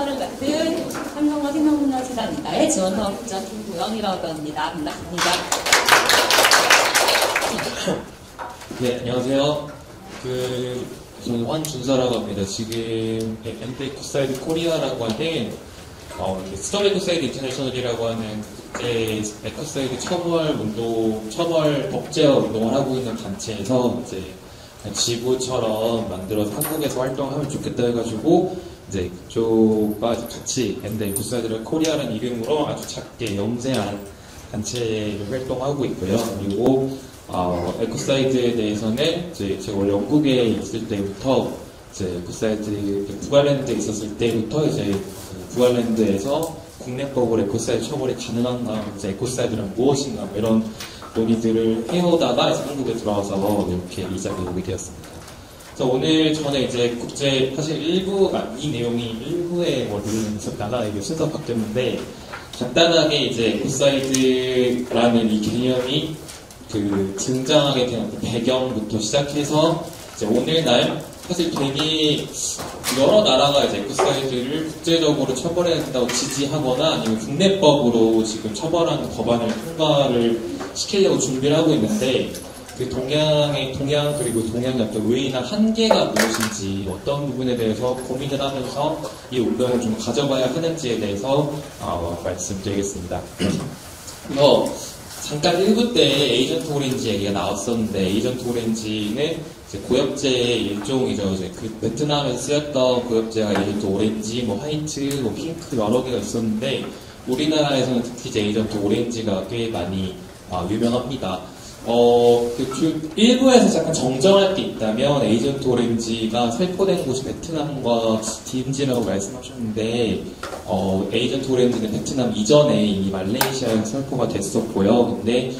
문서를 만든 환경과 생명문화재단가의 지원사업국장 김보영이라고 합니다. 반갑습니다. 네, 안녕하세요. 저는 황준서라고 합니다. 지금 엠드 에코사이드 코리아라고 하는 스톱 에코사이드 인터내셔널이라고 하는 국제 에코사이드 처벌 법제화 운동을 하고 있는 단체에서 이제 지구처럼 만들어서 한국에서 활동하면 좋겠다 해가지고 이제 그쪽과 같이 엠드 에코사이드 코리아라는 이름으로 아주 작게 영세한 단체를 활동하고 있고요. 그리고 에코사이드에 대해서는 제가 원래 영국에 있을 때부터 에코사이드 북아일랜드에 있었을 때부터 북아일랜드에서 국내법으로 에코사이드 처벌이 가능한가, 에코사이드란 무엇인가 이런 논의들을 해오다가 한국에 들어와서 이렇게 이 자리에 오게 되었습니다. 그래서 오늘 저는 사실 이 내용이 일부에 논의는 있었다가 이게 순서 바뀌었는데 간단하게 에코사이드라는 이 개념이 등장하게 된 배경부터 시작해서 오늘날 사실 되게 여러 나라가 에코사이드를 국제적으로 처벌해야 된다고 지지하거나 아니면 국내법으로 지금 처벌하는 법안을 통과를 시키려고 준비를 하고 있는데 동양 그리고 동양의 어떤 의의나 한계가 무엇인지 어떤 부분에 대해서 고민을 하면서 이 운동을 좀 가져가야 하는지에 대해서 말씀드리겠습니다. 잠깐 1부 때 에이전트 오렌지 얘기가 나왔었는데 에이전트 오렌지는 고엽제의 일종이죠. 베트남에서 쓰였던 고엽제가 에이전트 오렌지, 화이트, 핑크 여러 개가 있었는데 우리나라에서는 특히 에이전트 오렌지가 꽤 많이 유명합니다. 일부에서 잠깐 정정할 게 있다면 에이전트 오렌지가 살포된 곳이 베트남과 DMZ라고 말씀하셨는데 에이전트 오렌지는 베트남 이전에 이미 말레이시아에 살포가 됐었고요. 근데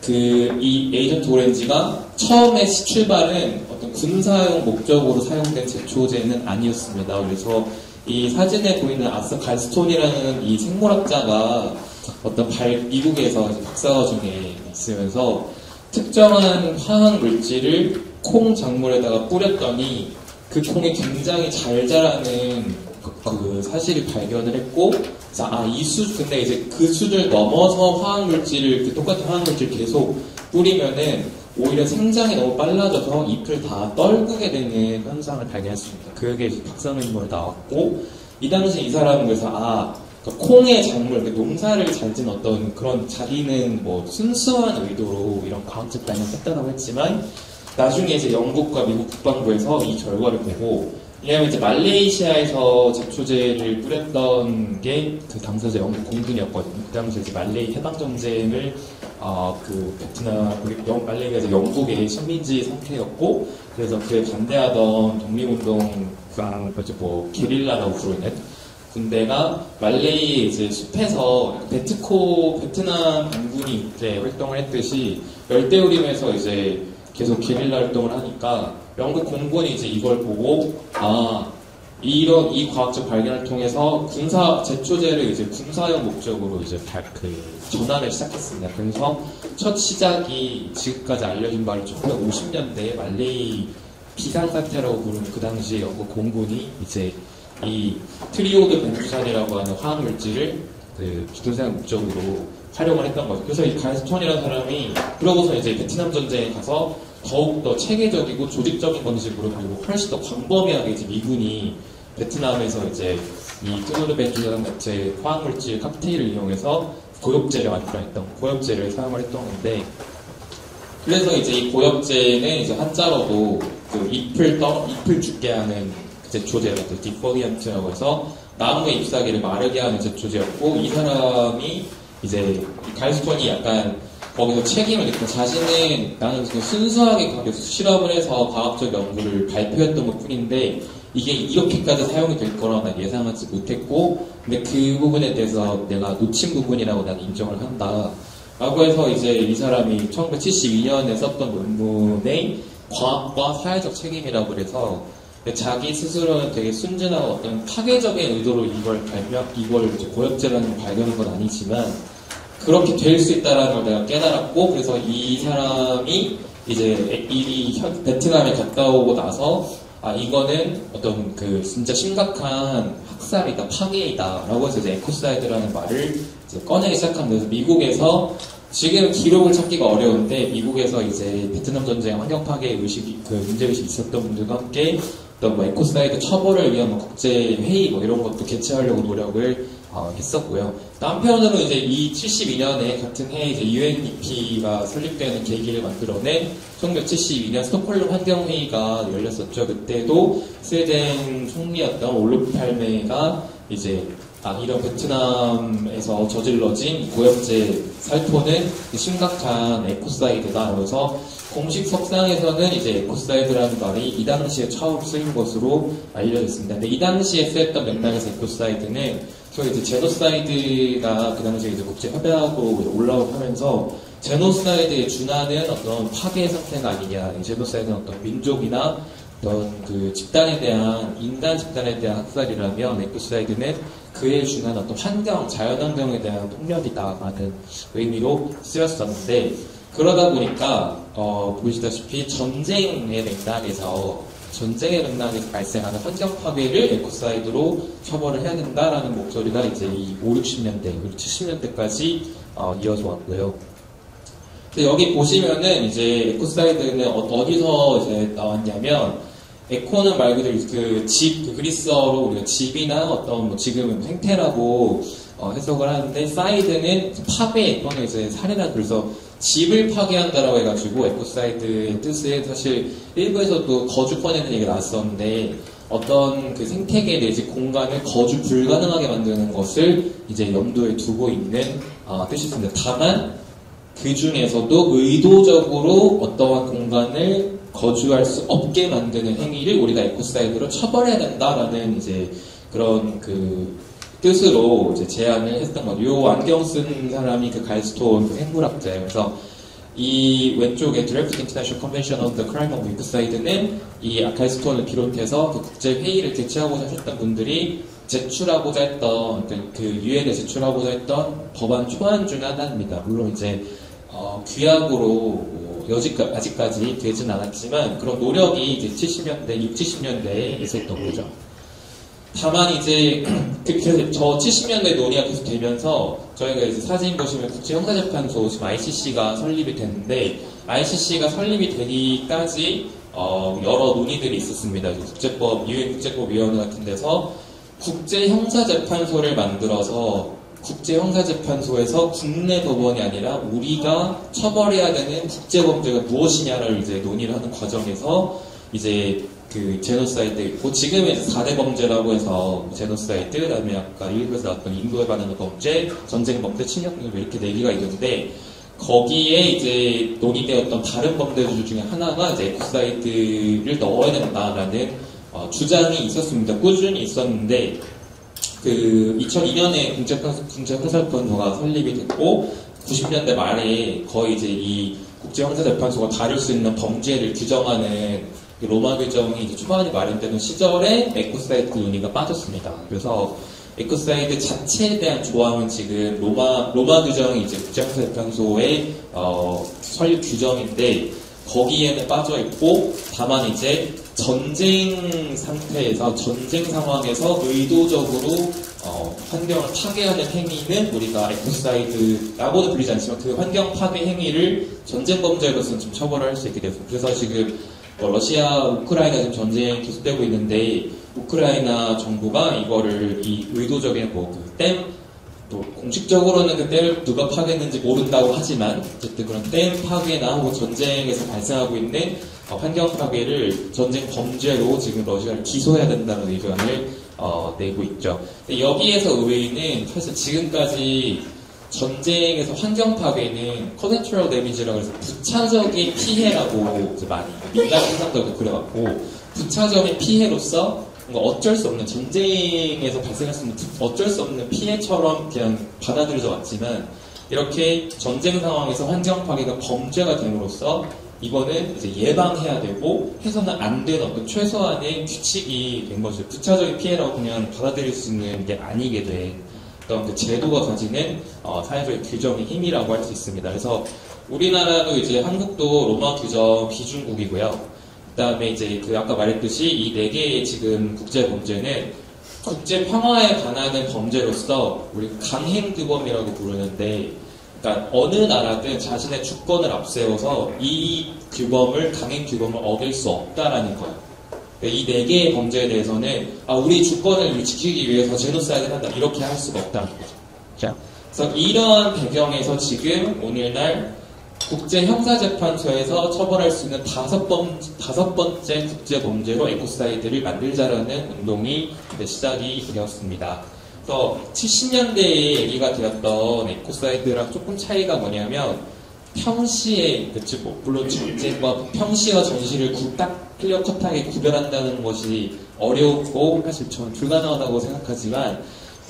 이 에이전트 오렌지가 처음에 출발은 어떤 군사용 목적으로 사용된 제초제는 아니었습니다. 그래서 이 사진에 보이는 아스 갈스톤이라는 이 생물학자가 미국에서 박사과정에 있으면서 특정한 화학 물질을 콩 작물에다가 뿌렸더니 그 콩이 굉장히 잘 자라는 그 사실을 발견을 했고, 근데 그 수준을 넘어서 똑같은 화학 물질을 계속 뿌리면은 오히려 생장이 너무 빨라져서 잎을 다 떨구게 되는 현상을 발견했습니다. 그게 박사 논문으로 나왔고, 이 당시 이 사람은 그래서 콩의 작물, 농사를 잘 짓는 어떤 그런 자기는 순수한 의도로 이런 과학적 발견을 했다고 했지만, 나중에 영국과 미국 국방부에서 이 결과를 보고, 왜냐면 말레이시아에서 제초제를 뿌렸던 게 그 당사자 영국 공군이었거든요. 그 당시에 말레이 해방전쟁을 말레이시아에서 영국의 식민지 상태였고, 그래서 그에 반대하던 독립운동 게릴라라고 부르는 군대가 말레이 숲에서 베트남 반군이 활동을 했듯이 열대우림에서 계속 게릴라 활동을 하니까 영국 공군이 이걸 보고 이 과학적 발견을 통해서 제초제를 군사용 목적으로 전환을 시작했습니다. 그래서 첫 시작이 지금까지 알려진 바로 1950년대에 말레이 비상사태라고 부르는 그 당시에 영국 공군이 이 트리오드 벤투산이라고 하는 화학 물질을 기술사용 목적으로 활용을 했던 거죠. 그래서 이 갈스톤이라는 사람이 그러고서 베트남 전쟁에 가서 더욱더 체계적이고 조직적인 방식으로 그리고 훨씬 더 광범위하게 미군이 베트남에서 이 트리오드 벤투산 같은 화학 물질 칵테일을 이용해서 고엽제를 고엽제를 사용을 했던 건데, 그래서 이 고엽제는 한자로도 잎을 죽게 하는 제초제라고 디포리언트라고 해서 나무의 잎사귀를 마르게 하는 제초제였고, 이 사람이 갈스톤이 약간 거기서 책임을 느끼고 자신은 나는 순수하게 실험을 해서 과학적 연구를 발표했던 것 뿐인데 이게 이렇게까지 사용이 될 거라 난 예상하지 못했고, 근데 그 부분에 대해서 내가 놓친 부분이라고 난 인정을 한다 라고 해서 이 사람이 1972년에 썼던 논문에 과학과 사회적 책임이라고 그래서 자기 스스로는 되게 순진하고 어떤 파괴적인 의도로 이걸 고엽제라는 걸 발견한 건 아니지만 그렇게 될 수 있다라는 걸 내가 깨달았고, 그래서 이 사람이 베트남에 갔다 오고 나서 이거는 어떤 그 진짜 심각한 학살이다, 파괴이다라고 해서 이제 에코사이드라는 말을 이제 꺼내기 시작합니다. 그래서 미국에서 지금 기록을 찾기가 어려운데 미국에서 이제 베트남 전쟁 환경 파괴 의식이 그 문제 의식이 있었던 분들과 함께 어떤 뭐 에코사이드 처벌을 위한 뭐 국제 회의 뭐 이런 것도 개최하려고 노력을 했었고요. 또 한편으로 이제 이 72년에 같은 해에 이제 UNEP가 설립되는 계기를 만들어낸 1972년 스톡홀름 환경회의가 열렸었죠. 그때도 스웨덴 총리였던 올로프 팔메가 이제 이런 베트남에서 저질러진 고엽제 살포는 심각한 에코사이드다. 그래서 공식 석상에서는 이제 에코사이드라는 말이 이 당시에 처음 쓰인 것으로 알려졌습니다. 근데 이 당시에 쓰였던 맥락에서 에코사이드는 소위 이제 제노사이드가 그 당시에 이제 국제 협약으로 올라오면서 제노사이드에 준하는 어떤 파괴 상태가 아니냐. 이 제노사이드는 어떤 민족이나 어떤 그 집단에 대한 인간 집단에 대한 학살이라면 에코사이드는 그에 준한 어떤 환경, 자연환경에 대한 폭력이다라는 의미로 쓰였었는데 그러다 보니까 보시다시피 전쟁의 맥락에서 발생하는 환경 파괴를 에코사이드로 처벌을 해야 된다라는 목소리가 이제 이 5, 60년대, 그리고 70년대까지 이어져 왔고요. 근데 여기 보시면은 이제 에코사이드는 어디서 이제 나왔냐면 에코는 말 그대로 그 그리스어로 우리가 집이나 어떤 뭐 지금은 생태라고 해석을 하는데 사이드는 파괴 또는 이제 살해나 그래서 집을 파괴한다라고 해가지고 에코사이드의 뜻은 사실 일부에서도 거주권에는 얘기가 나왔었는데 어떤 그 생태계 내지 공간을 거주 불가능하게 만드는 것을 이제 염두에 두고 있는 뜻이 있습니다. 다만 그 중에서도 의도적으로 어떠한 공간을 거주할 수 없게 만드는 행위를 우리가 에코사이드로 처벌해야 된다라는 이제 그런 그 뜻으로 이제 제안을 했던 거죠. 요 안경 쓴 사람이 그 갈스톤 그 생물학자예요. 그래서 이 왼쪽에 Draft International Convention on the Crime of Ecocide는 이 갈스톤을 비롯해서 그 국제 회의를 개최하고자 하셨던 분들이 제출하고자 했던 그 유엔에 제출하고자 했던 법안 초안 중 하나입니다. 물론 이제 규약으로 아직까지 되진 않았지만 그런 노력이 이제 70년대, 70년대에 있었던 거죠. 다만 이제 그래서 저 70년대 논의가 계속 되면서 저희가 이제 사진 보시면 국제형사재판소 지금 ICC가 설립이 됐는데 ICC가 설립이 되기까지 여러 논의들이 있었습니다. 유엔 국제법위원회 같은 데서 국제형사재판소를 만들어서 국제형사재판소에서 국내 법원이 아니라 우리가 처벌해야 되는 국제범죄가 무엇이냐를 이제 논의를 하는 과정에서 이제 그 제노사이드 있고 지금은 이제 4대 범죄라고 해서 제노사이드, 그다음에 아까 일부에서 나왔던 인도에 관한 범죄, 전쟁 범죄, 침략 이렇게 4개가 있는데 거기에 이제 논의되었던 다른 범죄들 중에 하나가 이제 에코사이드를 넣어야 된다라는 주장이 있었습니다. 꾸준히 있었는데 그 2002년에 국제형사재판소가 설립이 됐고 90년대 말에 거의 이제 이 국제형사재판소가 다룰 수 있는 범죄를 규정하는 로마 규정이 이제 초반에 마련되는 시절에 에코사이드 논의가 빠졌습니다. 그래서 에코사이드 자체에 대한 조항은 지금 로마 규정이 이제 국제형사재판소의 설립 규정인데 거기에는 빠져 있고 다만 이제 전쟁 상태에서 전쟁 상황에서 의도적으로 환경을 파괴하는 행위는 우리가 에코사이드라고도 불리지 않지만 그 환경 파괴 행위를 전쟁 범죄로서는 좀 처벌할 수 있게 됐습니다. 그래서 지금 러시아, 우크라이나 지금 전쟁이 계속되고 있는데 우크라이나 정부가 이거를 이 의도적인 또 공식적으로는 그 댐을 누가 파괴했는지 모른다고 하지만 어쨌든 그런 댐 파괴나 혹은 전쟁에서 발생하고 있는 환경 파괴를 전쟁 범죄로 지금 러시아를 기소해야 된다는 의견을 내고 있죠. 근데 여기에서 의회는 사실 지금까지 전쟁에서 환경 파괴는 collateral damage라고 해서 부차적인 피해라고 이제 많이 민간 상상들도 그래갖고 부차적인 피해로서 뭔가 어쩔 수 없는 전쟁에서 발생할 수 있는 어쩔 수 없는 피해처럼 그냥 받아들여져 왔지만 이렇게 전쟁 상황에서 환경 파괴가 범죄가 됨으로써 이거는 이제 예방해야 되고 해서는 안 되는 어떤 최소한의 규칙이 된 거죠. 부차적인 피해라고 그냥 받아들일 수 있는 게 아니게 된 어떤 그 제도가 가지는 사회적인 규정의 힘이라고 할 수 있습니다. 그래서 우리나라도 이제 한국도 로마 규정 비준국이고요. 그다음에 이제 그 아까 말했듯이 이 네 개의 지금 국제 범죄는 국제 평화에 반하는 범죄로서 우리 강행규범이라고 부르는데, 그러니까 어느 나라든 자신의 주권을 앞세워서 이 규범을 강행규범을 어길 수 없다라는 거예요. 이 네 개의 범죄에 대해서는 우리 주권을 지키기 위해서 제노사이드를 한다 이렇게 할 수가 없다는 거죠. 자, 그래서 이러한 배경에서 지금 오늘날 국제형사재판소에서 처벌할 수 있는 다섯 번째 국제범죄로 에코사이드를 만들자라는 운동이 시작이 되었습니다. 그래서 70년대에 얘기가 되었던 에코사이드랑 조금 차이가 뭐냐면, 평시에, 그치, 물론 전쟁과 평시와 전시를 딱 클리어컷하게 구별한다는 것이 어렵고 사실 저는 불가능하다고 생각하지만,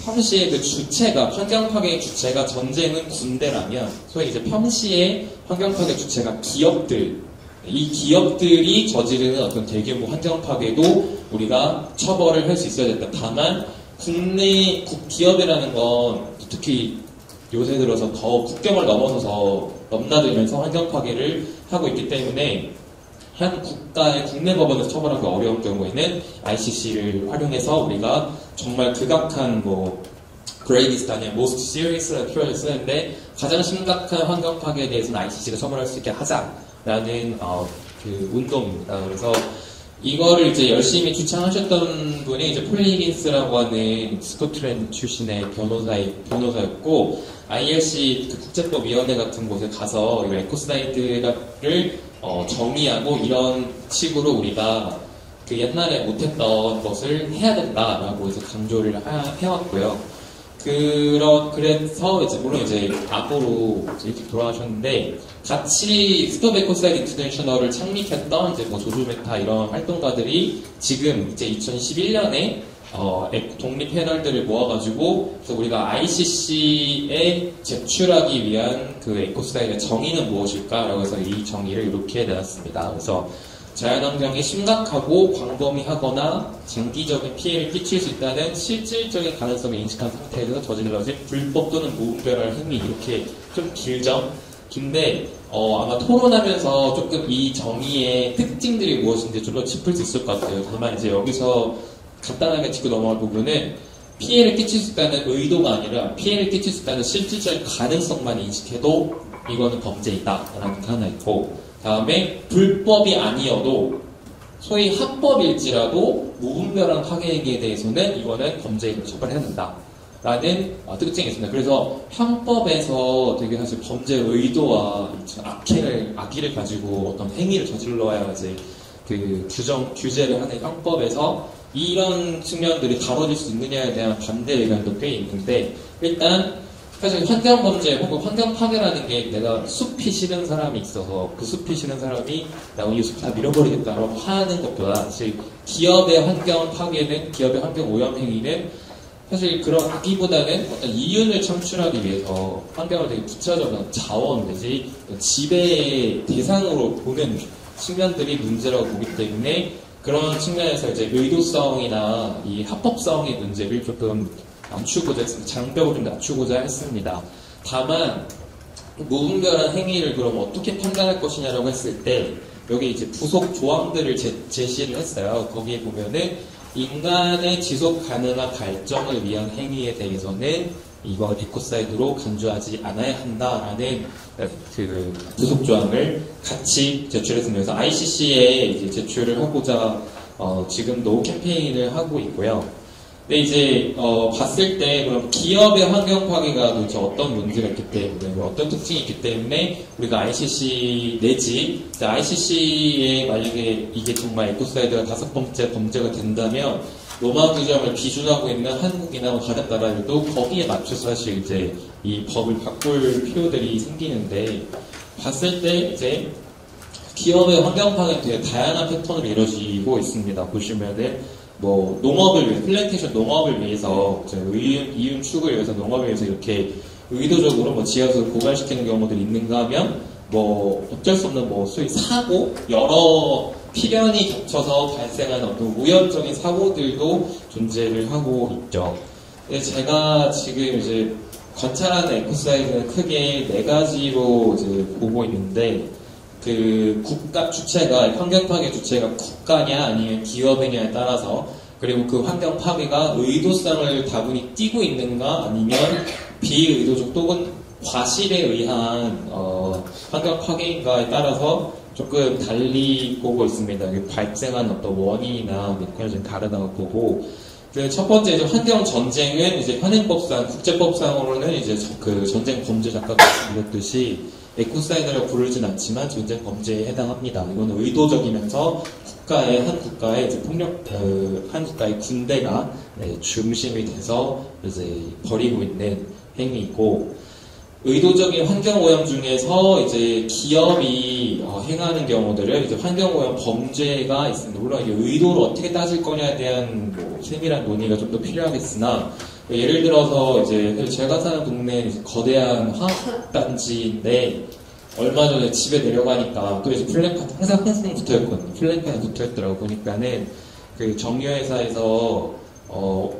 평시에 그 주체가, 환경파괴의 주체가 전쟁은 군대라면, 소위 이제 평시에 환경파괴 주체가 기업들, 이 기업들이 저지르는 어떤 대규모 환경파괴도 우리가 처벌을 할 수 있어야 된다. 다만, 국내 기업이라는 건 특히 요새 들어서 더 국경을 넘어서서 넘나들면서 환경파괴를 하고 있기 때문에 한 국가의 국내 법원에서 처벌하기 어려운 경우에는 ICC를 활용해서 우리가 정말 극악한 greatest 아니면 most serious라는 표현을 쓰는데, 가장 심각한 환경 파괴에 대해서는 ICC가 처벌할 수 있게 하자라는 그 운동입니다. 그래서 이거를 이제 열심히 주창하셨던 분이 이제 폴 히긴스라고 하는 스코틀랜드 출신의 변호사였고, ILC 그 국제법위원회 같은 곳에 가서 이 에코사이드를 정의하고 이런 식으로 우리가 그 옛날에 못했던 것을 해야 된다라고 이제 강조를 해왔고요. 그래서 이제 물론 이제 악으로 일찍 돌아가셨는데, 같이 스톱 에코사이드 인터내셔널을 창립했던 이제 조조 메타 이런 활동가들이 지금 이제 2011년에 독립 패널들을 모아가지고, 그래서 우리가 ICC에 제출하기 위한 그 에코사이드의 정의는 무엇일까라고 해서 이 정의를 이렇게 내놨습니다. 그래서 자연환경이 심각하고 광범위하거나 장기적인 피해를 끼칠 수 있다는 실질적인 가능성을 인식한 상태에서 저질러진 불법 또는 무분별한 행위, 이렇게 좀 길죠? 긴데 아마 토론하면서 조금 이 정의의 특징들이 무엇인지 좀 더 짚을 수 있을 것 같아요. 다만 이제 여기서 간단하게 짚고 넘어갈 부분은, 피해를 끼칠 수 있다는 의도가 아니라 피해를 끼칠 수 있다는 실질적인 가능성만 인식해도 이거는 범죄이다라는 게 하나 있고, 다음에 불법이 아니어도 소위 합법일지라도 무분별한 파괴행위에 대해서는 이거는 범죄로 처벌해야 된다라는 특징이 있습니다. 그래서 형법에서 되게 사실 범죄 의도와 악의를 가지고 어떤 행위를 저질러야 이제 그 규제를 하는 형법에서 이런 측면들이 다뤄질 수 있느냐에 대한 반대 의견도 꽤 있는데, 일단 사실 환경범죄 혹은 환경파괴라는 게, 내가 숲이 싫은 사람이 있어서 그 숲이 싫은 사람이 나 이 숲 다 밀어버리겠다라고 하는 것보다, 사실 기업의 환경 파괴는, 기업의 환경 오염 행위는 사실 그런 악의보다는 어떤 이윤을 창출하기 위해서 환경을 되게 구체적인 자원 내지 지배의 대상으로 보는 측면들이 문제라고 보기 때문에, 그런 측면에서 이제 의도성이나 이 합법성의 문제를 조금 낮추고자 했습니다. 장벽을 좀 낮추고자 했습니다. 다만 무분별한 행위를 그럼 어떻게 판단할 것이냐라고 했을 때, 여기 이제 부속 조항들을 제시를 했어요. 거기에 보면은 인간의 지속 가능한 발전을 위한 행위에 대해서는 이거 에코사이드로 간주하지 않아야 한다라는 그 부속 조항을 같이 제출했습니다. 그래서 ICC에 이제 제출을 하고자 지금도 캠페인을 하고 있고요. 근데 이제 봤을 때 그럼 기업의 환경 파괴가 도대체 어떤 문제가 있기 때문에, 어떤 특징이 있기 때문에 우리가 ICC 내지 ICC에 만약에 이게 정말 에코사이드가 다섯 번째 범죄가 된다면, 로마 규정을 기준하고 있는 한국이나 다른 나라들도 거기에 맞춰서 사실 이제 이 법을 바꿀 필요들이 생기는데, 봤을 때 이제 기업의 환경 파괴는 되게 다양한 패턴으로 이루어지고 있습니다. 보시면은 농업을 위해, 플랜테이션 농업을 위해서, 이윤 축을 위해서, 농업을 위해서 이렇게 의도적으로 지하수를 고갈시키는 경우들이 있는가 하면, 어쩔 수 없는 소위 사고, 여러 필연이 겹쳐서 발생하는 어떤 우연적인 사고들도 존재를 하고 있죠. 제가 지금 관찰하는 에코사이드는 크게 네 가지로 보고 있는데, 그 국가 주체가, 환경 파괴 주체가 국가냐 아니면 기업이냐에 따라서, 그리고 그 환경 파괴가 의도성을 다분히 띠고 있는가 아니면 비의도적 또는 과실에 의한 환경 파괴인가에 따라서 조금 달리 보고 있습니다. 발생한 어떤 원인이나 메커니즘이 다르다고 보고, 그 첫 번째 이제 환경 전쟁은 이제 현행법상 국제법상으로는 이제 그 전쟁 범죄 작가가 말씀드렸듯이 에코사이드라고 부르진 않지만 전쟁 범죄에 해당합니다. 이거는 의도적이면서 한 국가의 이제 한 국가의 군대가 중심이 돼서 이제 벌이고 있는 행위이고, 의도적인 환경오염 중에서 이제 기업이 행하는 경우들을 이제 환경오염 범죄가 있습니다. 물론 이게 의도를 어떻게 따질 거냐에 대한 뭐 세밀한 논의가 좀 더 필요하겠으나, 예를 들어서 이제 제가 사는 동네는 이제 거대한 화학단지인데 얼마 전에 집에 내려가니까 또 이제 플랜카드 항상 붙어있거든요. 플랜카드 붙어있더라고. 보니까는 그 정유회사에서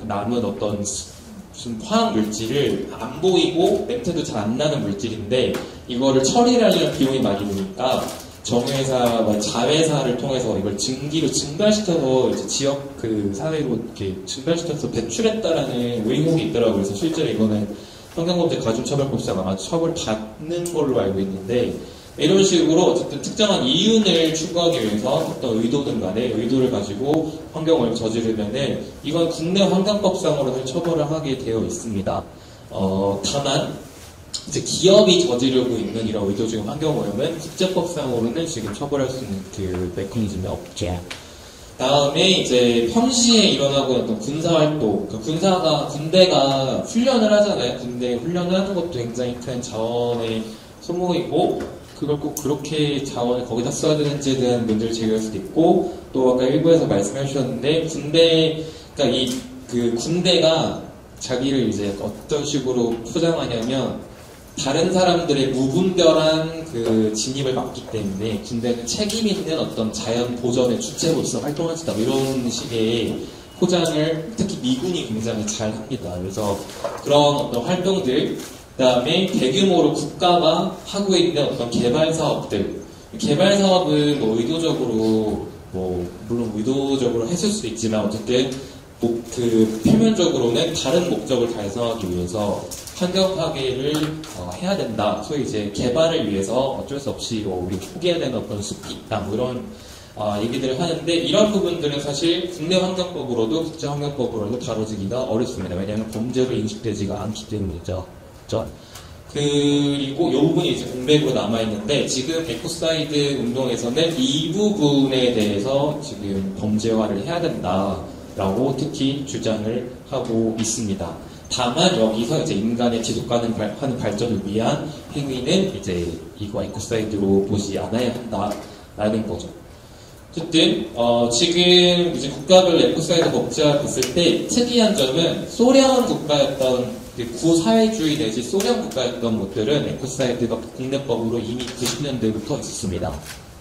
남은 어떤 무슨 화학 물질을 안 보이고 냄새도 잘 안 나는 물질인데 이거를 처리를 하려면 비용이 많이 드니까 정유회사와 자회사를 통해서 이걸 증기로 증발시켜서 이제 지역 그 사회로 이렇게 증발시켜서 배출했다라는 의혹이 있더라고요. 그래서 실제로 이거는 환경범죄 가중처벌법상 아마 처벌받는 걸로 알고 있는데, 이런 식으로 어쨌든 특정한 이윤을 추구하기 위해서 어떤 의도든 간에 의도를 가지고 환경오염을 저지르면은 이건 국내 환경법상으로는 처벌을 하게 되어 있습니다. 다만 이제 기업이 저지르고 있는 이런 의도적인 환경오염은 국제법상으로는 지금 처벌할 수 있는 그 메커니즘이 없죠. 다음에 이제 평시에 일어나고 있는 군사활동, 군대가 훈련을 하잖아요. 군대 훈련을 하는 것도 굉장히 큰 자원의 소모이고, 그걸 꼭 그렇게 자원을 거기다 써야 되는지에 대한 문제를 제기할 수도 있고, 또 아까 일부에서 말씀해 주셨는데, 그러니까 그 군대가 자기를 이제 어떤 식으로 포장하냐면, 다른 사람들의 무분별한 그 진입을 막기 때문에 군대는 책임 있는 어떤 자연 보전의 주체로서 활동하시다, 이런 식의 포장을 특히 미군이 굉장히 잘 합니다. 그래서 그런 어떤 활동들, 그 다음에 대규모로 국가가 하고 있는 어떤 개발 사업들, 개발 사업은 뭐 의도적으로 물론 의도적으로 했을 수도 있지만 어쨌든 그 표면적으로는 다른 목적을 달성하기 위해서 환경 파괴를 해야 된다. 소위 이제 개발을 위해서 어쩔 수 없이 우리 포기해야 되는 어떤 숲이 있다. 뭐 이런 얘기들을 하는데, 이런 부분들은 사실 국내 환경법으로도 국제 환경법으로도 다뤄지기가 어렵습니다. 왜냐하면 범죄로 인식되지가 않기 때문이죠. 그렇죠? 그리고 이 부분이 이제 공백으로 남아있는데, 지금 에코사이드 운동에서는 이 부분에 대해서 지금 범죄화를 해야 된다라고 특히 주장을 하고 있습니다. 다만 여기서 이제 인간의 지속 가능한 발전을 위한 행위는 이제 이거 에코사이드로 보지 않아야 한다라는 거죠. 어쨌든 지금 이제 국가별 에코사이드 법제화 됐을 때 특이한 점은 소련 국가였던 구사회주의 내지 소련 국가였던 것들은 에코사이드가 국내법으로 이미 90년대부터 있었습니다.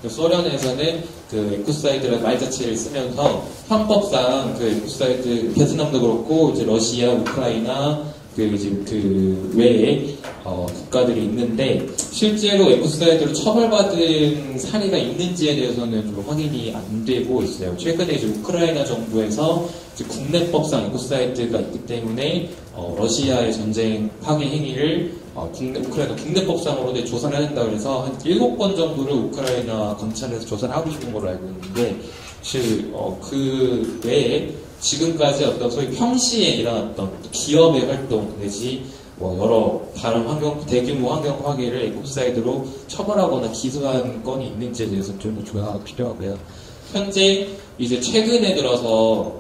소련에서는 그 에코사이드라는 말 자체를 쓰면서 형법상 그 에코사이드, 베트남도 그렇고 이제 러시아, 우크라이나 그 외에 국가들이 있는데, 실제로 에코사이드로 처벌받은 사례가 있는지에 대해서는 좀 확인이 안 되고 있어요. 최근에 이제 우크라이나 정부에서 이제 국내법상 에코사이드가 있기 때문에 러시아의 전쟁 파괴 행위를 우크라이나 국내법상으로 조사를 해야 된다고 해서 한 7번 정도를 우크라이나 검찰에서 조사를 하고 있는 걸로 알고 있는데, 사실 그 외에 지금까지 어떤 소위 평시에 일어났던 기업의 활동 내지 여러 다른 대규모 환경 파괴를 에코사이드로 처벌하거나 기소한 건이 있는지에 대해서 좀 조사가 필요하고요. 현재 이제 최근에 들어서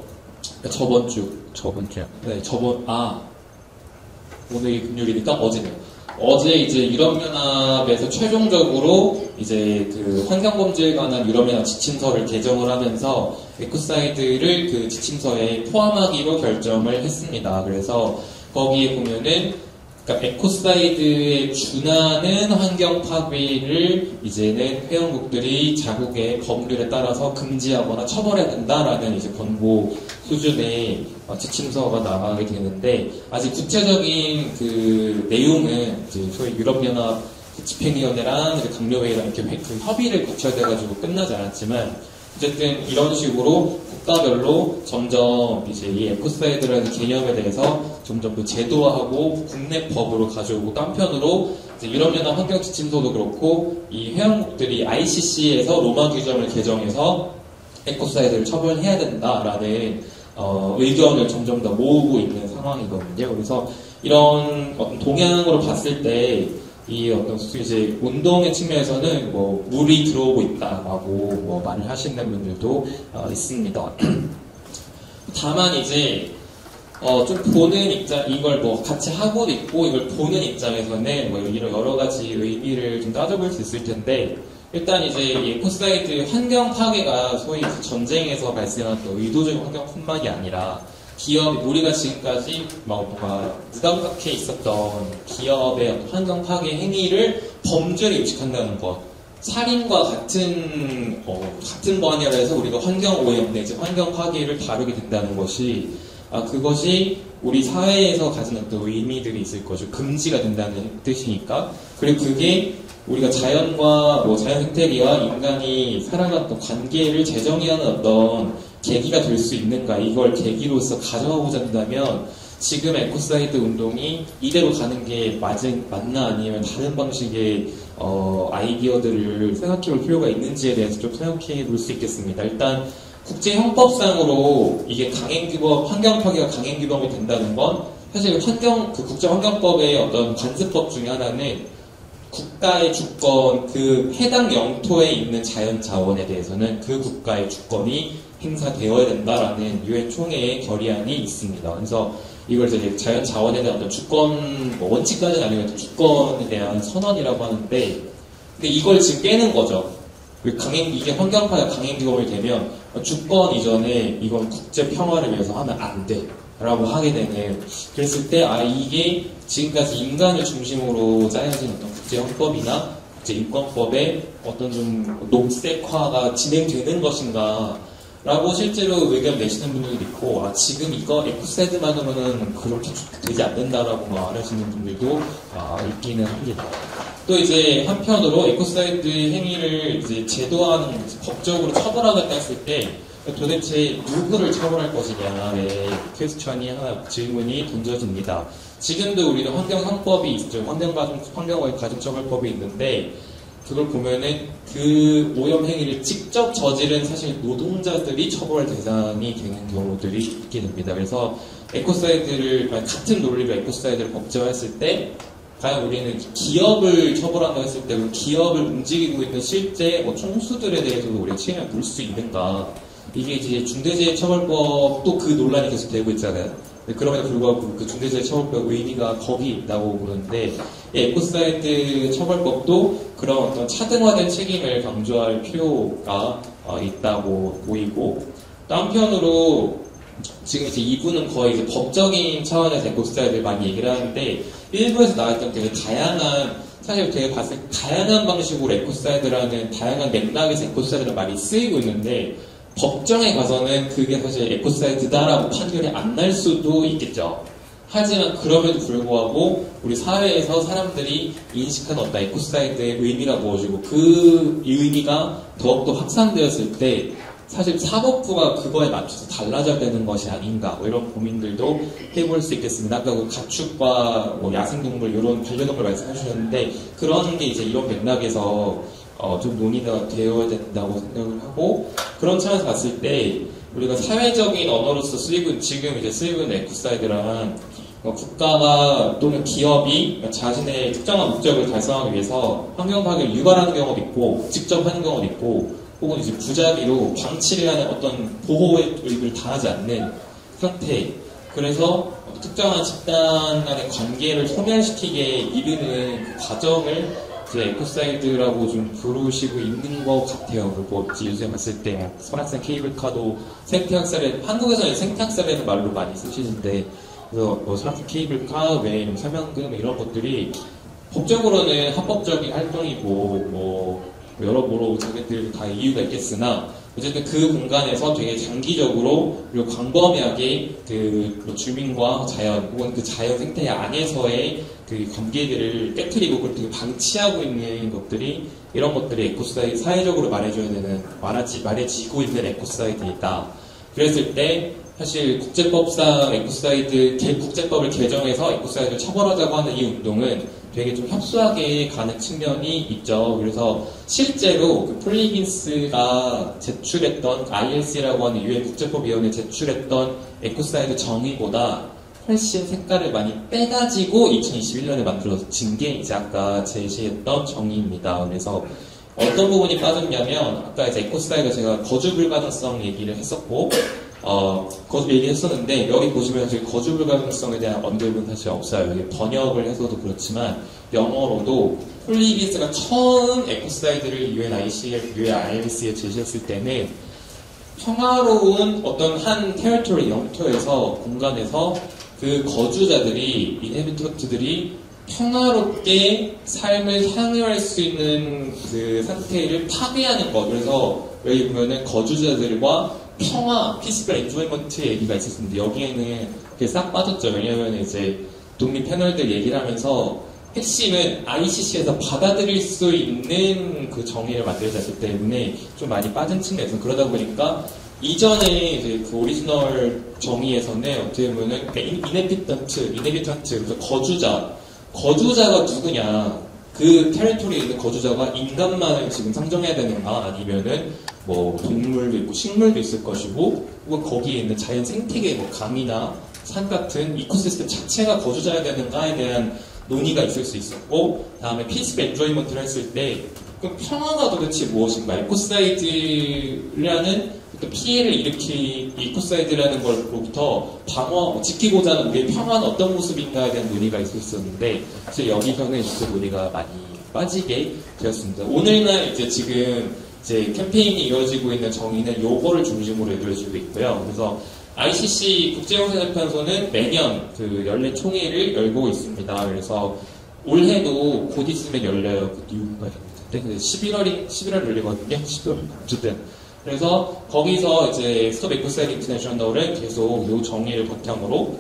오늘이 금요일이니까 어제네요. 어제 이제 유럽연합에서 최종적으로 이제 그 환경범죄에 관한 유럽연합 지침서를 개정을 하면서 에코사이드를 그 지침서에 포함하기로 결정을 했습니다. 그래서 거기에 보면은 그러니까 에코사이드에 준하는 환경 파괴를 이제는 회원국들이 자국의 법률에 따라서 금지하거나 처벌해야 된다라는 이제 권고 수준의 지침서가 나가게 되는데, 아직 구체적인 그 내용은 이제 소위 유럽연합 집행위원회랑 강요회의랑 이렇게 그 협의를 거쳐야 돼가지고 끝나지 않았지만 어쨌든 이런 식으로 국가별로 점점 이제 이 에코사이드라는 개념에 대해서 점점 더 제도화하고 국내 법으로 가져오고 또 한편으로 이제 유럽연합 환경지침서도 그렇고 이 회원국들이 ICC에서 로마 규정을 개정해서 에코사이드를 처벌해야 된다라는 의견을 점점 더 모으고 있는 상황이거든요. 그래서 이런 어떤 동향으로 봤을 때 이 어떤 이제 운동의 측면에서는 뭐 물이 들어오고 있다라고 뭐 말을 하시는 분들도 있습니다. 다만 이제 좀 보는 입장 이걸 뭐 같이 하고도 있고 이걸 보는 입장에서는 뭐 이런 여러 가지 의미를 좀 따져볼 수 있을 텐데 일단 이제 이 에코사이드 환경 파괴가 소위 전쟁에서 발생한 또 의도적인 환경뿐만이 아니라 기업, 우리가 지금까지 뭔가 무감각해 있었던 기업의 환경 파괴 행위를 범죄를 인식한다는 것. 살인과 같은 번역을 해서 우리가 환경 오염 내지 환경 파괴를 다루게 된다는 것이, 그것이 우리 사회에서 가진 어떤 의미들이 있을 거죠. 금지가 된다는 뜻이니까. 그리고 그게 우리가 자연과 자연 생태계와 인간이 살아갔던 관계를 재정의하는 어떤 계기가 될 수 있는가, 이걸 계기로서 가져가고자 한다면 지금 에코사이드 운동이 이대로 가는 게 맞나 아니면 다른 방식의 아이디어들을 생각해 볼 필요가 있는지에 대해서 좀 생각해 볼 수 있겠습니다. 일단 국제 형법상으로 이게 강행규범, 환경 파괴가 강행규범이 된다는 건 사실 국제 환경법의 어떤 관습법 중에 하나는 국가의 주권, 그 해당 영토에 있는 자연 자원에 대해서는 그 국가의 주권이 행사되어야 된다라는 유엔 총회의 결의안이 있습니다. 그래서 이걸 이제 자연 자원에 대한 어떤 주권, 원칙까지는 아니고 주권에 대한 선언이라고 하는데, 근데 이걸 지금 깨는 거죠. 이게 환경파가 강행규범이 되면 주권 이전에 이건 국제 평화를 위해서 하면 안 돼. 라고 하게 되는, 그랬을 때, 이게 지금까지 인간을 중심으로 짜여진 어떤 국제헌법이나 국제인권법의 어떤 좀 녹색화가 진행되는 것인가, 라고 실제로 의견 내시는 분들도 있고, 지금 이거 에코사이드만으로는 그렇게 되지 않는다라고 말하시는 분들도 있기는 합니다. 또 이제 한편으로 에코사이드 행위를 이제 제도화하는, 법적으로 처벌하겠다 했을 때, 도대체 누구를 처벌할 것이냐의 퀘스천이 하나 질문이 던져집니다. 지금도 우리는 환경상법이 있죠. 환경가중처벌법이 있는데 그걸 보면은 그 오염 행위를 직접 저지른 사실 노동자들이 처벌 대상이 되는 경우들이 있게 됩니다. 그래서 에코사이드를 같은 논리로 에코사이드를 법제화했을 때 과연 우리는 기업을 처벌한다고 했을 때 그 기업을 움직이고 있는 실제 총수들에 대해서도 우리가 책임을 물 수 있는가? 이게 이제 중대재해처벌법도 그 논란이 계속 되고 있잖아요. 그럼에도 불구하고 그 중대재해처벌법 의미가 거기 있다고 보는데, 에코사이드 처벌법도 그런 어떤 차등화된 책임을 강조할 필요가 있다고 보이고, 또 한편으로 지금 이제 2부는 거의 이제 법적인 차원에서 에코사이드를 많이 얘기를 하는데, 1부에서 나왔던 되게 사실 되게 봤을 때 다양한 방식으로 에코사이드라는 다양한 맥락에서 에코사이드를 많이 쓰이고 있는데, 법정에 가서는 그게 사실 에코사이드다라고 판결이 안 날 수도 있겠죠. 하지만 그럼에도 불구하고 우리 사회에서 사람들이 인식하는 어떤 에코사이드의 의미가 무엇이고 그 의미가 더욱더 확산되었을 때 사실 사법부가 그거에 맞춰서 달라져야 되는 것이 아닌가, 이런 고민들도 해볼 수 있겠습니다. 아까 그 가축과 야생동물 이런 반려동물 말씀해 주셨는데 그런 게 이제 이런 맥락에서 좀 논의가 되어야 된다고 생각을 하고, 그런 차원에서 봤을 때 우리가 사회적인 언어로서 지금 이제 쓰이고 있는 에코사이드란 국가가 또는 기업이 자신의 특정한 목적을 달성하기 위해서 환경 파괴를 유발하는 경우도 있고 직접 하는 경우도 있고, 혹은 이제 부작위로 방치를 하는 어떤 보호의 의무를 다하지 않는 상태. 그래서 특정한 집단 간의 관계를 소멸시키게 이르는 그 과정을 이제 에코사이드라고 좀 부르시고 있는 것 같아요. 그리고 요새 봤을 때 선학생 케이블카도 생태학살에, 한국에서는 생태학살이라는 말로 많이 쓰시는데, 그래서 선학생 케이블카 외에 설명금 이런 것들이 법적으로는 합법적인 활동이고 여러모로 자기들 다 이유가 있겠으나 어쨌든 그 공간에서 되게 장기적으로 그리고 광범위하게 그 주민과 자연 혹은 그 자연 생태 안에서의 그 관계들을 깨트리고 그걸 되게 방치하고 있는 것들이 이런 것들이 에코사이드 사회적으로 말해지고 있는 에코사이드이다. 그랬을 때 사실 국제법상 국제법을 개정해서 에코사이드를 처벌하자고 하는 이 운동은 되게 좀 협소하게 가는 측면이 있죠. 그래서 실제로 그 폴리긴스가 제출했던 ILC라고 하는 유엔 국제법위원회 제출했던 에코사이드 정의보다 훨씬 색깔을 많이 빼가지고 2021년에 만들어진 게 이제 아까 제시했던 정의입니다. 그래서 어떤 부분이 빠졌냐면 아까 이제 에코사이드 제가 거주 불가능성 얘기를 했었고 거주 얘기했었는데 여기 보시면 사실 거주 불가능성에 대한 언급은 사실 없어요. 여기 번역을 해서도 그렇지만 영어로도 폴리긴스가 처음 에코사이드를 유엔 ILC에 제시했을 때는 평화로운 어떤 한 테리토리 영토에서 공간에서 그 거주자들이 인해비턴트들이 평화롭게 삶을 향유할 수 있는 그 상태를 파괴하는 것. 그래서 여기 보면은 거주자들과 평화, 피스풀 엔조이먼트 얘기가 있었는데 여기에는 그게 싹 빠졌죠. 왜냐면 이제 독립 패널들 얘기를 하면서 핵심은 ICC에서 받아들일 수 있는 그 정의를 만들자 했기 때문에 좀 많이 빠진 측면에서 그러다 보니까 이전에 이제 그 오리지널 정의에서는 어떻게 보면은 이네비턴트, 그래서 거주자가 누구냐, 그 테리토리에 있는 거주자가 인간만을 지금 상정해야 되는가, 아니면은 뭐 동물도 있고 식물도 있을 것이고, 혹은 거기에 있는 자연 생태계, 뭐 강이나 산 같은 이코시스템 자체가 거주자여야 되는가에 대한 논의가 있을 수 있었고, 다음에 피스풀 엔조이먼트를 했을 때, 그럼 평화가 도대체 무엇인가, 에코사이드라는 피해를 일으킨 이코사이드라는 걸로부터 지키고자 하는 우리의 평화는 어떤 모습인가에 대한 논의가 있었는데, 사실 여기서는 그 논의가 많이 빠지게 되었습니다. 오늘날 지금 캠페인이 이루어지고 있는 정의는 요거를 중심으로 이루어지고 있고요. 그래서 ICC 국제형사재판소는 매년 그 연례 총회를 열고 있습니다. 그래서 올해도 곧 있으면 열려요. 그 이유가 있는데 11월 열리거든요. 11월 어쨌든. 그래서 거기서 이제 스톱 에코사이드 인터내셔널은 계속 요 정의를 바탕으로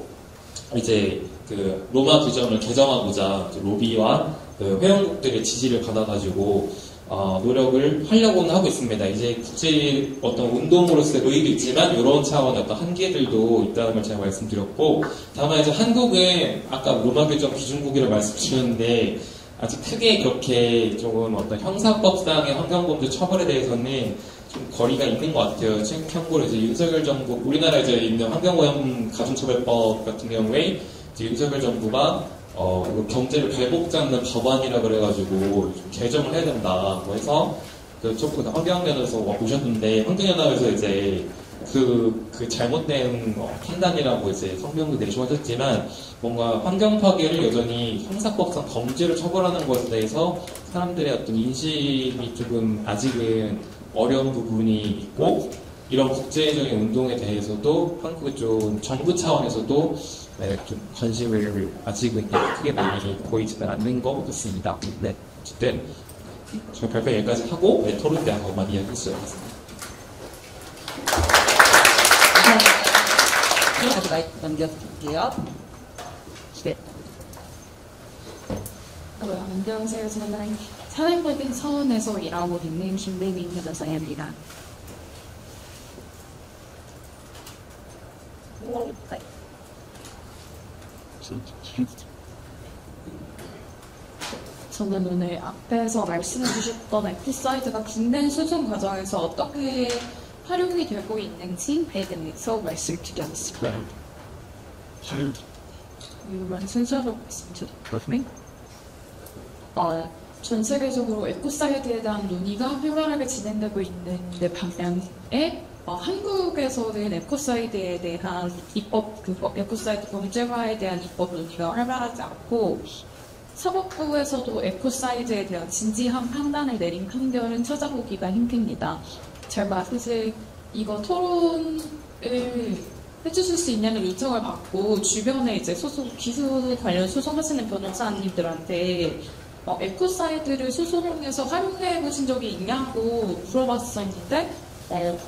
이제 그 로마 규정을 개정하고자 로비와 그 회원국들의 지지를 받아가지고 노력을 하려고는 하고 있습니다. 이제 국제 어떤 운동으로서의 의의도 있지만 이런 차원의 어떤 한계들도 있다는 걸 제가 말씀드렸고, 다만 이제 한국은 아까 로마 규정 기준국이라고 말씀드렸는데 아직 크게 그렇게 조금 어떤 형사법상의 환경범죄 처벌에 대해서는 좀 거리가 있는 것 같아요. 참고로 이제 윤석열 정부, 우리나라에 이제 있는 환경오염 가중처벌법 같은 경우에 이제 윤석열 정부가 경제를 발목 잡는 법안이라 그래가지고 좀 개정을 해야 된다. 뭐 해서 조금 환경연합에서 오셨는데 환경연합에서 이제 그 잘못된 판단이라고 이제 성명도 내시고 하셨지만 뭔가 환경 파괴를 여전히 형사법상 범죄로 처벌하는 것에 대해서 사람들의 어떤 인식이 조금 아직은 어려운 부분이 있고, 이런 국제적인 운동에 대해서도 한국의 좀 정부 차원에서도 좀 관심을 아직은 크게 많이 보이지는 않는 것 같습니다. 네, 어쨌든 저희 발표 여기까지 하고 토론 대한 것만 이야기했어요. 다시 마이크 넘겨드릴게요. 네. 안녕하세요. 저는 사회적인 차원에서 일하고 있는 김대민 변호사입니다. 저는 오늘 앞에서 말씀해 주셨던 에코사이드가 국내 수송 과정에서 어떻게 활용이 되고 있는지에 대해서 말씀드리겠습니다. 이번 순서로 말씀드릴게요. 전 세계적으로 에코사이드에 대한 논의가 활발하게 진행되고 있는 방향에 한국에서는 에코사이드에 대한 에코사이드 범죄화에 대한 입법 논의가 활발하지 않고, 사법부에서도 에코사이드에 대한 진지한 판단을 내린 판결은 찾아보기가 힘듭니다. 제가 사실 이거 토론을 해주실 수 있냐는 요청을 받고 주변에 이제 기술 관련 소송하시는 변호사님들한테 에코사이드를 소송에서 활용해 보신 적이 있냐고 물어봤었는데 네.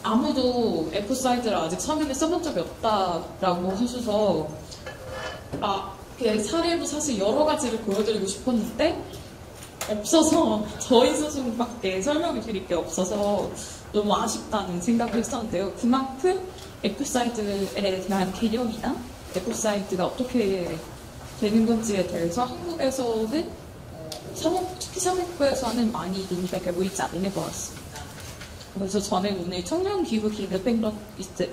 아무도 F사이드를 아직 서면에 써본 적이 없다라고 하셔서 그 사례도 사실 여러 가지를 보여드리고 싶었는데 없어서 저희 스스로밖에 설명을 드릴 게 없어서 너무 아쉽다는 생각을 했었는데요. 그만큼 F사이드에 대한 개념이나 F사이드가 어떻게 되는 건지에 대해서 한국에서는 특히 사법부에서는 많이 논의가 되고 있지 않는 것 같습니다. 그래서 저는 오늘 청년기후 긴급행동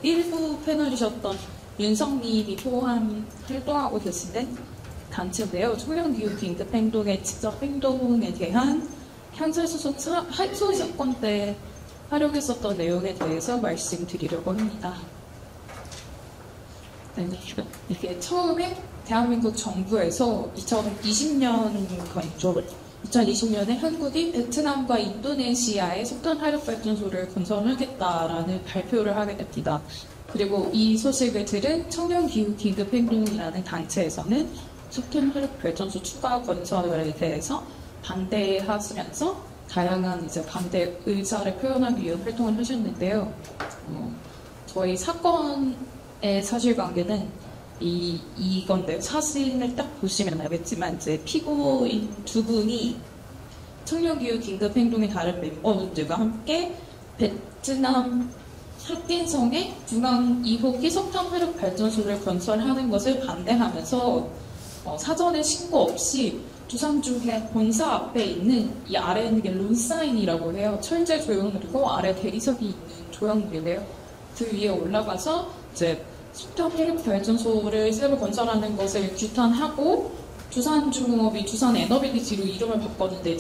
일부 패널이셨던 윤성님이 포함 활동하고 계시는 단체인데요. 청년기후 긴급행동의 직접 행동에 대한 형사소송 항소 사건 때 활용했었던 내용에 대해서 말씀드리려고 합니다. 네, 이게 처음에 대한민국 정부에서 2020년에 한국이 베트남과 인도네시아의 석탄 화력 발전소를 건설하겠다라는 발표를 하게 됩니다. 그리고 이 소식을 들은 청년기후 긴급행동이라는 단체에서는 석탄 화력 발전소 추가 건설에 대해서 반대하시면서 다양한 반대 의사를 표현하기 위해 활동을 하셨는데요. 저희 사건의 사실관계는 이건데 사진을 딱 보시면 알겠지만 피고인 두 분이 청년기후 긴급행동의 다른 멤버분들과 함께 베트남 핫딘성의 중앙 2호기 석탄 화력 발전소를 건설하는 것을 반대하면서 사전에 신고 없이 두산중의 본사 앞에 있는 이 아래 있는 게 론사인이라고 해요. 철제 조형물이고 아래 대리석이 있는 조형물이래요. 그 위에 올라가서 석탄 화력 발전소를 새로 건설하는 것을 규탄하고 두산중공업이 두산에너빌리티로 이름을 바꿨는데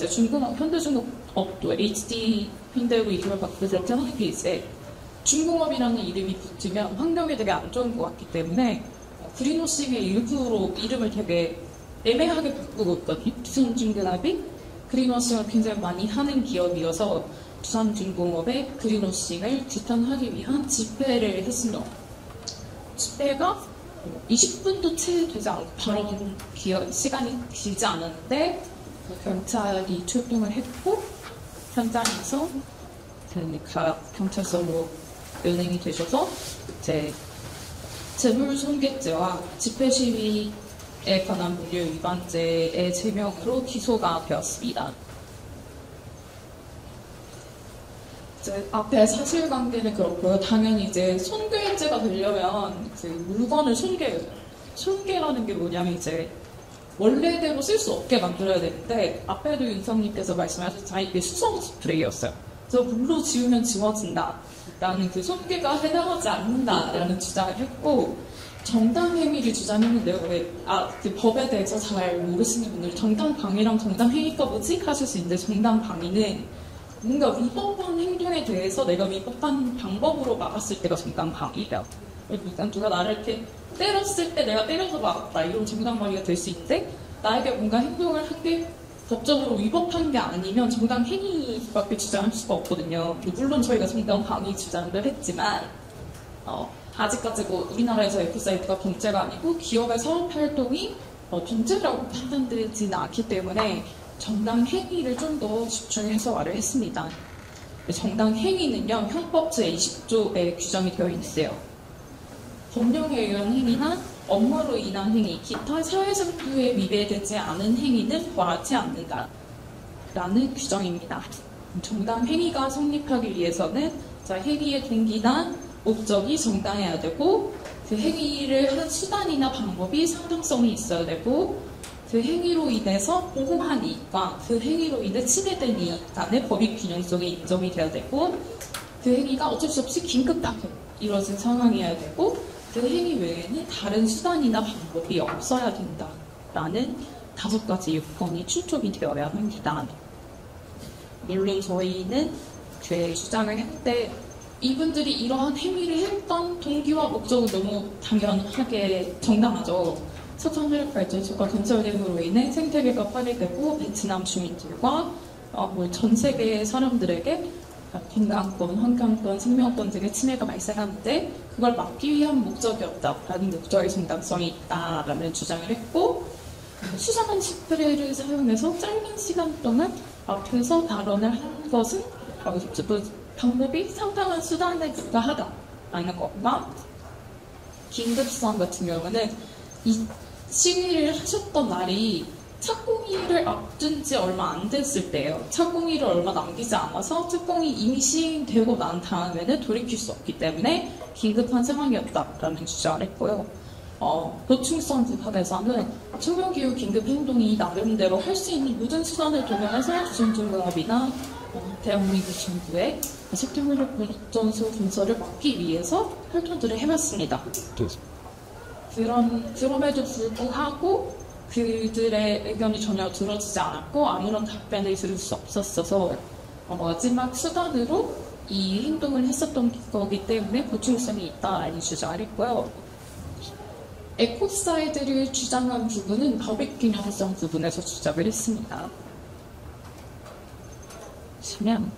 현대중공업도 HD 현대로 이름을 바꾸서 하는 게 중공업이라는 이름이 붙으면 환경에 되게 안 좋은 것 같기 때문에 그린워싱의 일부로 이름을 되게 애매하게 바꾸고 있거든요. 두산중공업이 그린워싱을 굉장히 많이 하는 기업이어서 두산중공업의 그린워싱을 규탄하기 위한 집회를 했습니다. 집회가 20분도 채 되지 않고 바로 시간이 길지 않았는데 경찰이 출동을 했고 현장에서 경찰서로 연행이 되셔서 재물손괴죄와 집회시위에 관한 법률 위반죄의 제명으로 기소가 되었습니다. 앞에 사실관계는 그렇고요. 당연히 손괴죄가 되려면 물건을 손괴해요. 손괴라는 게 뭐냐면 원래대로 쓸 수 없게 만들어야 되는데 앞에도 윤성님께서 말씀하셨지만 이게 수성 스프레이였어요. 그래서 물로 지우면 지워진다 라는 손괴가 해당하지 않는다라는 주장을 했고 정당행위를 주장했는데요. 법에 대해서 잘 모르시는 분들 정당방위랑 정당행위가 뭐지? 하실 수 있는데 정당방위는 뭔가 위법한 행동에 대해서 내가 위법한 방법으로 막았을 때가 정당방위다. 일단 누가 나를 이렇게 때렸을 때 내가 때려서 막았다. 이런 정당방위가 될 수 있는데 나에게 뭔가 행동을 한 게 법적으로 위법한 게 아니면 정당행위밖에 주장할 수가 없거든요. 물론 저희가 정당방위 주장을 했지만 아직까지 우리나라에서 F사이트가 범죄가 아니고 기업의 사업활동이 범죄라고 판단되지는 않기 때문에 정당행위를 좀 더 집중해서 말을 했습니다. 정당행위는요, 형법 제20조에 규정이 되어 있어요. 법령에 의한 행위나 업무로 인한 행위, 기타 사회상규에 위배되지 않은 행위는 벌하지 않는다. 라는 규정입니다. 정당행위가 성립하기 위해서는 행위의 동기나 목적이 정당해야 되고 그 행위를 한 수단이나 방법이 상당성이 있어야 되고 그 행위로 인해서 보호한 이익과 그 행위로 인해 침해된 이익 간의 법익 균형성이 인정이 돼야 되고 그 행위가 어쩔 수 없이 긴급하게 이루어진 상황이어야 되고 그 행위 외에는 다른 수단이나 방법이 없어야 된다라는 5가지 요건이 충족이 되어야 합니다. 물론 저희는 제 주장을 할 때 이분들이 이러한 행위를 했던 동기와 목적은 너무 당연하게 정당하죠. 석탄 화력 발전소가 건설됨으로 인해 생태계가 파괴되고 베트남 주민들과 전 세계의 사람들에게 건강권, 환경권, 생명권 등의 침해가 발생하는데 그걸 막기 위한 목적이었다라는 목적의 정당성이 있다라는 주장을 했고 수상한 스프레이를 사용해서 짧은 시간 동안 앞에서 발언을 한 것은 방법이 상당한 수단에 불과하다라는 것과 긴급성 같은 경우는 이 시위를 하셨던 날이 착공일을 앞둔 지 얼마 안 됐을 때예요. 착공일을 얼마 남기지 않아서 착공이 이미 시행되고 난 다음에는 돌이킬 수 없기 때문에 긴급한 상황이었다라는 주장을 했고요. 보충성 부분에서는 초명기후 긴급행동이 나름대로 할 수 있는 모든 수단을 동원해서 조선중공업이나 대한민국 정부의 석탄화력 발전소 건설을 막기 위해서 활동들을 해왔습니다. 그럼에도 불구하고 그들의 의견이 전혀 들어지지 않았고 아무런 답변을 들을 수 없었어서 마지막 수단으로 이 행동을 했었던 거기 때문에 보충성이 있다라는 주장을 했고요. 에코사이드를 주장한 부분은 법익 균형성 부분에서 주장을 했습니다. 보시면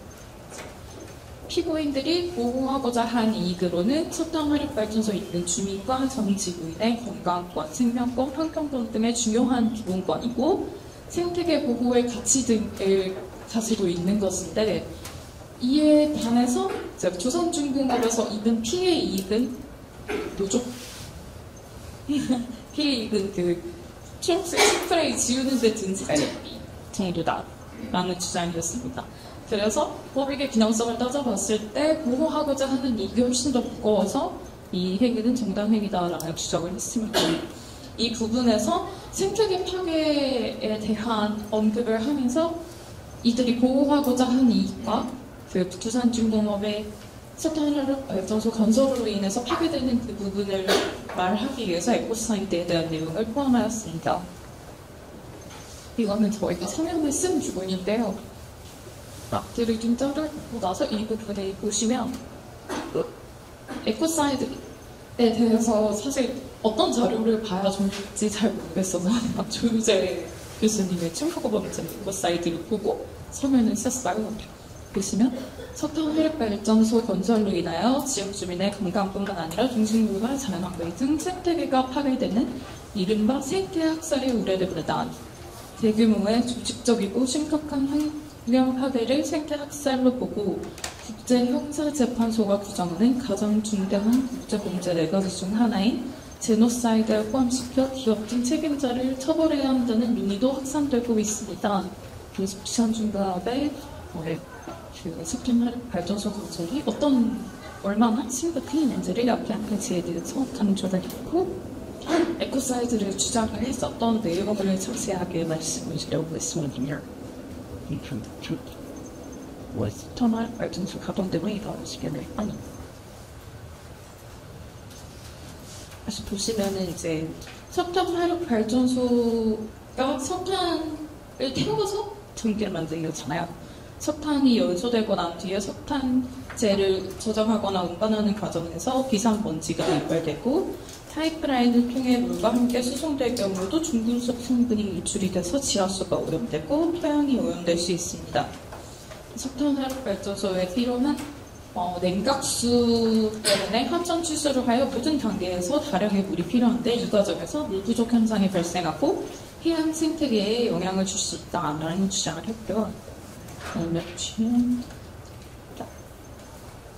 피고인들이 보호하고자 한 이익으로는 석탄화력발전소에 있는 주민과 전 지구인의 건강권, 생명권, 환경권 등의 중요한 기본권이고 생태계 보호의 가치 등을 가지고 있는 것인데 이에 반해서 조선중공업에서 입은 피해 이익은 뭐죠? 피해 이익은 초록색 스프레이 지우는 데 든 세제비 정도다라는 주장이었습니다. 그래서 법익의 균형성을 따져봤을 때 보호하고자 하는 이익이 훨씬 더 무거워서 이 행위는 정당행위다라는 주장을 했습니다. 이 부분에서 생태계 파괴에 대한 언급을 하면서 이들이 보호하고자 하는 이익과 두산중공업의 석탄화력 발전소 건설으로 인해서 파괴되는 그 부분을 말하기 위해서 에코사이드에 대한 내용을 포함하였습니다. 이거는 저희가 서명을 쓴 부분인데요. 앞뒤를 좀 자르고 나서 이 부분에 보시면 에코사이드에 대해서 사실 어떤 자료를 봐야 좋을지 잘 모르겠어서 조유재 교수님의 충격범죄 에코사이드를 보고 서면을 썼어요. 보시면 석탄화력발전소 건설로 인하여 지역 주민의 건강뿐만 아니라 동식물과 자연환경 등 생태계가 파괴되는 이른바 생태학살이 우려됩니다. 대규모의 조직적이고 심각한 환경 파괴를 생태학살로 보고 국제형사재판소가 규정하는 가장 중대한 국제범죄 4가지 중 하나인 제노사이드를 포함시켜 기업 등 책임자를 처벌해야 한다는 논의도 확산되고 있습니다. 그래서 부산중공업의 석탄화력 발전소 건설이 얼마나 심각한 문제를 야기하는지에 대해서 강조를 했고 에코사이드를 주장을 했었던 내용을 자세하게 말씀을 드리려고 했습니다. 석탄화력 발전소 가동 때문에 이루어지게는 아니. 다시 보시면은 이제 석탄화력 발전소가 석탄을 태워서 전기를 만들는 거잖아요. 석탄이 연소되고 난 뒤에 석탄재를 저장하거나 운반하는 과정에서 비상먼지가 유발되고 파이프라인을 통해 물과 함께 수송될 경우도 중금속 성분이 유출이 돼서 지하수가 오염되고 토양이 오염될 수 있습니다. 석탄화력 발전소에 필요한 냉각수 때문에 하천 추수를 하여 모든 단계에서 다량의 물이 필요한데 이 과정에서 물 부족 현상이 발생하고 해양 생태계에 영향을 줄 수 있다라는 주장을 했고요.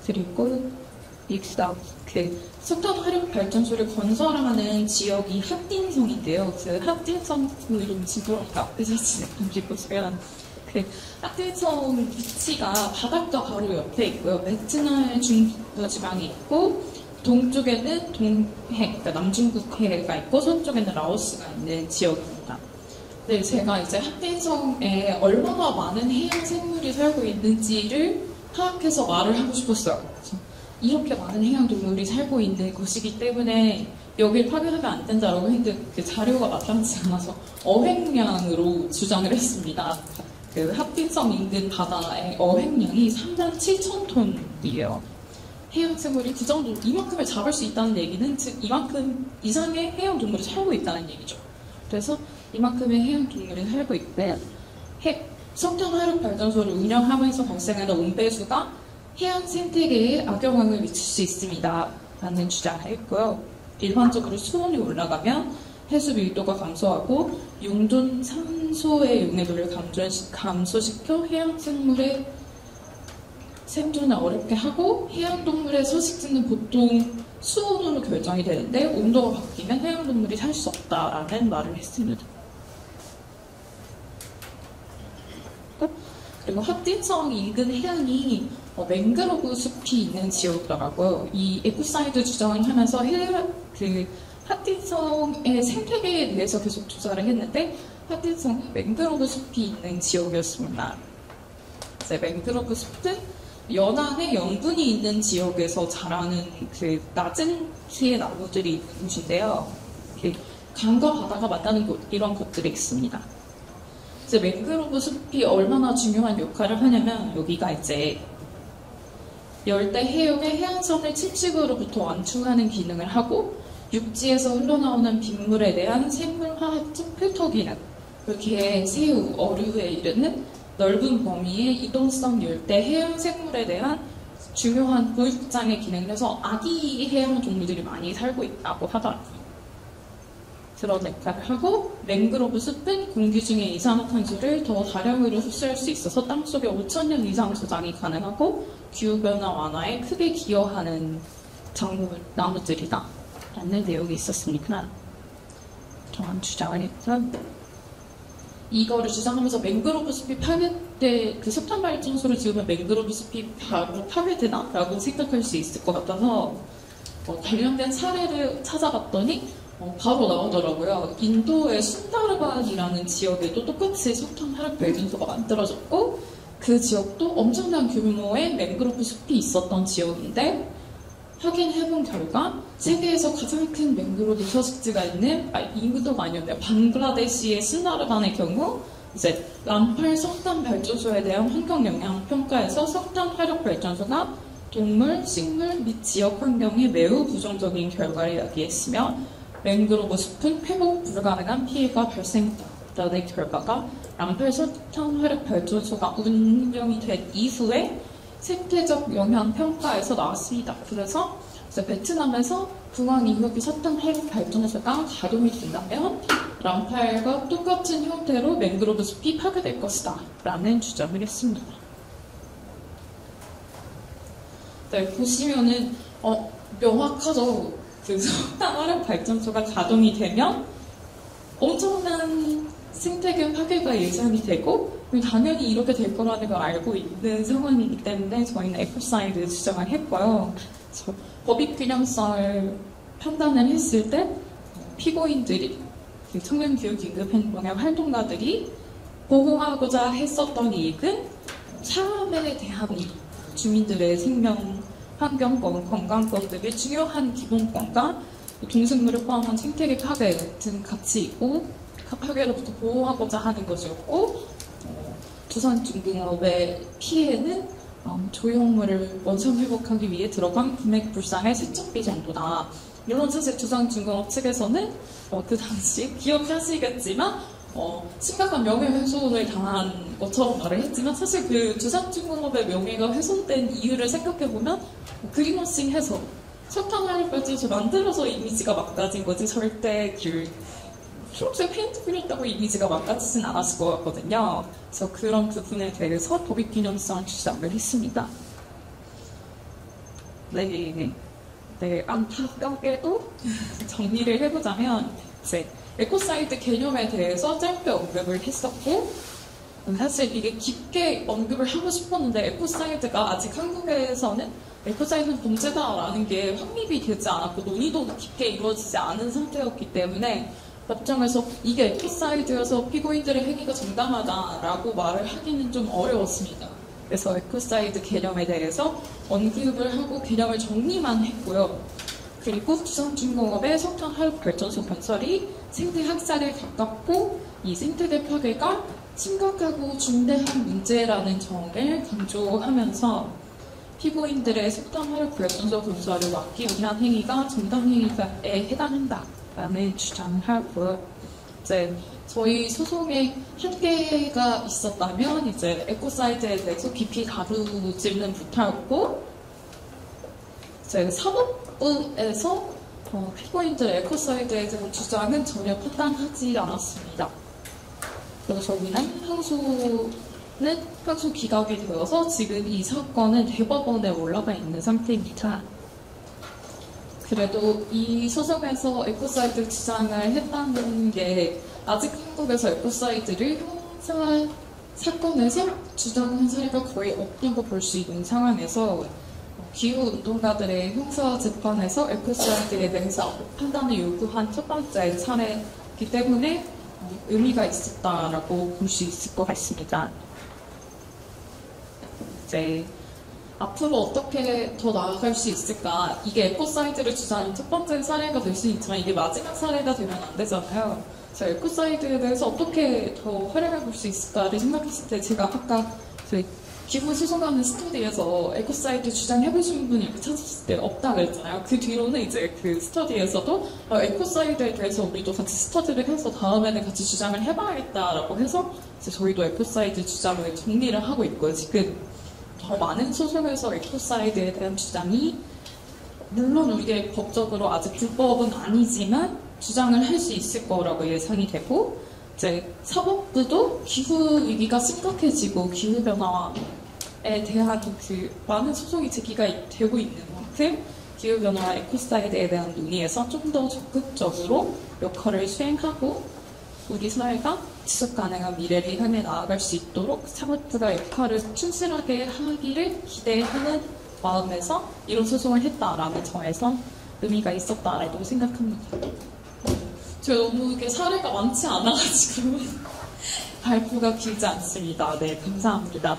그리고 석탄화력 발전소를 건설하는 지역이 핫딘성인데요. 그 핫딘성 이름 지도로다. 핫딘성 위치가 바닷가 바로 옆에 있고요. 베트남 중부지방이 있고 동쪽에는 동해, 그러니까 남중국해가 있고 서쪽에는 라오스가 있는 지역입니다. 네, 제가 이제 핫딘성에 얼마나 많은 해양 생물이 살고 있는지를 파악해서 말을 하고 싶었어요. 이렇게 많은 해양 동물이 살고 있는 곳이기 때문에 여길 파괴하면 안 된다라고 했는데 그 자료가 마땅치 않아서 어획량으로 주장을 했습니다. 그 핫딘성 인근 바다의 어획량이 37,000톤이에요. 해양 생물이 그 정도 이만큼을 잡을 수 있다는 얘기는 즉 이만큼 이상의 해양 동물이 살고 있다는 얘기죠. 그래서 이만큼의 해양 동물이 살고 있고요. 석탄화력 발전소를 운영하면서 발생하는 온배수가 해양 생태계에 악영향을 미칠 수 있습니다. 라는 주장을 했고요. 일반적으로 수온이 올라가면 해수 밀도가 감소하고 용존 산소의 용해도를 감소시켜 해양 생물의 생존을 어렵게 하고 해양동물의 서식지는 보통 수온으로 결정이 되는데 온도가 바뀌면 해양동물이 살 수 없다라는 말을 했습니다. 그리고 핫딘성 인근 해안이 맹그로브 숲이 있는 지역이더라고요. 이 에코사이드 주장을 하면서 핫딘성의 생태계에 대해서 계속 조사를 했는데 핫딘성이 맹그로브 숲이 있는 지역이었습니다. 이제 맹그로브 숲은 연안에 영분이 있는 지역에서 자라는 그 낮은 키의 나무들이 있는 곳인데요. 강과 바다가 만나는 곳, 이런 곳들이 있습니다. 이제 맹그로브 숲이 얼마나 중요한 역할을 하냐면 여기가 이제 열대 해역의 해안선을 침식으로부터 완충하는 기능을 하고 육지에서 흘러나오는 빗물에 대한 생물화학적 필터 기능, 게, 새우, 어류에 이르는 넓은 범위의 이동성 열대 해양 생물에 대한 중요한 보육장의 기능을 해서 아기 해양 동물들이 많이 살고 있다고 하더라고요. 그런 역할을 하고 맹그로브 숲은 공기 중에 이산화탄소를 더 다량으로 흡수할 수 있어서 땅속에 5,000년 이상 저장이 가능하고 기후변화 완화에 크게 기여하는 나무들이다 라는 내용이 있었으니까 저한 주장을 했고 이거를 주장하면서 맹그로브 숲이 파괴돼 그 석탄 발전소를 지으면 맹그로브 숲이 바로 파괴되나? 라고 생각할 수 있을 것 같아서 관련된 사례를 찾아봤더니 바로 나오더라고요. 인도의 순다르반이라는 지역에도 똑같이 석탄 화력 발전소가 만들어졌고 그 지역도 엄청난 규모의 맹그로브 숲이 있었던 지역인데 확인해본 결과 세계에서 가장 큰 맹그로브 서식지가 있는 인도가 아니었네요. 방글라데시의 순다르반의 경우 이제 람팔 석탄 발전소에 대한 환경 영향 평가에서 석탄 화력 발전소가 동물, 식물 및 지역 환경에 매우 부정적인 결과를 야기했으며 맹그로브 숲은 회복 불가능한 피해가 발생했다는 결과가 람팔 석탄 화력 발전소가 운영이 된 이후에 생태적 영향 평가에서 나왔습니다. 그래서 베트남에서 중앙 이후의 석탄 화력 발전소가 가동이 된다면 람팔과 똑같은 형태로 맹그로브 숲이 파괴될 것이다 라는 주장을 했습니다. 네, 보시면은 명확하죠. 그 석탄 화력 발전소가 가동이 되면 엄청난 생태계 파괴가 예상이 되고 당연히 이렇게 될 거라는 걸 알고 있는 상황이기 때문에 저희는 에코사이드 주장을 했고요. 법익균형성을 판단을 했을 때 피고인들이 청년교육기금행동의 활동가들이 보호하고자 했었던 이익은 사람에 대한 주민들의 생명, 환경권, 건강권 등의 중요한 기본권과 동식물을 포함한 생태계 파괴 같은 가치이고 파괴로부터 보호하고자 하는 것이었고 두산중공업의 피해는 조형물을 원천 회복하기 위해 들어간 금액 불상의 세척비 정도다. 물론 사실 두산중공업 측에서는 그 당시 기억하시겠지만 심각한 명예훼손을 당한 것처럼 말을 했지만 사실 그 두산중공업의 명예가 훼손된 이유를 생각해보면 그린워싱해서 석탄 화력 발전소 만들어서 이미지가 망가진 거지 절대 초록색 페인트 뿌렸다고 이미지가 망가지진 않았을 것 같거든요. 그래서 그런 부분에 대해서 법익균형성 주장을 했습니다. 네, 안타깝게도 정리를 해보자면 이제 에코사이드 개념에 대해서 짧게 언급을 했었고 사실 이게 깊게 언급을 하고 싶었는데 에코사이드가 아직 한국에서는 에코사이드는 범죄다라는 게 확립이 되지 않았고 논의도 깊게 이루어지지 않은 상태였기 때문에 법정에서 이게 에코사이드여서 피고인들의 행위가 정당하다라고 말을 하기는 좀 어려웠습니다. 그래서 에코사이드 개념에 대해서 언급을 하고 개념을 정리만 했고요. 그리고 두산중공업의 석탄 화력 발전소 건설이 생태 학살에 가깝고 이 생태계 파괴가 심각하고 중대한 문제라는 점을 강조하면서 피고인들의 석탄 화력 발전소 건설을 막기 위한 행위가 정당 행위에 해당한다라는 주장을 하고 이제 저희 소송에 한계가 있었다면 이제 에코사이드에 대해서 깊이 다루지는 못하고 이제 사법부에서 피고인들의 에코사이드에 대한 주장은 전혀 판단하지 않았습니다. 그래서 저희는 항소 항소 기각이 되어서 지금 이 사건은 대법원에 올라가 있는 상태입니다. 그래도 이 소송에서 에코사이드 주장을 했다는 게 아직 한국에서 에코사이드를 형사 사건에서 주장한 사례가 거의 없다고 볼 수 있는 상황에서 기후운동가들의 형사재판에서 에코사이드에 대해서 판단을 요구한 첫 번째 사례이기 때문에 의미가 있었다라고 볼 수 있을 것 같습니다. 이제 앞으로 어떻게 더 나아갈 수 있을까? 이게 에코사이드를 주장한 첫 번째 사례가 될 수 있지만 이게 마지막 사례가 되면 안 되잖아요. 그래서 에코사이드에 대해서 어떻게 더 활용해 볼 수 있을까를 생각했을 때 제가 아까 기후 수송하는 스터디에서 에코사이드 주장해보신 분이 찾았을 때 없다 그랬잖아요. 그 뒤로는 이제 그 스터디에서도 에코사이드에 대해서 우리도 같이 스터디를 해서 다음에는 같이 주장을 해봐야겠다라고 해서 이제 저희도 에코사이드 주장을 정리를 하고 있고요. 지금 더 많은 소송에서 에코사이드에 대한 주장이 물론 우리의 법적으로 아직 불법은 아니지만 주장을 할 수 있을 거라고 예상이 되고 이제 사법부도 기후 위기가 심각해지고 기후 변화에 대한 그 많은 소송이 제기가 되고 있는 만큼 기후 변화 에코사이드에 대한 논의에서 좀 더 적극적으로 역할을 수행하고 우리 사회가 지속 가능한 미래를 향해 나아갈 수 있도록 사법부가 역할을 충실하게 하기를 기대하는 마음에서 이런 소송을 했다라는 점에서 의미가 있었다라고 생각합니다. 제가 너무 이게 사례가 많지 않아가지고 발표가 길지 않습니다. 네, 감사합니다.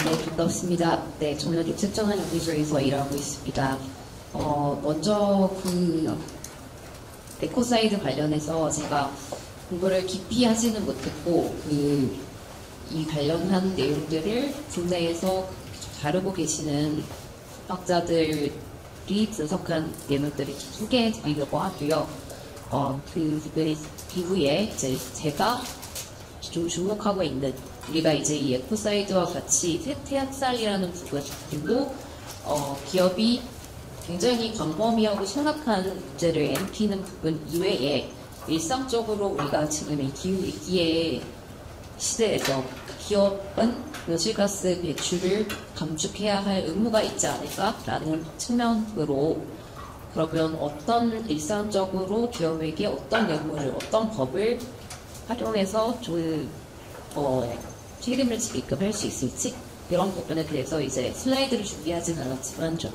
네, 반갑습니다. 네, 저는 입sek정한 연구소에서 일하고 있습니다. 먼저 에코사이드 관련해서 제가 공부를 깊이 하지는 못했고 이 관련한 내용들을 국내에서 다루고 계시는 학자들이 분석한 내용들을 소개해 드리려고 하고요. 그 기후에 이제 제가 좀 주목하고 있는 우리가 이제 이 에코사이드와 같이 세태학살이라는 부분 그리고 기업이 굉장히 광범위하고 심각한 문제를 일으키는 부분 이외에 일상적으로 우리가 지금 이 기후위기의 시대에서 기업은 온실가스 배출을 감축해야 할 의무가 있지 않을까라는 측면으로 그러면 어떤 일상적으로 기업에게 어떤 예물을 어떤 법을 활용해서 책임을 지게끔 할 수 있을지 이런 부분에 대해서 이제 슬라이드를 준비하지는 않았지만 좀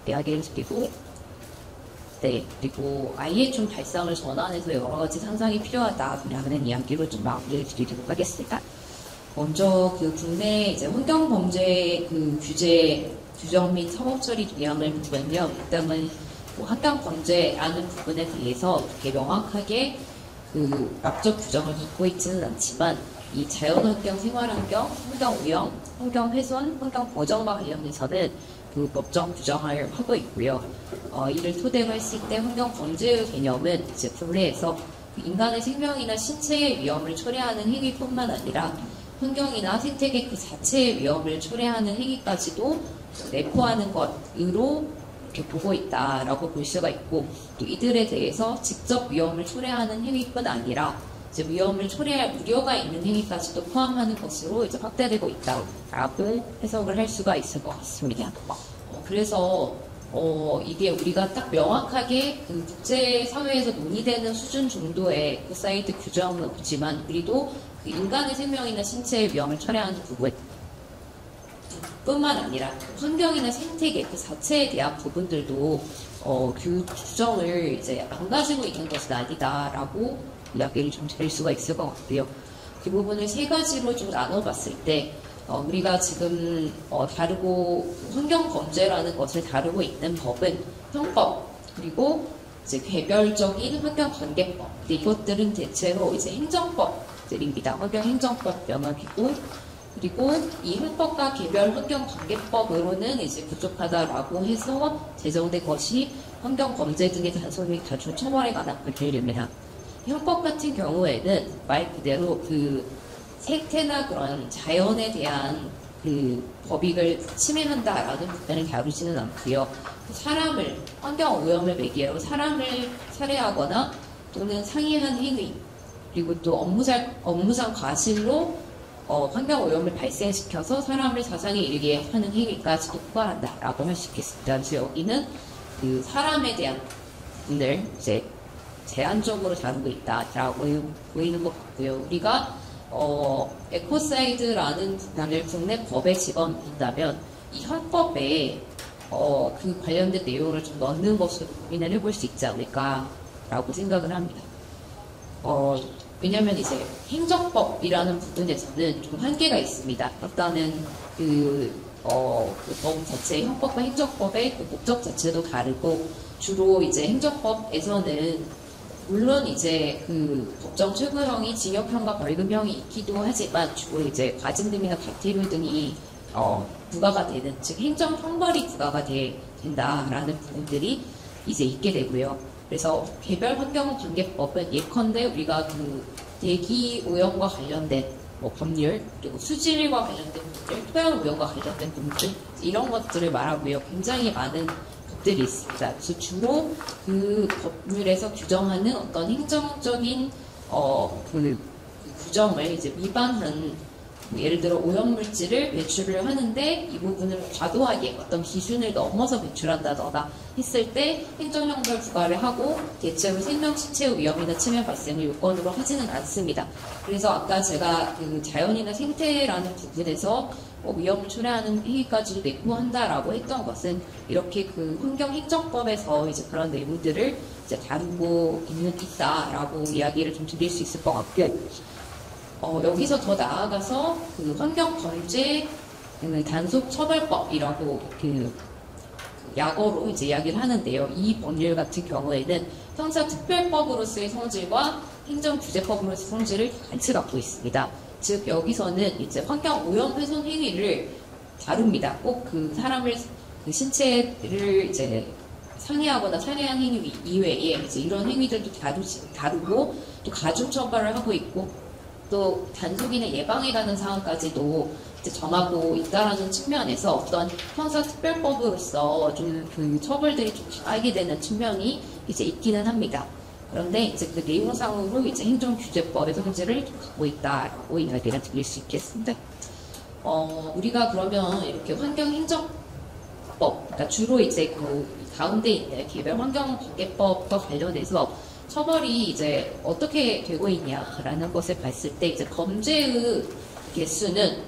이야기를 드리고 네, 그리고 IH 발상을 전환해서 여러 가지 상상이 필요하다라는 이야기로 좀 마무리를 드리도록 하겠습니다. 먼저 국내 이제 환경 범죄 규제 규정 및 사법 처리 동향을 보면요, 일단은 환경 범죄라는 부분에 대해서 이렇게 명확하게 법적 규정을 갖고 있지는 않지만 이 자연환경, 생활환경, 환경오염, 환경훼손, 환경보전과 관련해서는 법정 규정을 하고 있고요. 이를 토대로 했을 때 환경범죄의 개념은 이제 국내에서 인간의 생명이나 신체의 위험을 초래하는 행위뿐만 아니라 환경이나 생태계 그 자체의 위험을 초래하는 행위까지도 내포하는 것으로 이렇게 보고 있다라고 볼 수가 있고, 또 이들에 대해서 직접 위험을 초래하는 행위뿐 아니라 이제 위험을 초래할 우려가 있는 행위까지도 포함하는 것으로 이제 확대되고 있다라고 해석을 할 수가 있을 것 같습니다. 그래서 이게 우리가 딱 명확하게 국제사회에서 논의되는 수준 정도의 에코사이드 규정은 없지만 그래도 인간의 생명이나 신체의 위험을 초래하는 부분 뿐만 아니라 환경이나 생태계 그 자체에 대한 부분들도 규정을 이제 안 가지고 있는 것은 아니다라고 이야기를 좀 드릴 수가 있을 것 같고요. 그 부분을 세 가지로 좀 나눠봤을 때 우리가 지금 다루고 환경범죄라는 것을 다루고 있는 법은 형법 그리고 이제 개별적인 환경관계법 이것들은 대체로 이제 행정법들입니다. 환경행정법 영역이고 그리고 이 형법과 개별 환경관계법으로는 이제 부족하다라고 해서 제정된 것이 환경범죄 등의 단속의 단속 처벌에 관한 법률입니다. 형법 같은 경우에는 말 그대로 생태나 그런 자연에 대한 법익을 침해한다라는 부분을 다루지는 않고요. 사람을 환경 오염을 매개로 사람을 살해하거나 또는 상해한 행위 그리고 또 업무상 과실로 환경 오염을 발생시켜서 사람을 사상에 이르게 하는 행위까지 포괄한다라고 할 수 있겠습니다. 그래서 여기는 그 사람에 대한 부분을 이제 제한적으로 다루고 있다라고 보이는 것 같고요. 우리가 에코사이드라는 단을 국내 법에 집어넣는다면 이 헌법에 그 관련된 내용을 좀 넣는 것으로 고민을 해볼 수 있지 않을까라고 생각을 합니다. 왜냐면 이제 행정법이라는 부분에서는 좀 한계가 있습니다. 일단은 그 법 자체, 헌법과 행정법의 그 목적 자체도 다르고, 주로 이제 행정법에서는 물론 이제 그 법정 최고형이 징역형과 벌금형이 있기도 하지만 주로 이제 과징금이나 과태료 등이 부과가 되는, 즉 행정 형벌이 부과가 된다라는 부분들이 이제 있게 되고요. 그래서 개별 환경관계법은 예컨대 우리가 그 대기 오염과 관련된 법률, 그리고 수질과 관련된 법률, 토양 오염과 관련된 법률, 이런 것들을 말하고요. 굉장히 많은 법들이 있습니다. 그래서 주로 그 법률에서 규정하는 어떤 행정적인 그 규정을 이제 위반한, 예를 들어 오염물질을 배출을 하는데 이 부분을 과도하게 어떤 기준을 넘어서 배출한다거나 했을 때 행정형벌 부과를 하고, 대체로 생명 신체 위험이나 치매 발생을 요건으로 하지는 않습니다. 그래서 아까 제가 그 자연이나 생태라는 부분에서 위험을 초래하는 행위까지도 내포한다라고 했던 것은 이렇게 그 환경행정법에서 이제 그런 내용들을 이제 다루고 있다라고 이야기를 좀 드릴 수 있을 것 같고요. 여기서 더 나아가서 그 환경범죄 단속처벌법이라고 그 약어로 이제 이야기를 하는데요. 이 법률 같은 경우에는 형사특별법으로서의 성질과 행정규제법으로서의 성질을 같이 갖고 있습니다. 즉 여기서는 이제 환경오염 훼손 행위를 다룹니다. 꼭 그 사람을, 그 신체를 이제 상해하거나 살해한 행위 이외에 이제 이런 행위들도 다루고, 또 가중처벌을 하고 있고, 또 단속이나 예방에 가는 사항까지도 이제 정하고 있다라는 측면에서 어떤 형사특별법으로서 좀 그 처벌들이 좀 강하게 되는 측면이 이제 있기는 합니다. 그런데 이제 그 내용상으로 이제 행정규제법의 성질을 갖고 있다라고 이야기를 드릴 수 있겠습니다. 우리가 그러면 이렇게 환경행정법, 그러니까 주로 이제 그 가운데 있는 개별 환경관계법과 관련해서 처벌이 이제 어떻게 되고 있냐라는 것을 봤을 때, 이제 범죄의 개수는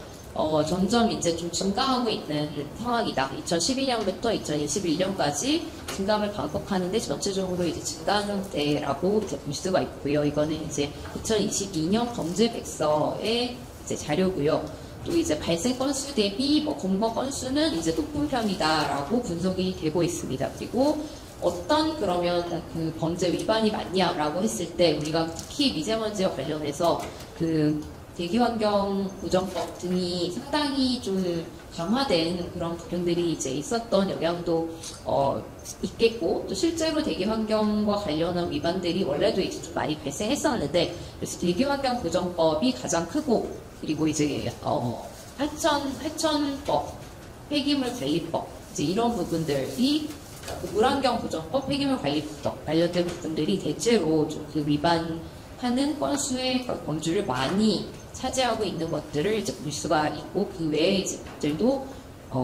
점점 이제 좀 증가하고 있는 상황이다. 2012년부터 2021년까지 증감을 반복하는데 전체적으로 이제 증가한 상태라고 이제 볼 수가 있고요. 이거는 이제 2022년 범죄 백서의 이제 자료고요. 또 이제 발생 건수 대비 검거 건수는 이제 높은 편이다라고 분석이 되고 있습니다. 그리고 어떤 그러면 그 범죄 위반이 많냐라고 했을 때, 우리가 특히 미세먼지와 관련해서 그 대기환경보전법 등이 상당히 좀 강화된 그런 부분들이 이제 있었던 영향도 있겠고, 또 실제로 대기환경과 관련한 위반들이 원래도 이제 좀 많이 발생했었는데, 그래서 대기환경보전법이 가장 크고, 그리고 이제 하천법, 폐기물관리법, 이제 이런 부분들이, 물환경보전법, 폐기물관리법 관련된 부분들이 대체로 좀 그 위반하는 건수의 범주를 많이 차지하고 있는 것들을 이제 볼 수가 있고, 그 외에 이제 것들도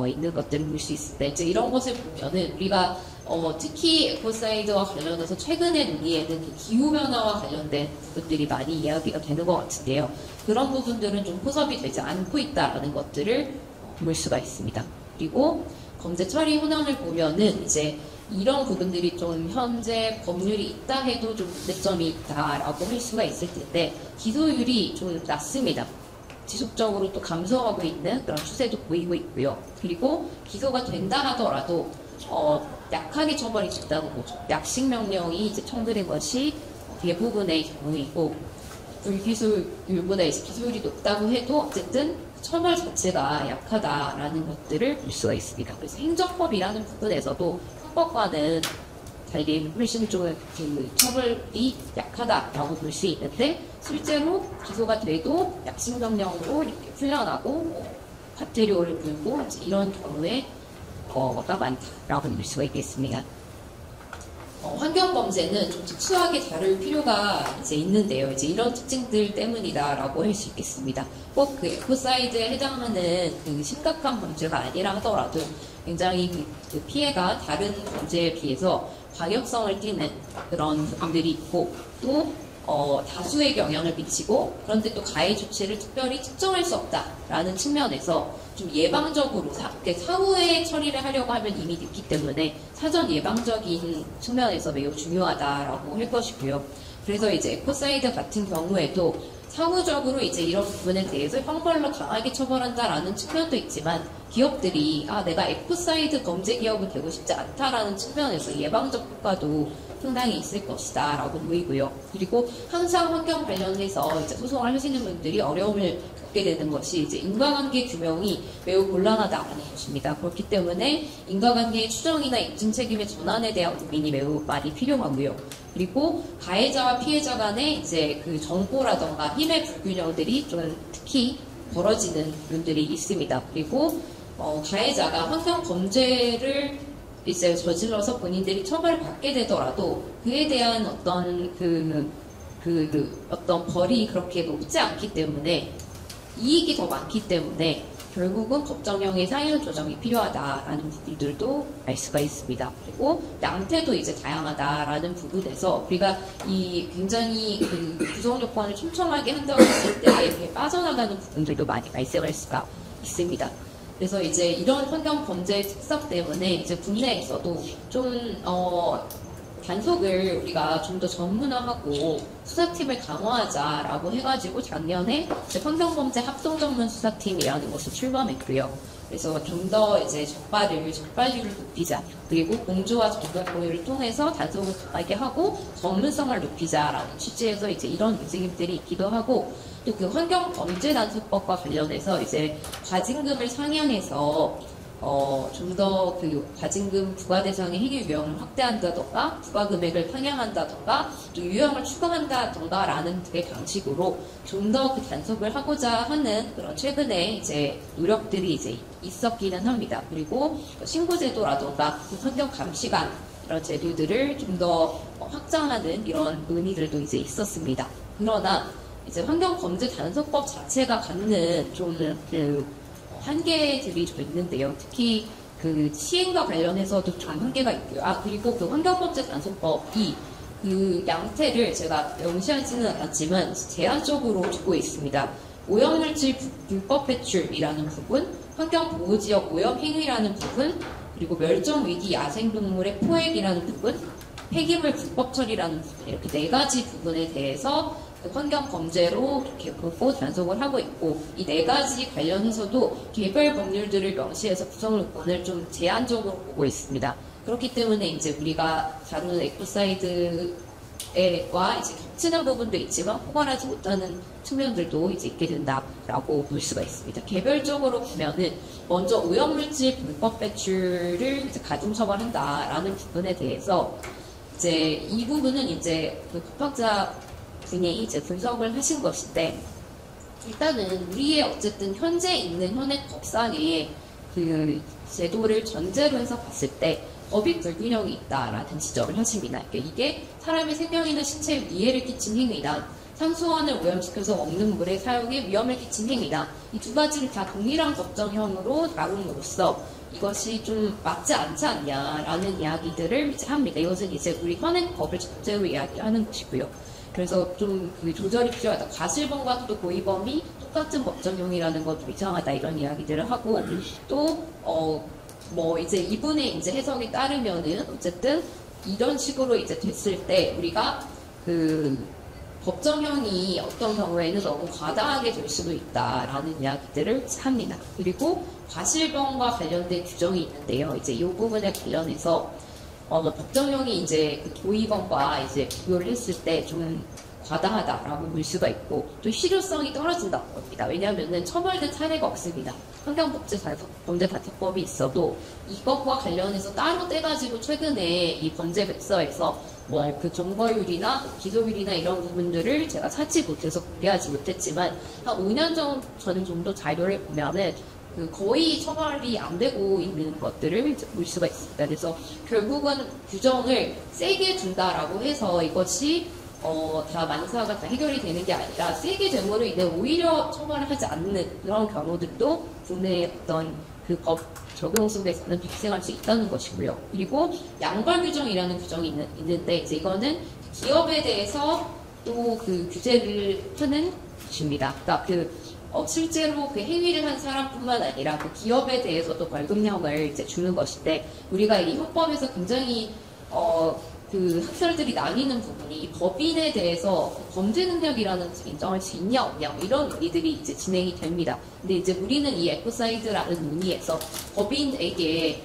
있는 것들을 볼 수 있을 때, 이제 이런 것을 보면은 우리가 특히 에코사이드와 관련해서 최근에 논의에는 그 기후변화와 관련된 부분들이 많이 이야기가 되는 것 같은데요. 그런 부분들은 좀 포섭이 되지 않고 있다라는 것들을 볼 수가 있습니다. 그리고 범죄 처리 현황을 보면은 이제 이런 부분들이 좀 현재 법률이 있다 해도 좀 문제점이 있다라고 할 수가 있을 텐데, 기소율이 좀 낮습니다. 지속적으로 또 감소하고 있는 그런 추세도 보이고 있고요. 그리고 기소가 된다 하더라도 약하게 처벌이 됐다고 보죠. 약식 명령이 이제 청구된 것이 대부분의 경우이고, 불기소율보다 이제 기소율이 높다고 해도 어쨌든 처벌 자체가 약하다라는 것들을 볼 수가 있습니다. 그래서 행정법이라는 부분에서도 헌법과는 달리 훨씬 좀 그 처벌이 약하다라고 볼 수 있는데, 실제로 기소가 돼도 약식 명령으로 이렇게 풀려나고 과태료를 물고 이런 경우에 가 많다라고 볼 수가 있겠습니다. 환경 범죄는 좀 특수하게 다룰 필요가 이제 있는데요. 이제 이런 특징들 때문이다라고 할 수 있겠습니다. 꼭 그 에코사이드에 해당하는 그 심각한 범죄가 아니라 하더라도 굉장히 그 피해가 다른 범죄에 비해서 과격성을 띠는 그런 부분들이 있고 또 다수에게 영향을 미치고 그런데 또 가해 조치를 특별히 특정할 수 없다라는 측면에서 좀 예방적으로 사후에 처리를 하려고 하면 이미 늦기 때문에 사전 예방적인 측면에서 매우 중요하다라고 할 것이고요. 그래서 이제 에코사이드 같은 경우에도 사후적으로 이제 이런 부분에 대해서 형벌로 강하게 처벌한다라는 측면도 있지만 기업들이 내가 에코사이드 범죄 기업은 되고 싶지 않다라는 측면에서 예방적 효과도 상당히 있을 것이다 라고 보이고요. 그리고 항상 환경 관련해서 이제 소송을 하시는 분들이 어려움을 겪게 되는 것이 이제 인과관계 규명이 매우 곤란하다는 것입니다. 그렇기 때문에 인과관계의 추정이나 입증 책임의 전환에 대한 고민이 매우 많이 필요하고요. 그리고 가해자와 피해자 간의 이제 그 정보라던가 힘의 불균형들이 좀 특히 벌어지는 부분들이 있습니다. 그리고 가해자가 환경 범죄를 이제 저질러서 본인들이 처벌을 받게 되더라도 그에 대한 어떤 어떤 벌이 그렇게 높지 않기 때문에 이익이 더 많기 때문에 결국은 법정형의 사유 조정이 필요하다라는 부분들도 알 수가 있습니다. 그리고 양태도 이제 다양하다라는 부분에서 우리가 이 굉장히 그 구성 요건을 촘촘하게 한다고 했을 때 빠져나가는 부분들도 많이 발생할 수가 있습니다. 그래서 이제 이런 환경 범죄의 특성 때문에 이제 국내에서도 좀 단속을 우리가 좀 더 전문화하고 수사팀을 강화하자라고 해가지고 작년에 환경범죄 합동전문수사팀이라는 것을 출범했고요. 그래서 좀 더 이제 적발률을 높이자, 그리고 공조와 정보 공유를 통해서 단속을 강하게 하고 전문성을 높이자라는 취지에서 이제 이런 움직임들이 있기도 하고, 또 그 환경범죄단속법과 관련해서 이제 과징금을 상향해서 좀 더 그 과징금 부과 대상의 해결 유형을 확대한다던가 부과 금액을 상향한다던가 또 유형을 추가한다던가라는 등의 방식으로 좀 더 그 단속을 하고자 하는 그런 최근에 이제 노력들이 이제 있었기는 합니다. 그리고 신고제도라던가 환경 감시관 이런 제도들을 좀 더 확장하는 이런 의미들도 이제 있었습니다. 그러나 이제 환경범죄단속법 자체가 갖는 좀 한계들이 좀 있는데요. 특히 그 시행과 관련해서도 좀 한계가 있고요. 그리고 그 환경범죄단속법이 그 양태를 제가 명시하지는 않았지만 제한적으로 두고 있습니다. 오염물질 불법 배출이라는 부분, 환경보호지역 오염행위라는 부분, 그리고 멸종위기 야생동물의 포획이라는 부분, 폐기물 불법 처리라는 부분, 이렇게 4가지 부분에 대해서 환경범죄로 이렇게 보고 단속을 하고 있고, 이 4가지 관련해서도 개별 법률들을 명시해서 구성요건을 좀 제한적으로 보고 있습니다. 그렇기 때문에 이제 우리가 다루는 에코사이드와 이제 겹치는 부분도 있지만 포괄하지 못하는 측면들도 이제 있게 된다라고 볼 수가 있습니다. 개별적으로 보면은 먼저 오염물질 불법 배출을 이제 가중처벌한다라는 부분에 대해서 이제 이 부분은 이제 그 법학자 분이 이제 분석을 하신 것인데, 일단은 우리의 어쨌든 현재 있는 현행 법상의 그 제도를 전제로 해서 봤을 때 법이 불균형이 있다라는 지적을 하십니다. 그러니까 이게 사람의 생명이나 신체에 위해를 끼친 행위나 상수원을 오염시켜서 먹는 물의 사용에 위험을 끼친 행위나 이 2가지를 다 동일한 법정형으로 다룸으로써 이것이 좀 맞지 않지 않냐라는 이야기들을 이제 합니다. 이것은 이제 우리 현행 법을 전제로 이야기하는 것이고요. 그래서 좀 그 조절이 필요하다. 과실범과 또 고의범이 똑같은 법정형이라는 것도 이상하다. 이런 이야기들을 하고, 또 뭐 이제 이분의 이제 해석에 따르면은 어쨌든 이런 식으로 이제 됐을 때 우리가 그 법정형이 어떤 경우에는 너무 과다하게 될 수도 있다라는 이야기들을 합니다. 그리고 과실범과 관련된 규정이 있는데요. 이제 이 부분에 관련해서 법정형이 이제 그 고의범과 이제 비교를 했을 때 좀 과다하다라고 볼 수가 있고, 또 실효성이 떨어진다고 합니다. 왜냐하면은 처벌된 사례가 없습니다. 환경범죄단속법이 있어도 이것과 관련해서 따로 떼가지고 최근에 이 범죄백서에서 뭐 그 정벌율이나 기소율이나 이런 부분들을 제가 찾지 못해서 공개하지 못했지만 한 5년 전 정도 자료를 보면은 거의 처벌이 안 되고 있는 것들을 이제 볼 수가 있습니다. 그래서 결국은 규정을 세게 준다라고 해서 이것이 다 만사가 다 해결이 되는 게 아니라 세게 됨으로 인해 오히려 처벌을 하지 않는 그런 경우들도 국내의 어떤 그 법 적용 속에서는 발생할 수 있다는 것이고요. 그리고 양벌 규정이라는 규정이 있는데 이제 이거는 기업에 대해서 또 그 규제를 하는 것입니다. 그러니까 실제로 그 행위를 한 사람뿐만 아니라 그 기업에 대해서도 벌금형을 이제 주는 것인데 우리가 이 헌법에서 굉장히 그 학설들이 나뉘는 부분이 이 법인에 대해서 범죄 능력이라는 것을 인정할 수 있냐 없냐 이런 논의들이 이제 진행이 됩니다. 근데 이제 우리는 이 에코사이드라는 논의에서 법인에게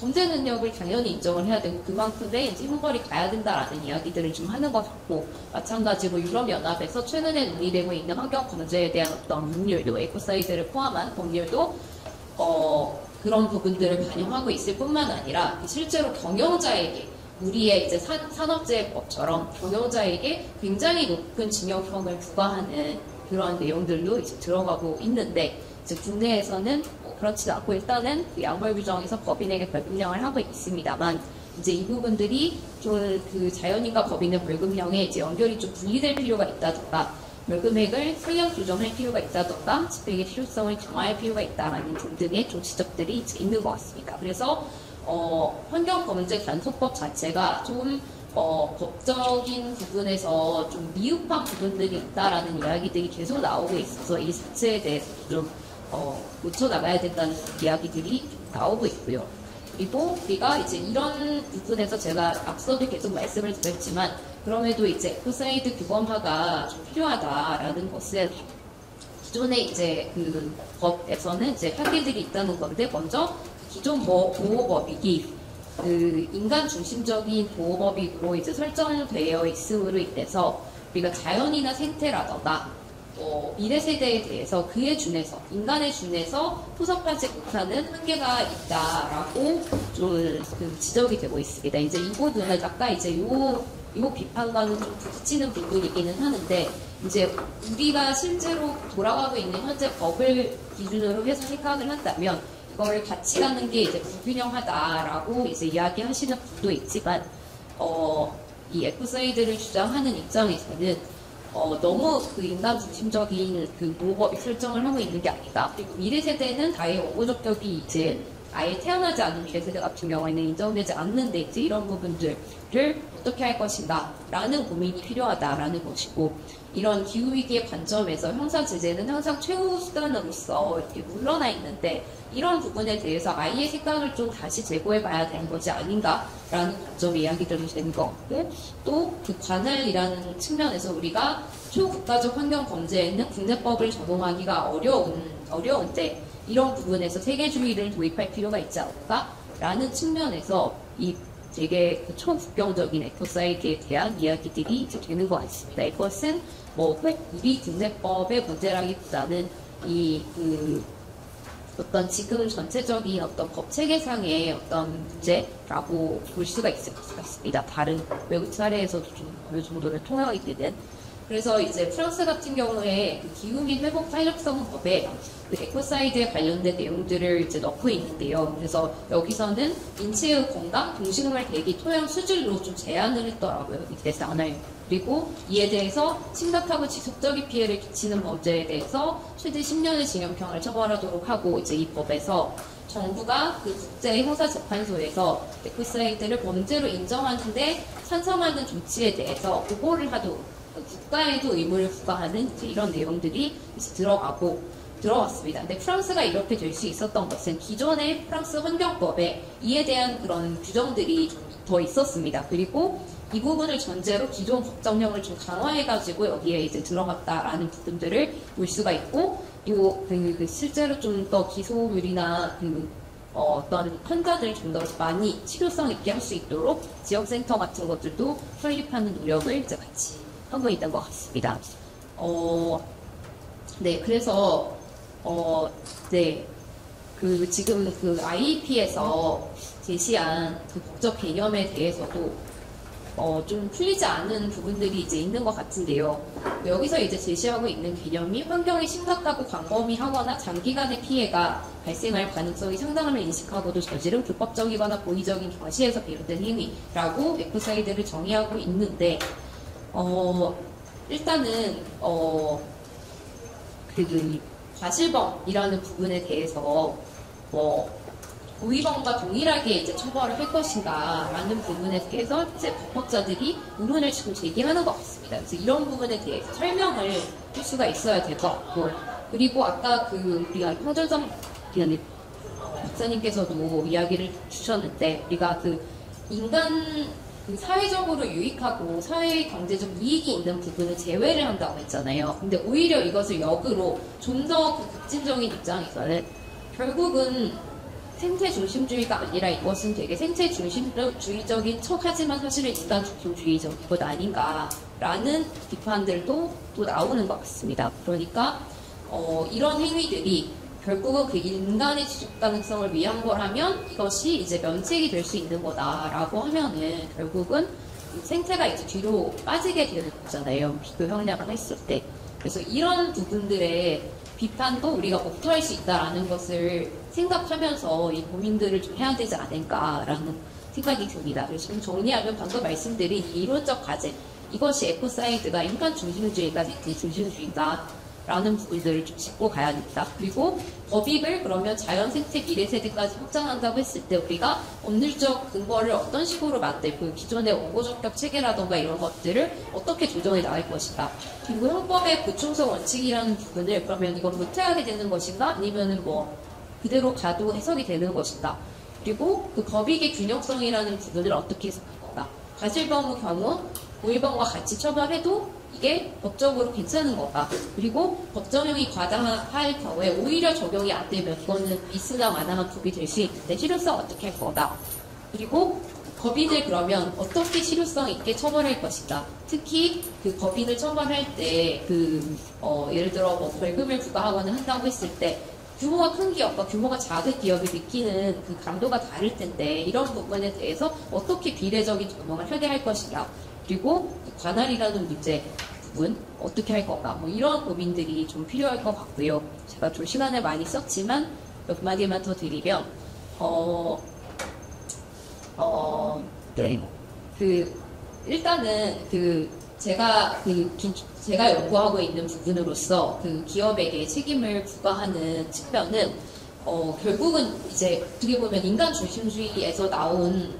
범죄 능력을 당연히 인정을 해야 되고 그만큼의 이제 형벌이 가야 된다라는 이야기들을 좀 하는 것 같고 마찬가지로 유럽연합에서 최근에 논의되고 있는 환경 범죄에 대한 어떤 법률도 에코사이드를 포함한 법률도 그런 부분들을 반영하고 있을 뿐만 아니라 실제로 경영자에게 우리의 이제 산업재해법처럼 경영자에게 굉장히 높은 징역형을 부과하는 그런 내용들도 이제 들어가고 있는데 이제 국내에서는 그렇지 않고 일단은 그 양벌 규정에서 법인에게 벌금형을 하고 있습니다만 이제 이 부분들이 좀 그 자연인과 법인의 벌금형에 이제 연결이 좀 분리될 필요가 있다던가 벌금액을 상향 조정할 필요가 있다던가 집행의 필요성을 정할 필요가 있다라는 등등의 좀 지적들이 이제 있는 것 같습니다. 그래서 환경범죄 단속법 자체가 좀 법적인 부분에서 좀 미흡한 부분들이 있다라는 이야기들이 계속 나오고 있어서 이 자체에 대해서 좀 고쳐나가야 된다는 이야기들이 나오고 있고요. 그리고 우리가 이제 이런 부분에서 제가 앞서도 계속 말씀을 드렸지만 그럼에도 이제 에코사이드 규범화가 좀 필요하다라는 것은 기존에 이제 그 법에서는 이제 한계들이 있다는 건데 먼저 기존 보호법이 그 인간 중심적인 보호법으로 이제 설정되어 있음으로 인해서 우리가 자연이나 생태라던가 미래 세대에 대해서 그에 준해서 인간에 준해서 포섭하지 못하는 한계가 있다라고 좀 지적이 되고 있습니다. 이제 이 부분은 아까 이제 요 비판과는 좀 부딪히는 부분이기는 하는데 이제 우리가 실제로 돌아가고 있는 현재 법을 기준으로 해서 생각을 한다면 이거를 같이 가는 게 이제 불균형하다라고 이제 이야기하시는 분도 있지만 이 에코사이드를 주장하는 입장에서는 너무 그 인간 중심적인 그 보호법이 설정을 하고 있는 게 아니다. 그리고 미래 세대는 다의 원고적격이 이제 아예 태어나지 않은 미래 세대 같은 경우에는 인정되지 않는데 이제 이런 부분들을 어떻게 할 것인가 라는 고민이 필요하다라는 것이고 이런 기후위기의 관점에서 형사 제재는 항상 최후 수단으로서 이렇게 물러나 있는데 이런 부분에 대해서 아이의 생각을 좀 다시 재고해 봐야 되는 것이 아닌가라는 관점의 이야기들이 되는 것 같고 또 그 관할이라는 측면에서 우리가 초국가적 환경 범죄에는 국내법을 적용하기가 어려운데 이런 부분에서 세계주의를 도입할 필요가 있지 않을까라는 측면에서 이 되게 초국경적인 에코사이드에 대한 이야기들이 이제 되는 것 같습니다. 이것은 우리 국내법의 문제라기보다는 어떤 지금 전체적인 어떤 법 체계상의 어떤 문제라고 볼 수가 있을 것 같습니다. 다른 외국 사례에서도 좀 어느 정도를 통하게 되는. 그래서 이제 프랑스 같은 경우에 그 기후 및 회복 탄력성 법에 그 에코사이드에 관련된 내용들을 이제 넣고 있는데요. 그래서 여기서는 인체의 건강, 동식물 대기, 토양 수질로 좀 제한을 했더라고요. 이 대상을. 그리고 이에 대해서 심각하고 지속적인 피해를 끼치는 범죄에 대해서 최대 10년의 징역형을 처벌하도록 하고 이제 이 법에서 정부가 그 국제 형사재판소에서 에코사이드를 범죄로 인정하는데 찬성하는 조치에 대해서 보고를 하도록 국가에도 의무를 부과하는 이런 내용들이 이제 들어왔습니다. 근데 프랑스가 이렇게 될 수 있었던 것은 기존의 프랑스 환경법에 이에 대한 그런 규정들이 더 있었습니다. 그리고 이 부분을 전제로 기존 법정형을 좀 강화해가지고 여기에 이제 들어갔다라는 부분들을 볼 수가 있고, 그리고 실제로 좀 더 기소율이나 어떤 환자들 좀 더 많이 치료성 있게 할 수 있도록 지역센터 같은 것들도 설립하는 노력을 이제 같이 하고 있는 것 같습니다. 네, 그래서 네, 지금 IEP에서 제시한 그 법적 개념에 대해서도 좀 풀리지 않은 부분들이 이제 있는 것 같은데요. 여기서 이제 제시하고 있는 개념이 환경이 심각하고 광범위하거나 장기간의 피해가 발생할 가능성이 상당함을 인식하고도 저지른 불법적이거나 고의적인 과시에서 비롯된 행위라고 에코사이드를 정의하고 있는데, 일단은 그 과실범이라는 부분에 대해서 고의범과 동일하게 이제 처벌을 할 것인가라는 부분에 대해서 이제 법학자들이 의문을 지금 제기하는 것 같습니다. 그래서 이런 부분에 대해서 설명을 할 수가 있어야 될 것 같고, 그리고 아까 우리가 황전성 박사님께서도 이야기를 주셨는데, 우리가 인간 사회적으로 유익하고 사회 경제적 이익이 있는 부분을 제외를 한다고 했잖아요. 근데 오히려 이것을 역으로 좀 더 급진적인 입장에서는 결국은 생태 중심주의가 아니라 이것은 되게 생태 중심주의적인 척하지만 사실은 인간 중심주의적인 것 아닌가라는 비판들도 또 나오는 것 같습니다. 그러니까 이런 행위들이 결국은 그 인간의 지속 가능성을 위한 거라면 이것이 이제 면책이 될 수 있는 거다라고 하면은 결국은 생태가 이제 뒤로 빠지게 되는 거잖아요. 비교 형량을 했을 때. 그래서 이런 부분들의 비판도 우리가 목도할 수 있다라는 것을 생각하면서 이 고민들을 좀 해야 되지 않을까라는 생각이 듭니다. 그래서 좀 정리하면 방금 말씀드린 이 이론적 과제, 이것이 에코사이드가 인간 중심주의가 생태 중심주의다 라는 부분들을 좀 짚고 가야 됩니다. 그리고 법익을 그러면 자연 생태 미래 세대까지 확장한다고 했을 때 우리가 법률적 근거를 어떤 식으로 만들고 기존의 원고적격 체계라던가 이런 것들을 어떻게 조정해 나갈 것인가. 그리고 형법의 보충성 원칙이라는 부분을 그러면 이걸 도태하게 되는 것인가 아니면은 그대로 가도 해석이 되는 것인가. 그리고 그 법익의 균형성이라는 부분을 어떻게 해석할 건가. 과실범의 경우 고의범과 같이 처벌해도 이게 법적으로 괜찮은 거다. 그리고 법정형이 과다할 경우에 오히려 적용이 안 되면 이거는 미스나 완화한 법이 될 수 있는데 실효성 어떻게 할 거다. 그리고 법인을 그러면 어떻게 실효성 있게 처벌할 것인가. 특히 그 법인을 처벌할 때 예를 들어 벌금을 부과하거나 한다고 했을 때 규모가 큰 기업과 규모가 작은 기업이 느끼는 그 강도가 다를 텐데 이런 부분에 대해서 어떻게 비례적인 적용을 하게 할 것인가. 그리고 관할이라는 문제 부분 어떻게 할 건가 이런 고민들이 좀 필요할 것 같고요. 제가 좀 시간을 많이 썼지만 몇 마디만 더 드리면 네. 일단은 제가 연구하고 있는 부분으로서 기업에게 책임을 부과하는 측면은 결국은 이제 어떻게 보면 인간 중심주의에서 나온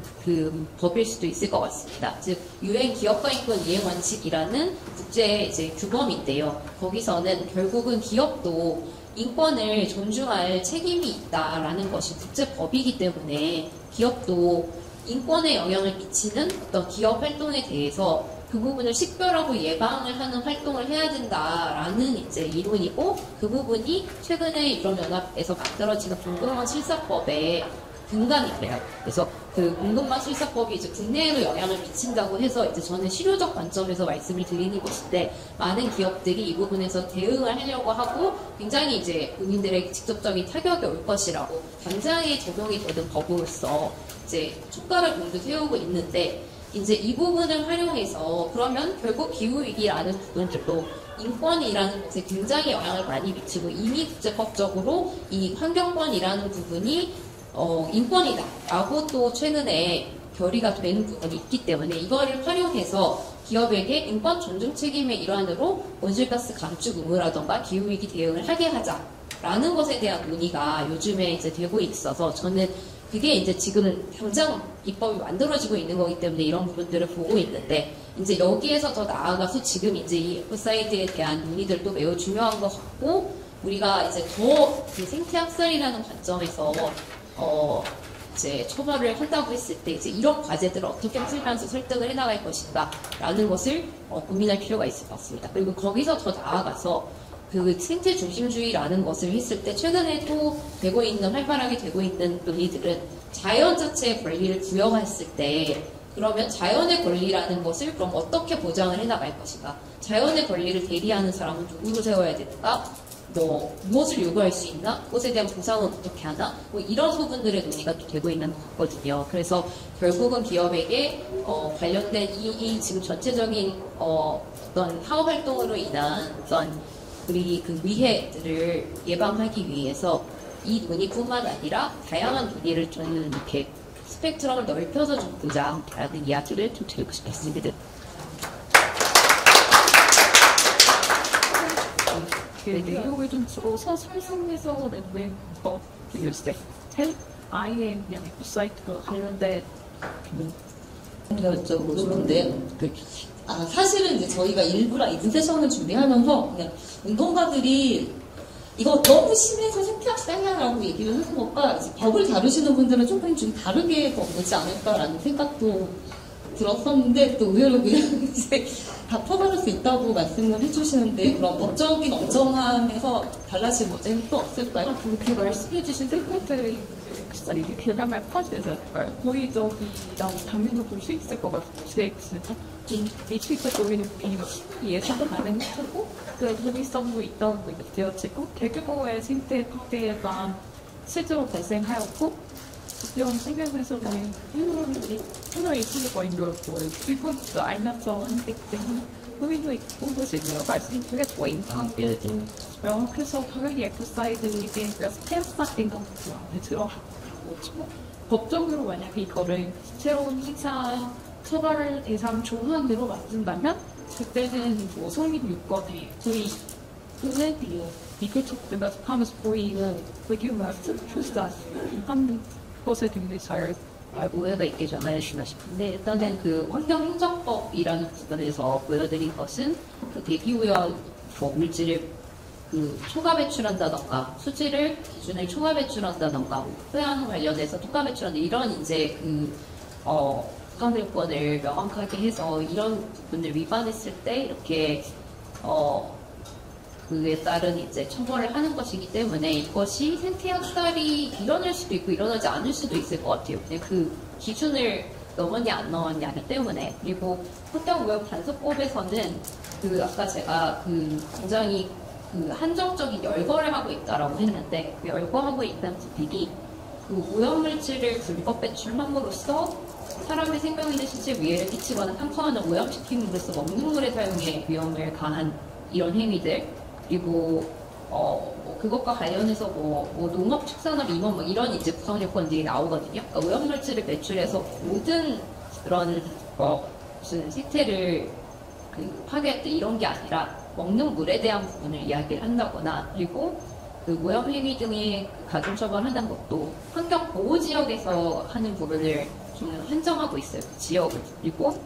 법일 수도 있을 것 같습니다. 즉 유엔 기업가 인권 이행 원칙이라는 국제 이제 규범인데요. 거기서는 결국은 기업도 인권을 존중할 책임이 있다라는 것이 국제법이기 때문에 기업도 인권에 영향을 미치는 어떤 기업 활동에 대해서 그 부분을 식별하고 예방을 하는 활동을 해야 된다라는 이제 이론이고 그 부분이 최근에 유럽연합에서 만들어지는 공공헌 실사법의 근간이래요. 그래서 공공헌 실사법이 이제 국내에도 영향을 미친다고 해서 이제 저는 실효적 관점에서 말씀을 드리는 것인데 많은 기업들이 이 부분에서 대응을 하려고 하고 굉장히 이제 국민들에게 직접적인 타격이 올 것이라고 당장에 적용이 되는 법으로서 이제 촉각을 공도 세우고 있는데 이제 이 부분을 활용해서 그러면 결국 기후위기라는 부분들도 인권이라는 것에 굉장히 영향을 많이 미치고 이미 국제법적으로 이 환경권이라는 부분이 인권이다라고 또 최근에 결의가 되는 부분이 있기 때문에 이거를 활용해서 기업에게 인권 존중 책임의 일환으로 온실가스 감축 의무라던가 기후위기 대응을 하게 하자라는 것에 대한 논의가 요즘에 이제 되고 있어서 저는 그게 이제 지금 당장 입법이 만들어지고 있는 거기 때문에 이런 부분들을 보고 있는데 이제 여기에서 더 나아가서 지금 이제 이 에코사이드에 대한 논의들도 매우 중요한 것 같고 우리가 이제 더 생태학살이라는 관점에서 이제 처벌을 한다고 했을 때 이제 이런 과제들을 어떻게 풀면서 설득을 해나갈 것인가라는 것을 고민할 필요가 있을 것 같습니다. 그리고 거기서 더 나아가서 생태 중심주의라는 것을 했을 때 최근에 또 활발하게 되고 있는 논의들은 자연 자체의 권리를 부여했을 때 그러면 자연의 권리라는 것을 그럼 어떻게 보장을 해나갈 것인가? 자연의 권리를 대리하는 사람은 누구로 세워야 되는가? 뭐 무엇을 요구할 수 있나? 그것에 대한 보상은 어떻게 하나? 뭐 이런 부분들의 논의가 또 되고 있는 것 같거든요. 그래서 결국은 기업에게 관련된 이 지금 전체적인 어떤 사업 활동으로 인한 어떤 우리 그 위해들을 예방하기 위해서 이 논의뿐만 아니라 다양한 논의를 좀 이렇게 스펙트럼을 넓혀서 좀 보자라는 이야기를 좀 드리고 싶습니다. 그 내용을 좀 줄어서 설명해서 내는 거 드렸을 때 아예 그냥 사이트가 관련된 여쭤보는데 사실은 이제 저희가 일부랑 이분 세션을 준비하면서 그냥 운동가들이 이거 너무 심해서 생태학살이야라고 얘기를 하는 것과 이제 법을 다루시는 분들은 조금 좀 다르게 보지 않을까라는 생각도 들었었는데 또 의외로 그냥 이제 다 퍼버릴 수 있다고 말씀을 해주시는데 그럼 법적인 엄정함에서 달라질 문제는 또 없을까요? 그렇게 말씀해주신 생각들이 이렇게 하면 퍼져서 거의 저기 당연히 볼 수 있을 것 같아요. 미치겠다고는 예상도 가능하고 그 불리성도 있다고 되어지고 대규모의 생태 확대가 실제로 발생하였고 이런 생각에서는 하나의 수가 있는 거고 이것도 알면서 한때 의미도 있고 그것이요 말씀드렸고 인상들도 그래서 당연히 엑스사이즈는 이게 스텝사인 것도 안에 들어가고 법적으로 만약에 이거를 새로운 행사 처벌 대상 조항으로 만든다면 그때는 뭐 성립 요건에 저희 그네디오 미국적들과 하면서 보이는 의견을 하는 것에 굉장히 잘 오해가 있기 전에 싶은데 일단은 그 환경행정법이라는 부분에서 보여드린 것은 그 대기오염 물질을 그 초과 배출한다던가 수질을 기준을 초과 배출한다던가 토양 관련해서 토과 배출한다 이런 이제 그 수상들권을 명확하게 해서 이런 부분을 위반했을 때 이렇게 그에 따른 이제 처벌을 하는 것이기 때문에 이것이 생태학살이 일어날 수도 있고 일어나지 않을 수도 있을 것 같아요. 그냥 그 기준을 넘었냐 안 넘었냐기 때문에 그리고 환경오염 단속법에서는 그 아까 제가 그 굉장히 그 한정적인 열거를 하고 있다라고 했는데 그 열거하고 있다는 지식이 그 오염물질을 불법 배출함으로써 사람의 생명이나 신체 위해를 끼치거나 상처하는 오염시킴으로써 먹는 물의 사용에 위험을 가한 이런 행위들 그리고 그것과 관련해서 농업, 축산업, 임원 뭐 이런 이제 구성요건들이 나오거든요. 그러니까 오염물질을 배출해서 모든 그런 무슨 생태를 파괴했다 이런 게 아니라 먹는 물에 대한 부분을 이야기를 한다거나 그리고 그 오염행위 등의 가중처벌한다는 것도 환경보호지역에서 하는 부분을 좀 한정하고 있어요. 그 지역을. 그리고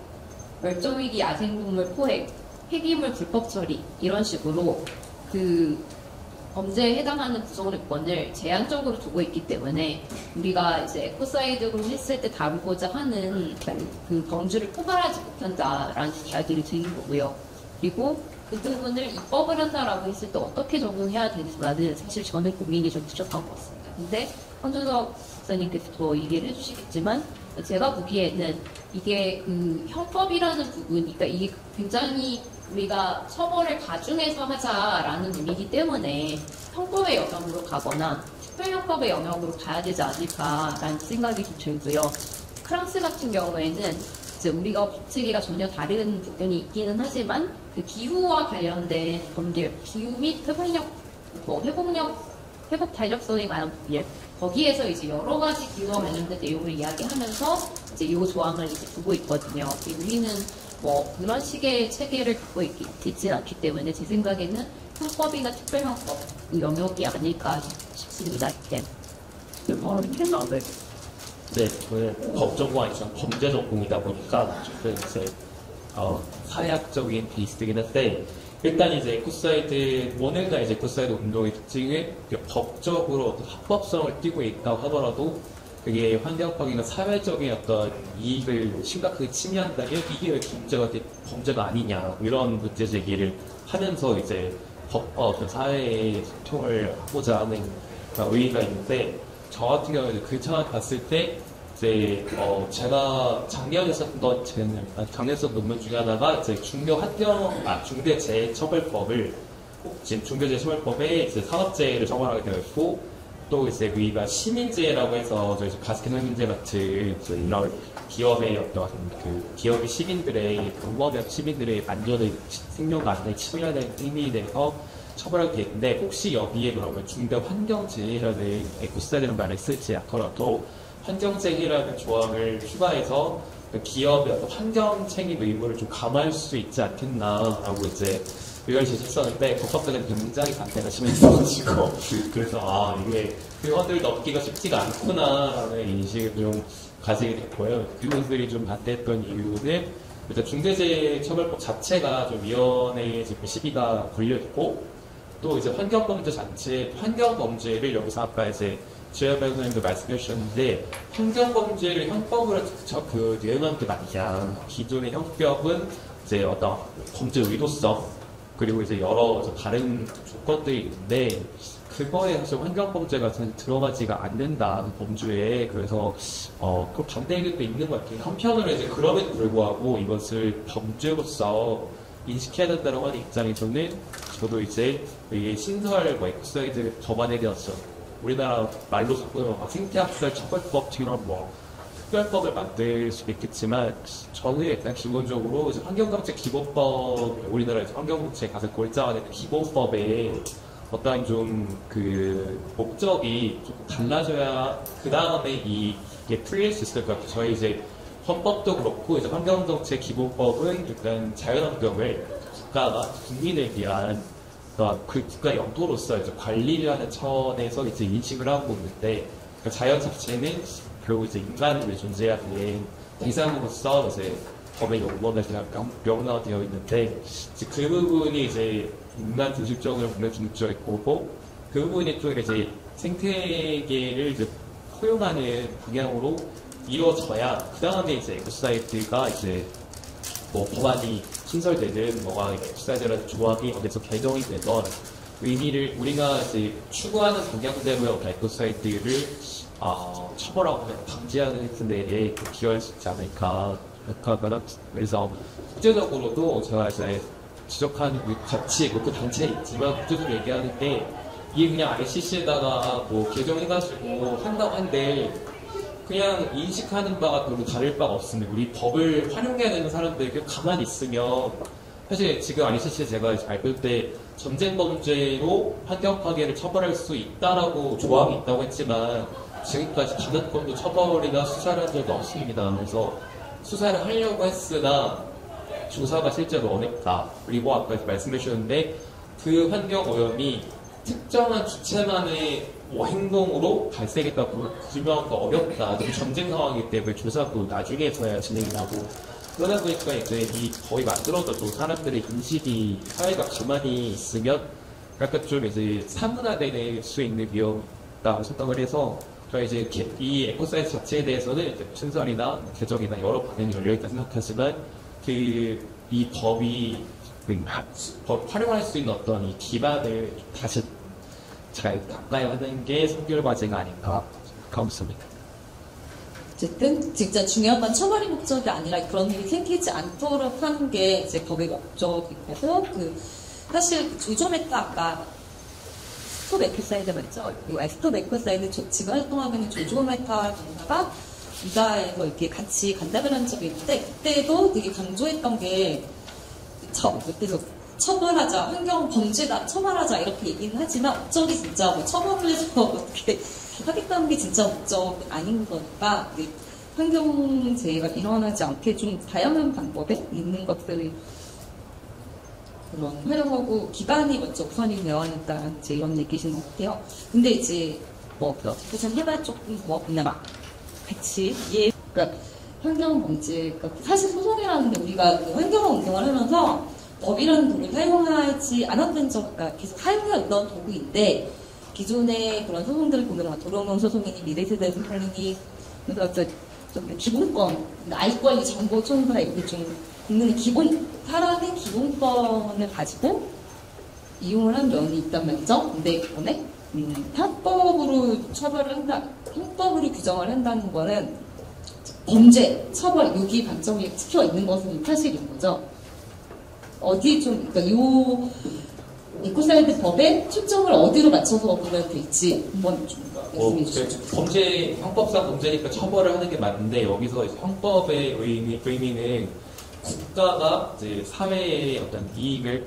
멸종위기 야생동물 포획, 폐기물 불법 처리 이런 식으로 그 범죄에 해당하는 구성요건을 제한적으로 두고 있기 때문에 우리가 이제 에코사이드로 했을 때 다루고자 하는 그 범주를 포괄하지 못한다라는 이야기를 드린 거고요. 그리고 그 부분을 입법을 한다라고 했을 때 어떻게 적용해야 되는지는 사실 저는 고민이 좀 부족한 것 같습니다. 근데 헌준석 박사님께서도 얘기를 해주시겠지만 제가 보기에는 이게 그 형법이라는 부분, 그러니까 이게 굉장히 우리가 처벌을 가중해서 하자라는 의미이기 때문에 형법의 영역으로 가거나 특별형법의 영역으로 가야 되지 않을까라는 생각이 좀 들고요. 프랑스 같은 경우에는 이제 우리가 법칙이가 전혀 다른 부분이 있기는 하지만 그 기후와 관련된 범죄, 기후 및 회복 탄력성에 관한 법률 거기에서 이제 여러 가지 기후와 관련된 내용을 이야기하면서 이제 이 조항을 이제 두고 있거든요. 우리는 뭐 그런 식의 체계를 갖고 있지 않기 때문에 제 생각에는 형법이나 특별형법 그 영역이 아닐까 싶습니다. 네. 네, 저는 법전공 아니지만 범죄 전공이다 보니까 조금 이제 사회학적인 베이스이긴 한데 일단 이제 에코사이드 원래가 이제 에코사이드 운동의 특징이 법적으로 어떤 합법성을 띠고 있다고 하더라도 그게 환경적이나 사회적인 어떤 이익을 심각하게 침해한다면 이게 왜 범죄가 아니냐 이런 문제 제기를 하면서 이제 사회의 소통을 하고자 하는 의의가 있는데 저 같은 경우에 그 차원 봤을 때 이제 제가 작년에 썼던 논문 중에 하나가 이제 중대재해처벌법을 지금 중대재해처벌법에 이제 산업재해를 처벌하게 되어 있고, 또 이제 우리가 시민재해라고 해서 저희 바스킨 환민재 같은 이런 기업의 어떤 그 기업의 시민들의 공범의 시민들의 안전의 생명 안전에 침해하는 행위에 대해서 처벌하게 되어 있는데, 혹시 여기에 그러면 중대 환경재해라는 에코시스템이라는 말을 쓰지 않더라도 환경재해라는 조항을 추가해서 기업의 어떤 환경 책임 의무를 좀 감안할 수 있지 않겠나라고 이제 의견을 제시했었는데, 법학자는 굉장히 반대가 심했어가지고 그래서 이게 그것들 넘기가 쉽지가 않구나라는 인식을 좀 가지게 됐고요. 그분들이 좀 반대했던 이유는 일단 중대재해처벌법 자체가 좀 위원회에 지금 시비가 걸려있고, 또 이제 환경범죄 자체, 환경범죄를 여기서 아까 이제 주혜연 변호사님도 말씀해 주셨는데, 환경범죄를 형법으로 유행한 게 아니냐. 기존의 형법은 이제 어떤 범죄 의도성, 그리고 이제 여러 다른 조건들이 있는데, 그거에 사실 환경범죄가 들어가지가 않는다, 범주에. 그래서, 그 반대 의견도 있는 것 같아요. 한편으로 이제 그럼에도 불구하고 이것을 범죄로서 인식해야 된다고 하는 입장에서는, 저도 이제 이 신설 에코사이드 법안에 대해서 우리나라 말로 생태학살 처벌법처럼 특별법을 만들 수도 있겠지만, 저는 일단 기본적으로 이제 환경정책 기본법, 우리나라 환경정책 가장 골자가 기본법에 어떠한 좀 그 목적이 조금 달라져야 그 다음에 이게 풀릴 수 있을 것 같아요. 저희 이제 헌법도 그렇고 이제 환경정책 기본법은 일단 자연환경을 국가가 국민을 위한 그 국가 영토로서 이제 관리를 하는 차원에서 이제 인식을 하고 있는데, 그 자연 자체는 결국 이제 인간이 존재하는 대상으로서 이제 법의 용범에서 명명되어 있는데, 그 부분이 이제 인간 중심적으로 보면 중립적인 거고, 그 부분이 또 이제 생태계를 이제 포용하는 방향으로 이루어져야 그 다음에 이제 에코사이트가 이제 법안이 신설되든 에코사이트라는 조항이 어디서 개정이 되던 의미를 우리가 이제 추구하는 방향대로의 에코사이트를 처벌하고 방지하는 데에 기여할 수 있지 않을까. 그래서 국제적으로도 제가 이제 지적하는 가치, 그 단체에 있지만 국제적으로 얘기하는 게, 이게 그냥 ICC에다가 개정해가지고 한다고 한데, 그냥 인식하는 바가 별로 다를 바가 없습니다. 우리 법을 활용해야 되는 사람들이 가만히 있으면, 사실 지금 ICC에 제가 발표 때 전쟁 범죄로 환경 파괴를 처벌할 수 있다라고 조항이 있다고 했지만, 지금까지 단 한 건도 처벌이나 수사를 한 적이 없습니다. 그래서 수사를 하려고 했으나 조사가 실제로 어렵다. 그리고 아까 말씀해 주셨는데, 그 환경 오염이 특정한 주체만의 행동으로 발생했다고 규명하기가 어렵다. 전쟁 상황이기 때문에 조사도 나중에서야 진행이 나고, 그러다 보니까 이제 이 거의 만들어져도 사람들의 인식이, 사회가 가만히 있으면 약간 좀 이제 사문화될 수 있는 위험이라고 생각을 해서, 저희 이제 이 에코사이트 자체에 대해서는 이제 신설이나 개정이나 여러 방향이 열려있다 생각하지만, 이 법이 활용할 수 있는 어떤 이 기반을 다시 잘 닦아야 하는 게 선결 과제가 아닌가 싶습니다. 어쨌든 진짜 중요한 건 처벌이 목적이 아니라 그런 일이 생기지 않도록 하는 게 이제 법의 목적이고, 사실 조조메타 아까 스톱 에코사이드 맞죠? 스톱 에코사이드 지금 활동하는 조조메타 전사가 이사에서 이렇게 같이 간담을 한 적이 있는데, 그때도 되게 강조했던 게, 그때도 처벌하자, 환경 범죄다, 처벌하자 이렇게 얘기는 하지만 목적이 진짜 처벌을 해서 어떻게 하겠다는 게 진짜 목적 아닌 거니까, 환경재해가 일어나지 않게 좀 다양한 방법에 있는 것들을 활용하고 기반이 먼저 우선이 되어야 한다, 이제 이런 얘기신 것 같아요. 근데 이제 우선 해봐 조금 그냥 같이 그러니까 환경범죄, 그러니까 사실 소송이라는 게 우리가 환경 운동을 하면서 법이라는 도구를 사용하지 않았던 그러니까 계속 사용해왔던 도구인데, 기존의 그런 소송들을 보면 도로명 소송이니 미래세대 소송이니 그래서 좀 기본권, 알 권리 정보 총사 이렇게 좀 국민의 기본 사람의 기본권을 가지고 이용을 한 면이 있단 말이죠. 근데 이번에 형법으로 처벌을 한다, 형법으로 규정을 한다는 거는 범죄, 처벌, 여기 방점이 찍혀 있는 것은 사실인 거죠. 어디 좀, 그러니까 이코사이드 법에 초점을 어디로 맞춰서 보면 될지 한번 좀 말씀해 주시죠. 범죄, 형법상 범죄니까 처벌을 하는 게 맞는데, 여기서 이제 형법의 의미는 국가가 이제 사회의 어떤 이익을,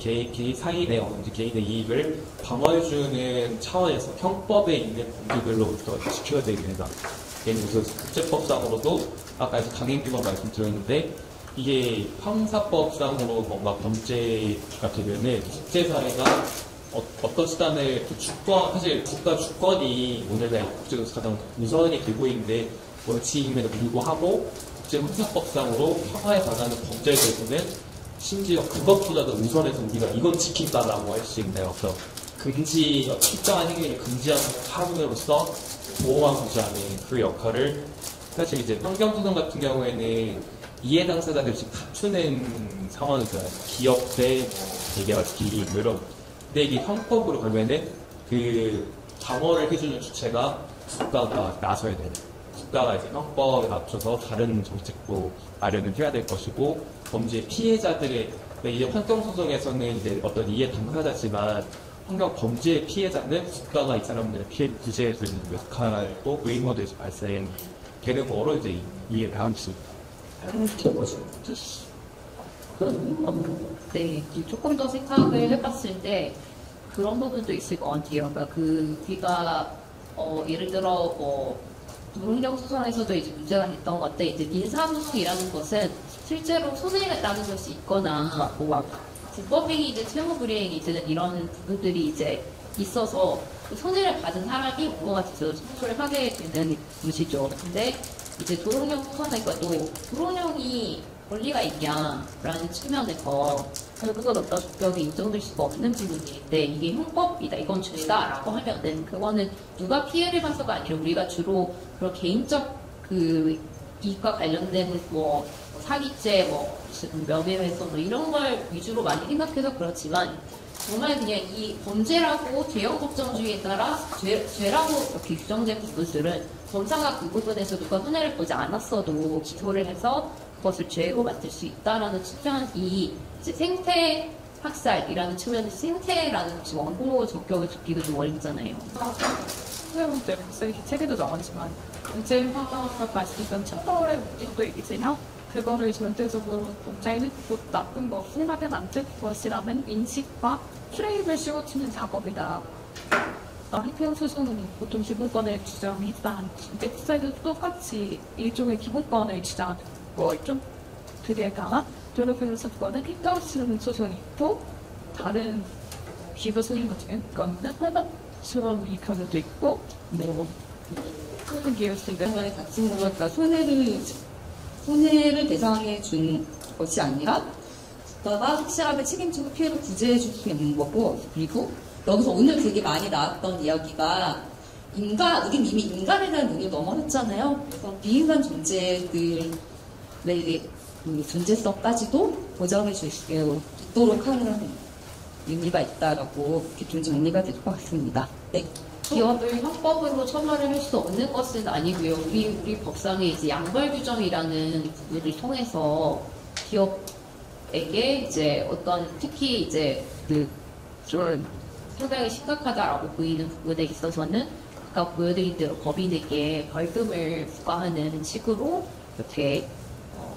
사인의 개인의 이익을 방어해주는 차원에서 형법에 있는 범죄들로부터 지켜야 되게 된다. 예를 들어서 국제법상으로도 아까 강행규범 말씀드렸는데, 이게 형사법상으로 뭔가 범죄가 되면은 국제사회가 어떤 수단을 사실 국가 주권이 오늘날 국제에서 가장 우선이 되고 있는데 원칙임에도 불구하고 국제형사법상으로 형사에 관한 범죄에 대해서는 심지어 그것보다도 우선해서 우리가 이건 지킨다라고 할 수 있나요? 그래서 특정한 행위를 금지하는 사람으로서 보호하고자 하는 그 역할을 사실 이제 환경소송 같은 경우에는 이해 당사자들이 갖추는 상황을 기업 대 대기업 기업 이런. 근데 이게 형법으로 가면은 그 방어를 해주는 주체가 국가가 나서야 되는. 국가가 이제 형법에 맞춰서 다른 정책도 마련을 해야 될 것이고 범죄 피해자들의 이제 환경소송에서는 이제 어떤 이해 당사자지만 환경 범죄의 피해자는 국가가 이 사람들의 피해를 구제해 주는 역할도 의무화돼서 발생되는 거로 이제 이해를 할 수 있습니다. 네, 조금 더 생각을 해봤을 때 그런 부분도 있을 것 같아요. 그러니까 우리가 예를 들어 노동력 소송에서도 이제 문제가 됐던 건데 이제 민사소송이라는 것은 실제로 손해가 나는 것이 있거나 불법행위든 채무불이행위든 이런 부분들이 이제 있어서 그 손해를 받은 사람이 뭔가 청소를 하게 되는 것이죠. 근데 이제 도롱뇽 소송에서도 도롱뇽이 권리가 있냐라는 측면에서 그건 어떤 적격이 인정될 수가 없는 부분인데 이게 형법이다, 이건 죄다라고 하면은 그거는 누가 피해를 봐서가 아니라 우리가 주로 그런 개인적 그 이익과 관련된 사기죄, 무슨 명예훼손 이런 걸 위주로 많이 생각해서 그렇지만 정말 그냥 이 범죄라고 죄형 법정주의에 따라 죄라고 이렇게 규정된 부분들은 검사가 그 부분에서 누가 손해를 보지 않았어도 기소를 해서 그것을 죄로 만들 수 있다라는 측면이 이제 생태 학살이라는 측면에서 생태라는 원고 적격을 듣기도 좀 어렵잖아요. 문제 책에도 나왔지만 문제화가 말씀드린 처벌의 문제도 있으며 그거를 전체적으로 범죄는 곧 나쁜 것을 하면 안 될 것이라는 인식과 프레임을 씌워주는 작업이다. 형평소송은 보통 기본권을 주장했다. 웹사이트도 똑같이 일종의 기본권을 주장하는 좀 그게다가 도로변호사권은 행정수는 소송이 있고 다른 기소소송 같은 거는 수업이 경우도 있고 그런 기회였습니다. 같은 거니까 손해를 대상해 준 것이 아니라 국가가 확실하게 책임지고 피해를 구제해 줄 수 있는 거고 그리고 여기서 오늘 되게 많이 나왔던 이야기가 우린 이미 인간에 대한 눈을 넘어섰잖아요. 그래서 비인간 존재들의 존재성까지도 보장해 줄 수 있도록 하는 의미가 있다라고 이렇게 좀 정리가 될 것 같습니다. 네. 기업을 형법으로 처벌을 할 수 없는 것은 아니고요. 우리 법상에 이제 양벌 규정이라는 부분을 통해서 기업에게 이제 특히 이제 좀 상당히 심각하다라고 보이는 부분에 있어서는 아까 보여드린 대로 법인에게 벌금을 부과하는 식으로 이렇게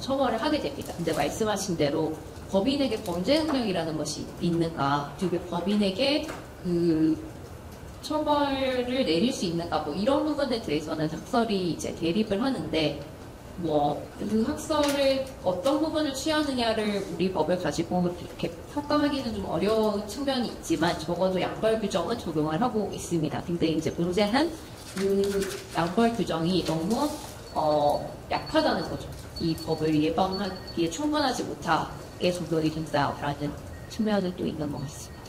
처벌을 하게 됩니다. 근데 말씀하신 대로 법인에게 범죄 능력이라는 것이 있는가, 그리고 법인에게 처벌을 내릴 수 있는가, 이런 부분에 대해서는 학설이 이제 대립을 하는데, 그 학설을 어떤 부분을 취하느냐를 우리 법을 가지고 이렇게 평가하기는 좀 어려운 측면이 있지만, 적어도 양벌 규정은 적용을 하고 있습니다. 근데 이제 문제는 그 양벌 규정이 너무 약하다는 거죠. 이 법을 예방하기에 충분하지 못하게 적용이 된다라는 측면들도 있는 것 같습니다.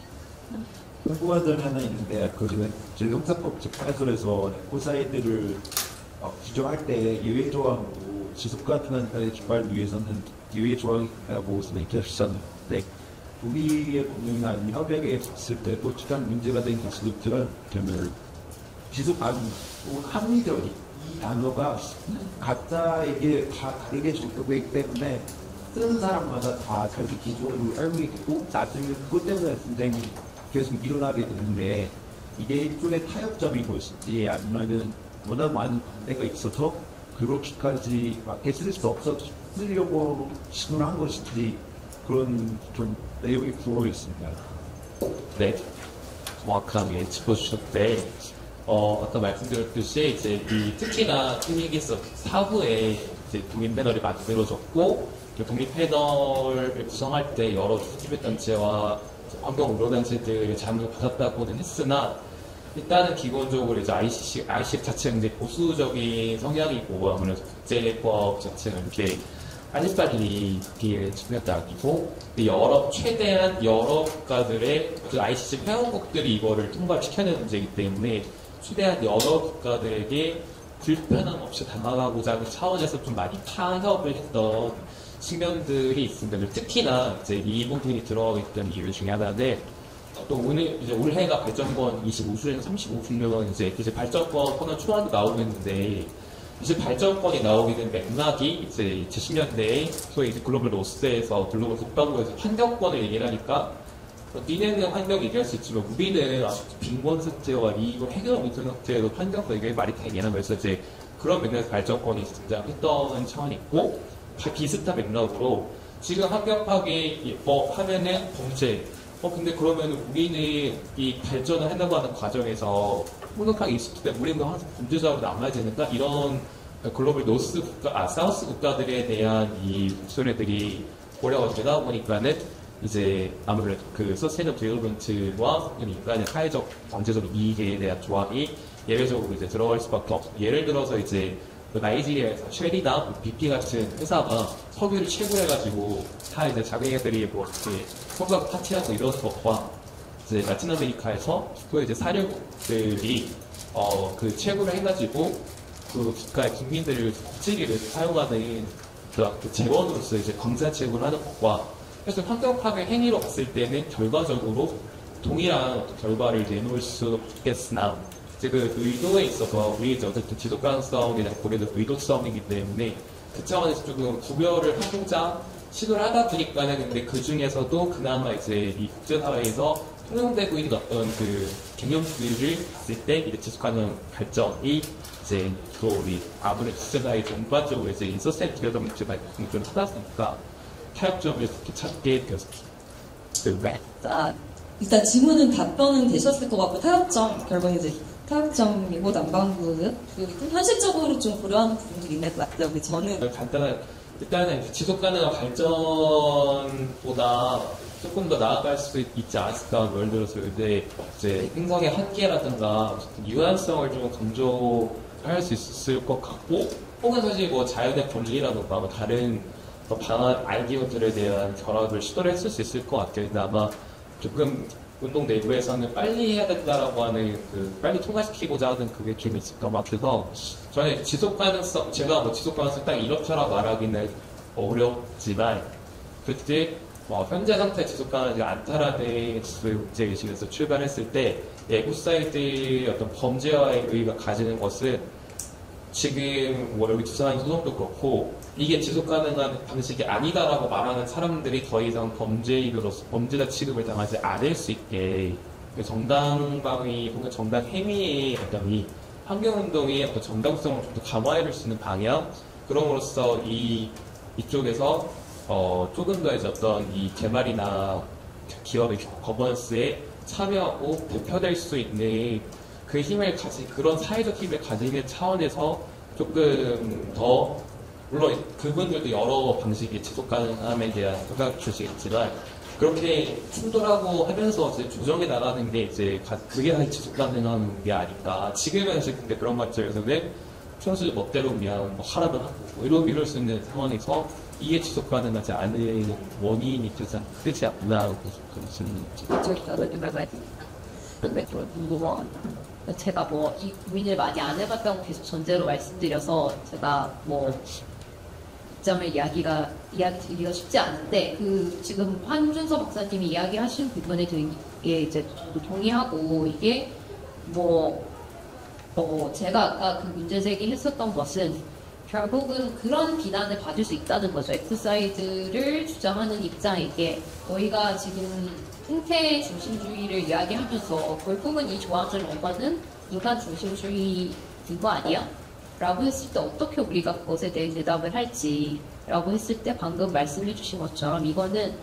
궁금한 점이 하나 있는데, 형사법 재판소에서 고사이드를 규정할 때 예외 조항으로 지속 가능한 사회 출발을 위해서는 예외 조항이라고 생각하셨는데, 우리의 법령이나 협약에 봤을 때 또 가장 문제가 된 것들은 지속 가능, 합리적인 이 단어가 각자에게 다 다르게 적용되기 때문에 쓰는 사람마다 다 자기 기준을 알고 있고 나중에 그것 때문에 굉장히 계속 일어나게 되는데 이게 일종의 타협점인 것인지 아니면은 워낙 많은 반대가 있어서 그렇게까지 막 했을 수 없었으려고 시도한 것인지 그런 좀 내용이 궁금했습니다. 네, 정확하게 짚어주셨는데, 아까 말씀드렸듯이, 이제, 특히나 휴닝기스 사부에 이제 독립 패널이 만들어졌고, 그 독립 패널을 구성할 때 여러 주주단체와 환경운동단체들의 자문을 받았다고는 했으나, 일단은 기본적으로 이제 ICC 자체는 이제 보수적인 성향이고, 아무래도 국제법 자체는 이렇게 빨리빨리 기회를 집중했다 아니고, 최대한 여러 국가들의 ICC 회원국들이 이거를 통과시켜내는 문제이기 때문에, 최대한 여러 국가들에게 불편함 없이 다가가고자 하는 차원에서 좀 많이 타협을 했던 측면들이 있습니다. 특히나 이제 이 부분이 들어있던 이유 중에 하나는 또 오늘 이제 올해가 발전권 25주년, 35주년 이제 발전권 선언 초안이 나오는데 이제 발전권이 나오게 된 맥락이 이제 70년대에 소위 이제 글로벌 노스에서 글로벌 국방부에서 환경권을 얘기를 하니까 니네는 환경 얘기할 수 있지만 우리는 빈곤 숙제와 이걸 해결 못하는 상태에도 환경권 얘기가 말이 되냐는 그래서 이제 그런 맥락에서 발전권이 등장했던 차원이 있고 비슷한 맥락으로 지금 환경 파괴 하면은 범죄 근데 그러면 우리는 이 발전을 하려고 하는 과정에서 행복하게 있을 때 우리는 항상 범죄자로 남아야 되는가 이런 글로벌 노스 국가, 사우스 국가들에 대한 이 목소리들이 고려가 되다 보니까는 이제 아무래도 그 서스테이너블 디벨롭먼트와 인간의 사회적 경제적 이익에 대한 조항이 예외적으로 이제 들어갈 수밖에 없어. 예를 들어서 이제 나이지리아에서 쉘이나 BP 같은 회사가 석유를 채굴해가지고 다 이제 자기네들이 뭐 이렇게 성각 파티하고 이런 것과 이제 라틴 아메리카에서 또 이제 사료국들이 그 채굴을 해가지고 그 국가의 국민들을 국제기를 사용하는 그 재원으로서 이제 광산 채굴하는 것과 그래서 환경 파괴 행위로 봤을 때는 결과적으로 동일한 결과를 내놓을 수 있겠으나 이제 그 의도에 있어서 우리 이제 어쨌든 지속 가능성이나 고려도 의도성이기 때문에 그 차원에서 조금 구별을 하고자 시도를 하다 보니까는 근데 그 중에서도 그나마 이제 이 국제사회에서 통용되고 있는 어떤 그 개념들을 봤을 때 이제 지속 가능 발전이 이제 또 우리 아무래도 국제사회 전반적으로 이제 인서센트 디벨롭먼트 발전을 하다 보니까 타협점을 그렇게 찾게 되었습니다. 일단 질문은 답변은 되셨을 것 같고 결국은 이제 타협점이고 난방구 그리고 현실적으로 좀 고려하는 부분들이 있는 것 같아요. 저는 간단한 일단은 지속 가능한 발전보다 조금 더 나아갈 수 있지 않을까 예를 들어서 이제 행성의 한계라든가 유한성을 좀 강조할 수 있을 것 같고 혹은 사실 뭐 자연의 권리라든가 뭐 다른 방안 아이디어들에 대한 결합을 시도를 했을 수 있을 것 같아요. 근데 아마 조금 운동 내부에서는 빨리 해야 된다라고 하는 빨리 통과시키고자 하는 그게 좀 있을 것 같아서 저는 지속 가능성 제가 뭐 지속 가능성 딱 이렇다라고 말하기는 어렵지만 그때 현재 상태 지속 가능하지 않다라는 문제의식에서 출발했을 때 에고사이드의 어떤 범죄와의 의의가 가지는 것은 지금 뭐 여기 주사한 소송도 그렇고 이게 지속 가능한 방식이 아니다라고 말하는 사람들이 더 이상 범죄인으로서 범죄자 취급을 당하지 않을 수 있게 정당방위 혹은 정당 행위의 어떤 이 환경운동의 어떤 정당성을 좀 더 강화해줄 수 있는 방향 그럼으로써 이쪽에서 조금 더 이제 어떤 이 개발이나 기업의 거버넌스에 참여하고 대표될 수 있는 그 힘을 그런 사회적 힘을 가지는 차원에서 조금 더 물론 그분들도 여러 방식의 지속 가능함에 대한 생각을 주시겠지만 그렇게 충돌하고 하면서 이제 조정해 나가는 게 이제 그게 사실 지속 가능한 게 아닐까. 지금은 이제 근데 그런 관점에서는 평소 멋대로 그냥 뭐 하라면 하고 이럴 수 있는 상황에서 이게 지속 가능하지 않은 원인이 가장 크지 않나 그런 제가 뭐 이 고민을 많이 안 해봤다고 계속 전제로 말씀드려서 제가 뭐 점을 이야기 드리기가 쉽지 않은데 지금 한준서 박사님이 이야기하신 부분에 되게 이제 저도 동의하고 이게 제가 아까 그 문제 제기했었던 것은 결국은 그런 비난을 받을 수 있다는 거죠. 엑스사이드를 주장하는 입장에게 저희가 지금 생태 중심주의를 이야기하면서 결국은 이 조항을 원과는 인간 중심주의인 거 아니야? 라고 했을 때 어떻게 우리가 그것에 대해 대답을 할지 라고 했을 때 방금 말씀해 주신 것처럼 이거는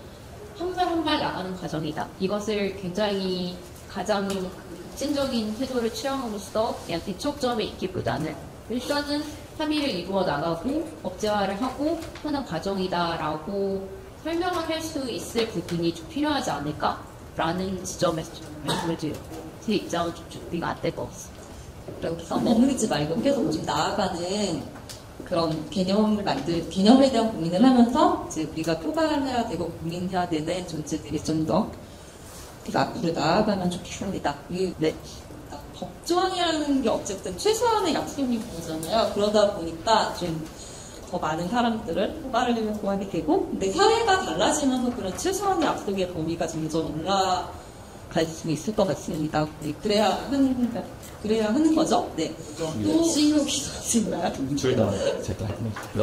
한 발 한 발 나가는 과정이다. 이것을 굉장히 가장 급진적인 태도를 취함으로써 그냥 대척점에 있기보다는 일단은 합의를 이루어 나가고 법제화를 하고 하는 과정이다라고 설명을 할 수 있을 부분이 좀 필요하지 않을까라는 지점에서 좀 말씀을 드렸고 제 입장은 좀 준비가 안 될 것 같습니다. 그래서 머무르지 말고 계속 좀 나아가는 그런 개념에 대한 고민을 하면서 이제 우리가 표방해야 되고 고민해야 되는 존재들이 좀 더 앞으로 나아가면 좋겠습니다. 네. 법조항이라는 게 어쨌든 최소한의 약속인 거잖아요. 그러다 보니까 좀 더 많은 사람들을 포괄을 구하게 되고, 근데 사회가 달라지면서 그런 최소한의 약속의 범위가 점점 올라갈 수 있을 것 같습니다. 네, 그래야 하는 거죠. 네. 또 신용이 있나요? 둘다 제가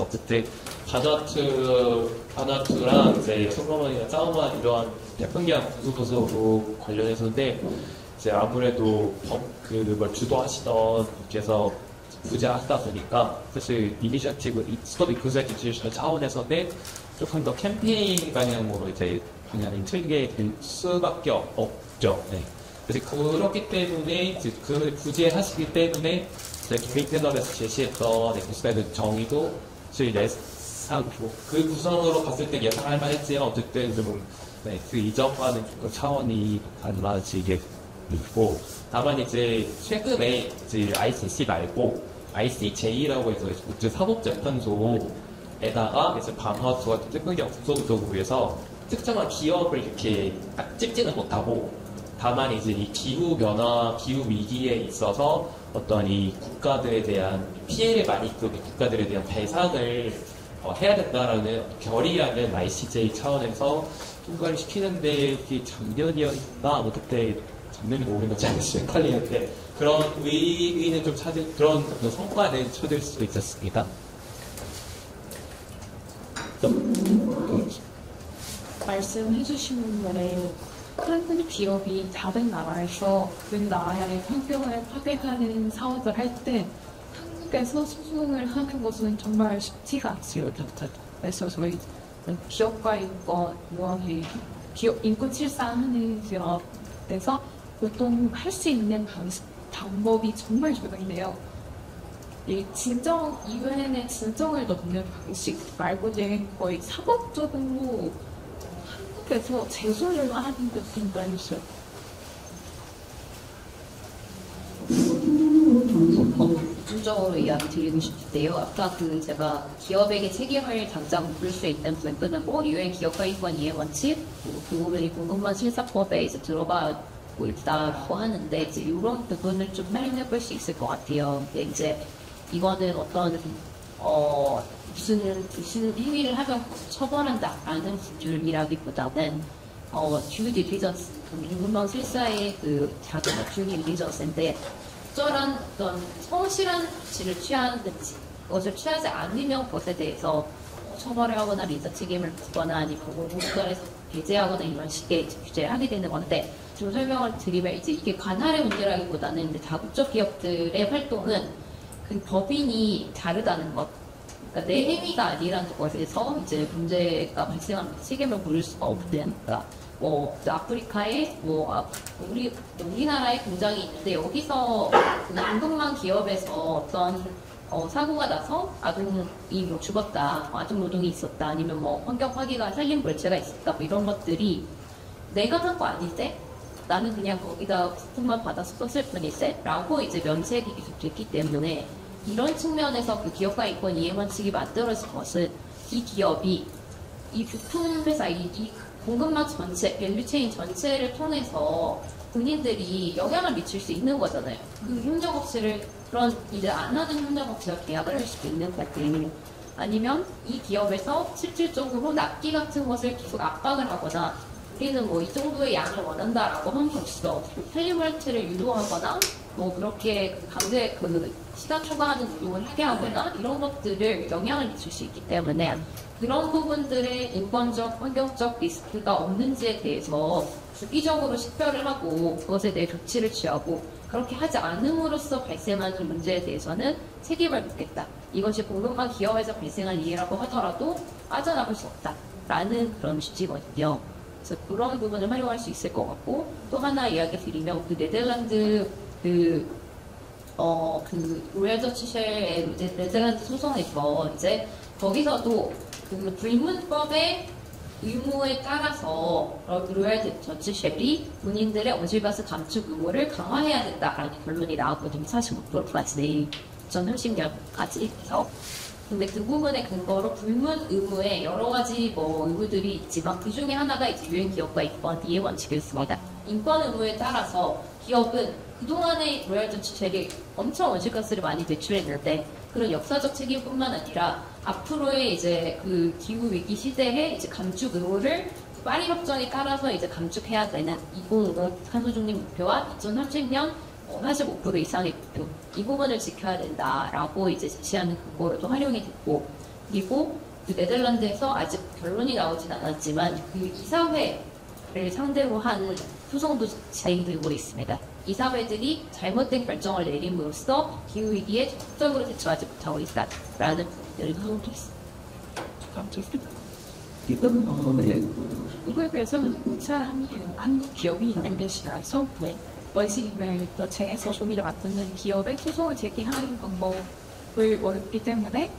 어쨌든 바나투랑 이제 송로만이나 짜오만 이러한 태평양 구조도서로 관련해서인데 이제 아무래도 뭘 주도하시던 분께서 부재하다 보니까 사실 이니셔티브 스톱 이쿠제티브 차원에서는 조금 더 캠페인 방향으로 이제 방향을 틀게 될 수밖에 없죠. 네. 그래서 그렇기 때문에 그 부재하시기 때문에 김민태너에서 제시했던 에코스페드 정의도 사실 예상하고 그 구성으로 봤을 때 예상할 만했지만 어쨌든 좀 네, 그 이전과는 좀 차원이 달라지게 있고 다만 이제 최근에 이제 ICC 말고 ICJ라고 해서 국제 사법재판소에다가 이제 방화수와 특별경 국소구조를 위해서 특정한 기업을 이렇게 딱 찍지는 못하고 다만 이제 이 기후 변화, 기후 위기에 있어서 어떤 이 국가들에 대한 피해를 많이 입은 국가들에 대한 배상을 해야 된다라는 결의안을 ICJ 차원에서 통과를 시키는데 이게 작년이었나 뭐 그때 작년이 모르는지 알겠어요. 헷갈리는데 그런 의의는 좀 찾을 그런 성과는 찾을 수도 있었습니다. 말씀해주신 대로 큰 기업이 다른 나라에서 그 나라의 환경을 파괴하는 사업을 할 때 한국에서 소송을 하는 것은 정말 쉽지가 않습니다. 그래서 저희 기업과 인권, 기업 인권 실사하는 기업에서 보통 할 수 있는 방법이 정말 적은데요. 이 이번에는 진정을 넣는 방식 말고는 거의 사법적으로 한국에서 제소를 하는 게 굉장히 있어요. 구조적으로 이야기 드리고 싶은데요. 아까 제가 기업에게 책임을 당장 물을 수 있는 부분은 유엔 기업가 인권 이해 원칙, 그 부분이 공공만 실사법에 이제 들어가고 있다고 하는데 이제 이런 부분을 좀 해볼 수 있을 것 같아요. 근데 이제 이거는 어떤 무슨 행위를 하면 처벌한다라는 기준이라기보다는 듀 딜리전스, 공공만 실사의 작은 듀 딜리전스인데 적절한 어떤 성실한 조치를 취하는지 그것을 취하지 않으면 그것에 대해서 처벌을 하거나 민사 책임을 묻거나 아니면 공공기관에서 배제하거나 이런 식의 규제를 하게 되는 건데 지금 설명을 드리면 이제 이게 관할의 문제라기보다는 이제 다국적 기업들의 활동은 그 법인이 다르다는 것, 그러니까 내 행위가 아니라는 것에서 이제 문제가 발생하면 책임을 물을 수가 없으니까. 아프리카에 우리나라에 공장이 있는데 여기서 공급망 기업에서 어떤 사고가 나서 아동이 죽었다, 아동 노동이 있었다, 아니면 환경 파괴가 살린 물체가 있었다, 이런 것들이 내가 한 거 아닌데 나는 그냥 거기다 부품만 받아서 썼을 뿐일세? 라고 이제 면책이 계속 됐기 때문에 이런 측면에서 그 기업가 인권 이해 원칙이 만들어진 것은 이 기업이 이 부품 회사, 이 공급망 전체, 밸류체인 전체를 통해서 본인들이 영향을 미칠 수 있는 거잖아요. 그 협력업체를 그런 이제 안 하는 협력업체와 계약을 할 수도 있는 거고, 아니면 이 기업에서 실질적으로 납기 같은 것을 계속 압박을 하거나 우리는 이 정도의 양을 원한다라고 함으로써 밸류체를 유도하거나 뭐 그렇게 강제 시간 초과하는 운동을 하게 하거나 이런 것들을 영향을 미칠 수 있기 때문에 그런 부분들의 인권적, 환경적 리스크가 없는지에 대해서 주기적으로 식별을 하고 그것에 대해 조치를 취하고 그렇게 하지 않음으로써 발생하는 문제에 대해서는 책임을 묻겠다. 이것이 공동과 기업에서 발생한 일이라고 하더라도 빠져나갈 수 없다라는 그런 취지거든요. 그래서 그런 부분을 활용할 수 있을 것 같고 또 하나 이야기 드리면 그 네덜란드 로얄 더치쉘의 네덜란드 소송에서 이제 거기서도 그 불문법의 의무에 따라서 로얄 더치쉘이 본인들의 온실가스 감축 의무를 강화해야 된다라는 결론이 나왔거든요. 45%까지 내일 2030년까지 해서. 근데 그 부분의 근거로 불문 의무에 여러 가지 뭐 의무들이 있지만 그 중에 하나가 이제 유엔 기업과 인권의 원칙이었습니다. 인권 의무에 따라서 기업은 그동안의 로얄 더치쉘이 엄청 온실가스를 많이 배출했는데 그런 역사적 책임뿐만 아니라 앞으로의 이제 그 기후 위기 시대에 이제 감축 의무를 파리 협정에 따라서 이제 감축해야 되는 2050 탄소 중립 목표와 2030년 45% 이상의 목표 이 부분을 지켜야 된다라고 이제 제시하는 그거로도 활용이 됐고 그리고 그 네덜란드에서 아직 결론이 나오진 않았지만 그 이사회를 상대로 한 소송도 진행되고 있습니다. 이사회들이 잘못된 결정을 내림으로써 기후위기에 적극적으로 대처하지 못하고 있다라는 부분들을 소송도 있습니다. 이거에 대해서 한국 기업이 있는 것이라서 원시인을 제에서 소비를 맡는 기업의 소송을 제기하는 방법을 원했기 때문에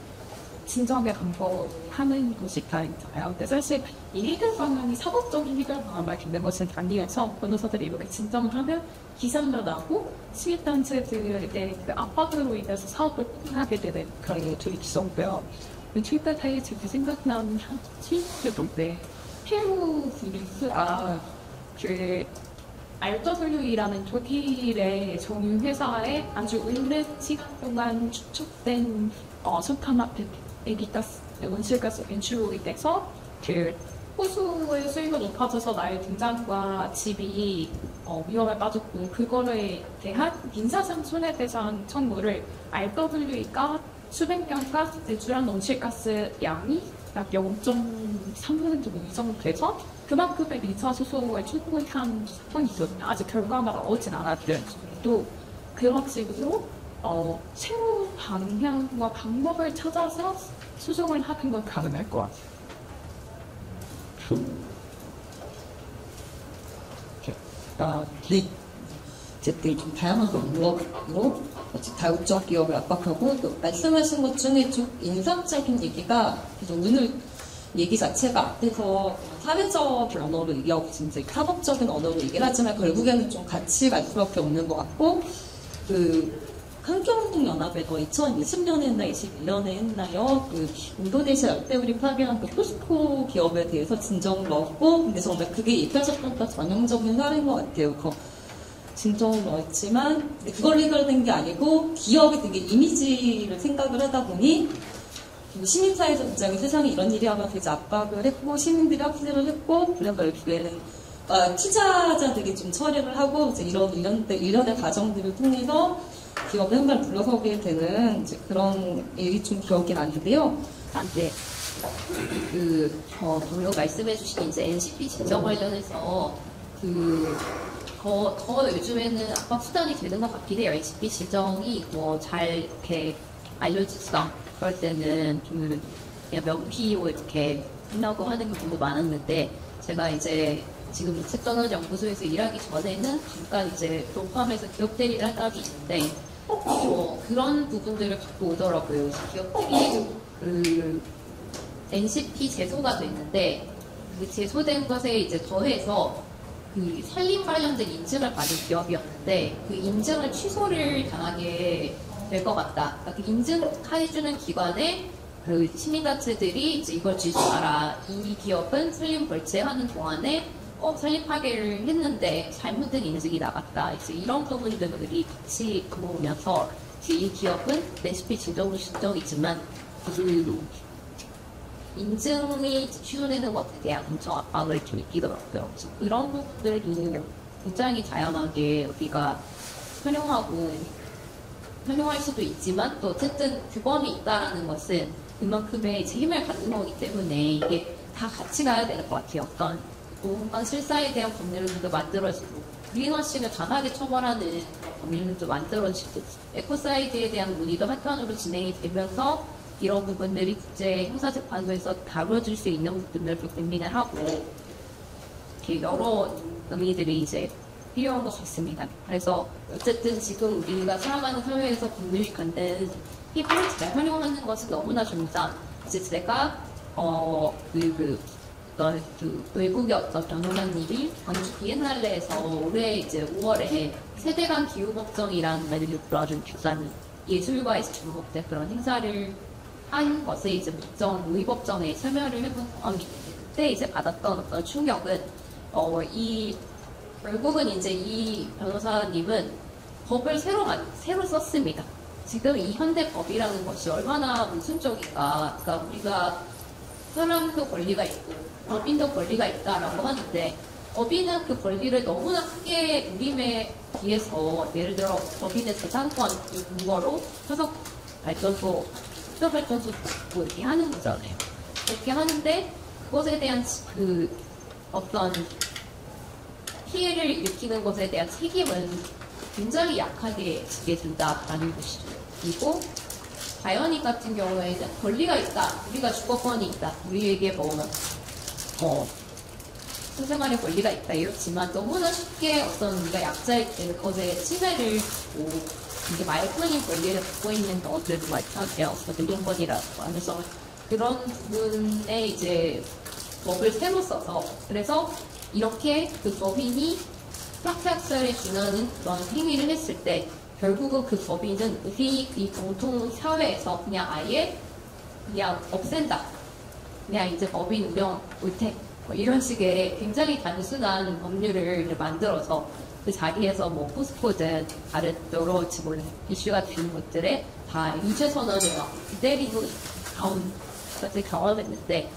진정의 방법하는 것이 다행이잖아요. 근데 사실 이 해결 방안이 사법적인 해결 방안만 있는 것은 아니어서 변호사들이 이렇게 진정을 하면 기사가 나고 시민단체들의 그 압박으로 인해서 사업을 하게 되는 그런 일들이 있었고요. 트위터 사이에 지금 생각나는 트위터인데 페루 그리스가 그 RWE라는 독일의 정유회사에 아주 오랜 시간 동안 축적된 석탄화폐기가스, 온실가스 배출로 인해서 그 호수의 수위가 높아져서 나의 등장과 집이 위험에 빠졌고 그거에 대한 민사상 손해배상 청구를 RWE가 수백 년간 배출한 온실가스 양이 약 0.3% 정도 이상 돼서 그만큼의 민사 소송을 출구한 사건이 있었는데 아직 결과가 나오진 않았는데 또 그런 식으로 새로운 방향과 방법을 찾아서 소송을 하는 건 가능할 것 같아요. 어쨌든 좀 다양한 방법으로 다국적 기업을 압박하고 또 말씀하신 것 중에 좀 인상적인 얘기가 오늘 얘기 자체가 앞에서 사회적 언어로 얘기하고 진짜 사법적인 언어로 얘기를 하지만 결국에는 좀 같이 갈 수밖에 없는 것 같고 그 환경운동연합에서 2020년에 했나 21년에 했나요? 그 인도네시아 열대우리 파괴한 그 포스코 기업에 대해서 진정을 넣었고 근데 정말 그게 얘기하셨던 전형적인 사례인 것 같아요. 진정을 넣었지만 그걸 해결된 게 아니고 기업이 되게 이미지를 생각을 하다 보니 시민사회에서 굉장히 세상에 이런 일이 하면 되게 압박을 했고 시민들이 합세를 했고 그런 결국에는 투자자들이 좀 처리를 하고 이제 이런 일련의 과정들을 통해서 기업이 한 발 물러서게 되는 이제 그런 일이 좀 기억이 나는데요. 네. 동료 말씀해주신 이제 NCP 진정 관련해서 더 요즘에는 압박 수단이 되는 것 같긴 해요. NCP 지정이 잘 이렇게 알려지지도 그럴 때는 좀 그냥 명피로 이렇게 끝나고 하는 경우도 많았는데 제가 이제 지금 책전환연구소에서 일하기 전에는 잠깐 이제 독감에서 기업 대리를 한 적이 있는데 그런 부분들을 갖고 오더라고요. 기업들이 NCP 제소가 됐는데 그 제소된 것에 이제 더해서 그 산림 관련된 인증을 받은 기업이었는데 그 인증을 취소를 당하게 될 것 같다. 그러니까 그 인증해주는 기관에 그 시민단체들이 이제 이걸 주지 마라. 이 기업은 산림 벌채하는 동안에 산림 파괴를 했는데 잘못된 인증이 나갔다. 이제 이런 부분들이 같이 들어오면서 이 기업은 NCP 진정이지만 그 인증이 취소되는 것에 대한 엄청 압박을 느끼더라고요. 이런 부분들이 굉장히 다양하게 우리가 활용할 수도 있지만 또 어쨌든 규범이 있다라는 것은 그만큼의 이제 힘을 갖는 거기 때문에 이게 다 같이 가야 되는 것 같아요. 어떤 공간 실사에 대한 법률도 만들어지고 그린워싱을 강하게 처벌하는 법률도 만들어지고 에코사이드에 대한 논의도 한편으로 진행이 되면서 이런 부분들이 국제 형사재판소에서 다뤄질 수 있는 부분들을 고민을 하고 이렇게 여러 의미들이 이제 필요한 것 같습니다. 그래서 어쨌든 지금 우리가 살아가는 사회에서 법률이 갖는 힘을 잘 활용하는 것은 너무나 중요하다. 이제 제가 외국의 어떤 변호사님이 광주 비엔날레에서 올해 이제 5월에 세대 간 기후 걱정이라는 말을 불러준 교사님 예술과에서 주목된 그런 행사를 한 것에 이제 의법정에 참여를 해본 경험이 그때 이제 받았던 어떤 충격은 결국은 이제 이 변호사님은 법을 새로 썼습니다. 지금 이 현대법이라는 것이 얼마나 모순적인가. 그러니까 우리가 사람도 권리가 있고 법인도 권리가 있다라고 하는데 법인은 그 권리를 너무나 크게 누림에 비해서 예를 들어 법인의 재산권 근거로 화석발전소 뭐 이렇게 하는 거잖아요. 이렇게 하는데 그것에 대한 그 어떤 피해를 일으키는 것에 대한 책임은 굉장히 약하게 지게 된다라는 것이죠. 그리고 자연인 같은 경우에는 권리가 있다. 우리가 주거권이 있다. 우리에게 생생활의 권리가 있다. 이렇지만 너무나 쉽게 어떤 우리가 약자일 때 것에 침해를 이게 말뿐인 권리를 갖고 있는 것들도 마찬가지예요. 노동권이라고 하면서 그런 부분에 이제 법을 새로 써서 그래서 이렇게 그 법인이 프락티악스에 준하는 그런 행위를 했을 때 결국은 그 법인은 우리 이 공통 사회에서 그냥 아예 그냥 없앤다. 그냥 이제 법인 운영 못해. 이런 식의 굉장히 단순한 법률을 만들어서 그 자리에서 뭐 포스코든 다른 여러 지금 이슈가 되는 것들에 다 유죄 선언을 때리고 까지 경험했는데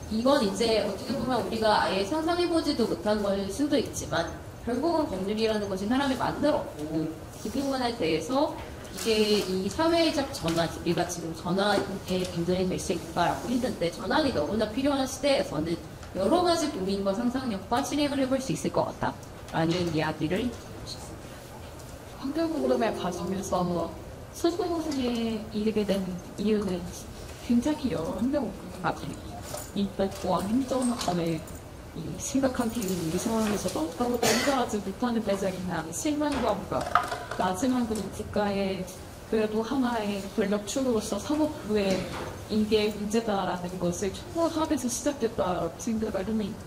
이건 이제 어떻게 보면 우리가 아예 상상해보지도 못한 걸 수도 있지만 결국은 법률이라는 것이 사람이 만들었고 그 부분에 대해서 이게 이 사회적 전환, 우리가 지금 전환에 굉장히 될 수 있다라고 했는데 전환이 너무나 필요한 시대에서는 여러 가지 고민과 상상력과 실행을 해볼 수 있을 것 같다라는 이야기를 환경오염을 가지면서 수소에 이르게 된 이유는 굉장히 여러 환경오염이 있고 행정안에 심각한 기후는 이 상황에서 너무 해결하지 못하는 대상이나 실망감과 나중하고 국가의 그래도 하나의 권력축으로서 사법부의 이게 문제다라는 것을 촉구하면서 시작됐다고 생각을 합니다.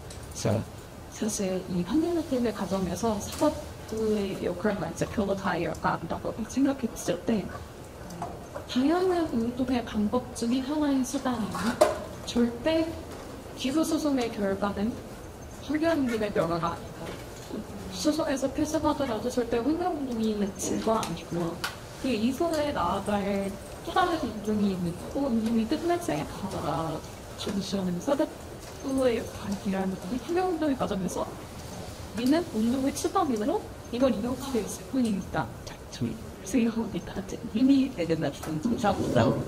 사실 이 환경오염의 과정에서 사법부의 역할만 이제 별로 다이어가다고 생각했을 때 다양한 운동의 방법 중에 하나의 수단이고 절대 기소소송의 결과는 환경운동의 결과가 아니다. 소송에서 필승하더라도 절대 환경운동이 있는 질과 아니고 그 이후에 나아갈 또 다른 운동이 있고 운동이 끝날 때에 가더라. 저는 사법부의 역할이라는 환경운동의 과정에서 우리는 운동의 추방으로 이걸 이용하고 있을 뿐입니다. 생각합니다. 이미 되는 사고라고.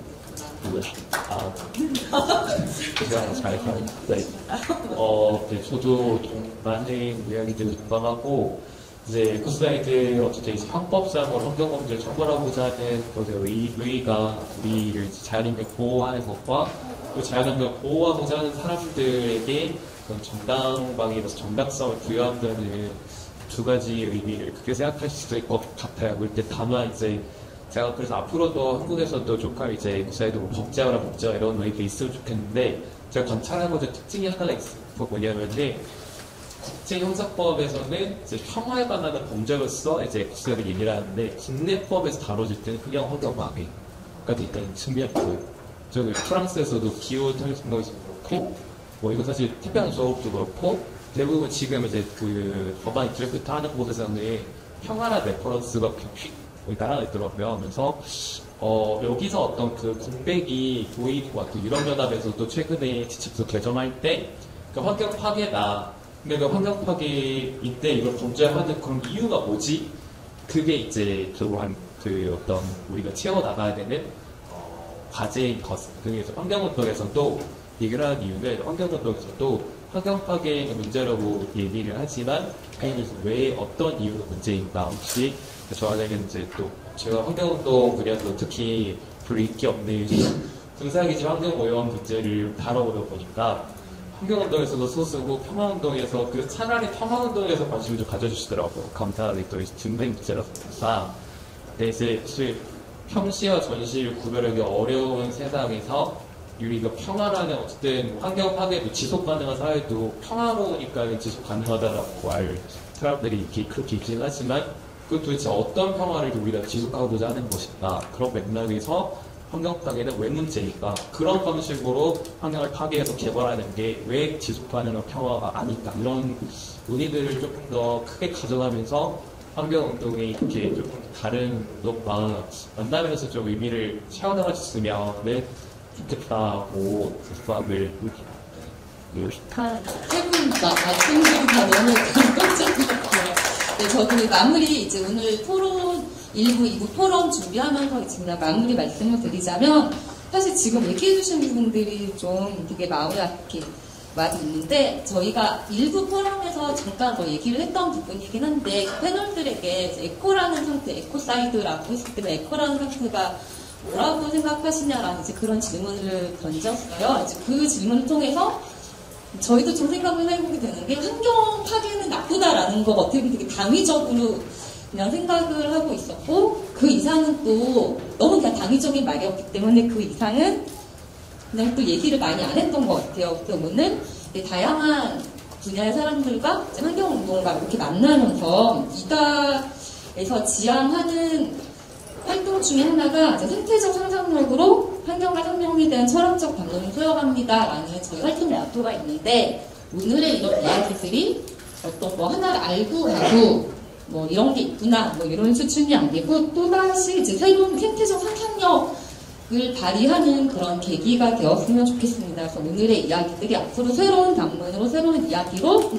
잘 네. 저도 많은 이야기들을 공감하고 이제 에코사이드 어쨌든 형법상으로 환경범죄를 처벌하고자 하는 것의 의의가 우리를 자연인을 보호하는 것과 또 자연인을 보호하고자 하는 사람들에게 그런 정당방위로서 정당성을 부여한다는 두 가지 의미를 그렇게 생각할 수도 있을 것 같아요. 그때 다만 이제 제가 그래서 앞으로도 한국에서도 조카 이제 에코사이드 법제화나 법제화 이런 의미가 있으면 좋겠는데 제가 관찰한 것의 특징이 하나 있고 뭐냐면은 국제형사법에서는 이제 혐오에 관한 범죄로서 이제 에코사이드를 얘기하는데 국내법에서 다뤄질 때는 그냥 환경방해가 있다는 측면이 있어요. 저는 프랑스에서도 기후 탈진도 그렇고 뭐 이거 사실 특별한 조업도 그렇고 대부분 지금 이제 그 법안이 드래프트 하는 곳에서는 평화나 레퍼런스가 따라 있더라고요. 그래서 여기서 어떤 그 공백이 보이는 것 같아요. 유럽연합에서도 최근에 지침서 개정할 때 그 환경 파괴다. 근데 그 환경 파괴인데 이걸 범죄하는 그런 이유가 뭐지? 그게 이제 또한 그 어떤 우리가 채워나가야 되는 과제인 것. 그래서 환경운동에서도 얘기를 하는 이유는 환경운동에서도 환경 파괴의 문제라고 얘기를 하지만 왜 어떤 이유로 문제인가 혹시 저한테는 이제 또 제가 환경운동 분야에서 특히 별 인기 없는 군사기지 환경오염 문제를 다뤄보다 보니까 환경운동에서도 소수고 평화운동에서 그 차라리 평화운동에서 관심을 좀 가져주시더라고요. 감사하게 또 증명 문제라서. 근데 이제 평시와 전시를 구별하기 어려운 세상에서 우리가 평화라는 어쨌든 환경 파괴도 지속 가능한 사회도 평화로우니까 지속 가능하다라고 사람들이 이렇게 그렇게 얘기를 하지만 그 도대체 어떤 평화를 우리가 지속하고자 하는 것인가 그런 맥락에서 환경 파괴는 왜 문제일까 그런 방식으로 환경을 파괴해서 개발하는 게 왜 지속 가능한 평화가 아닐까 이런 논의들을 조금 더 크게 가져가면서 환경운동이 이렇게 조금 다른 운동과 만나면서 좀 의미를 채워나갈 수 있으면 좋겠다고 수업을 세분 말씀들이 다 너무 감동적이었고요. 네, 저도 마무리 이제 오늘 토론 1부, 2부 토론 준비하면서 이제 그냥 마무리 말씀을 드리자면 사실 지금 얘기해주신 부분들이 좀 되게 마음에 이렇게 많이 있는데 저희가 일부 포럼에서 잠깐 뭐 얘기를 했던 부분이긴 한데 패널들에게 에코라는 상태, 에코사이드라고 했을 때 에코라는 상태가 뭐라고 생각하시냐라는 이제 그런 질문을 던졌어요. 이제 그 질문을 통해서 저희도 좀 생각을 해보게 되는 게 환경 파괴는 나쁘다라는 거 어떻게 보면 되게 당위적으로 그냥 생각을 하고 있었고 그 이상은 또 너무 그냥 당위적인 말이었기 때문에 그 이상은 그냥 또 얘기를 많이 안 했던 것 같아요. 그래서 오늘 다양한 분야의 사람들과 환경운동가 이렇게 만나면서 이다에서 지향하는 활동 중에 하나가 생태적 상상력으로 환경과 생명에 대한 철학적 반론을 수여합니다라는 저희 활동 모토가 있는데 오늘의 이런 이야기들이 어떤 뭐 하나를 알고 가고 뭐 이런 게 있구나 뭐 이런 수준이 아니고 또다시 이제 새로운 생태적 상상력을 발휘하는 그런 계기가 되었으면 좋겠습니다. 그래서 오늘의 이야기들이 앞으로 새로운 방문으로 새로운 이야기로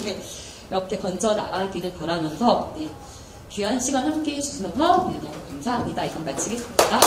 이렇게 건져 나가기를 바라면서 귀한 시간 함께 해주셔서 너무 감사합니다. 이상 마치겠습니다.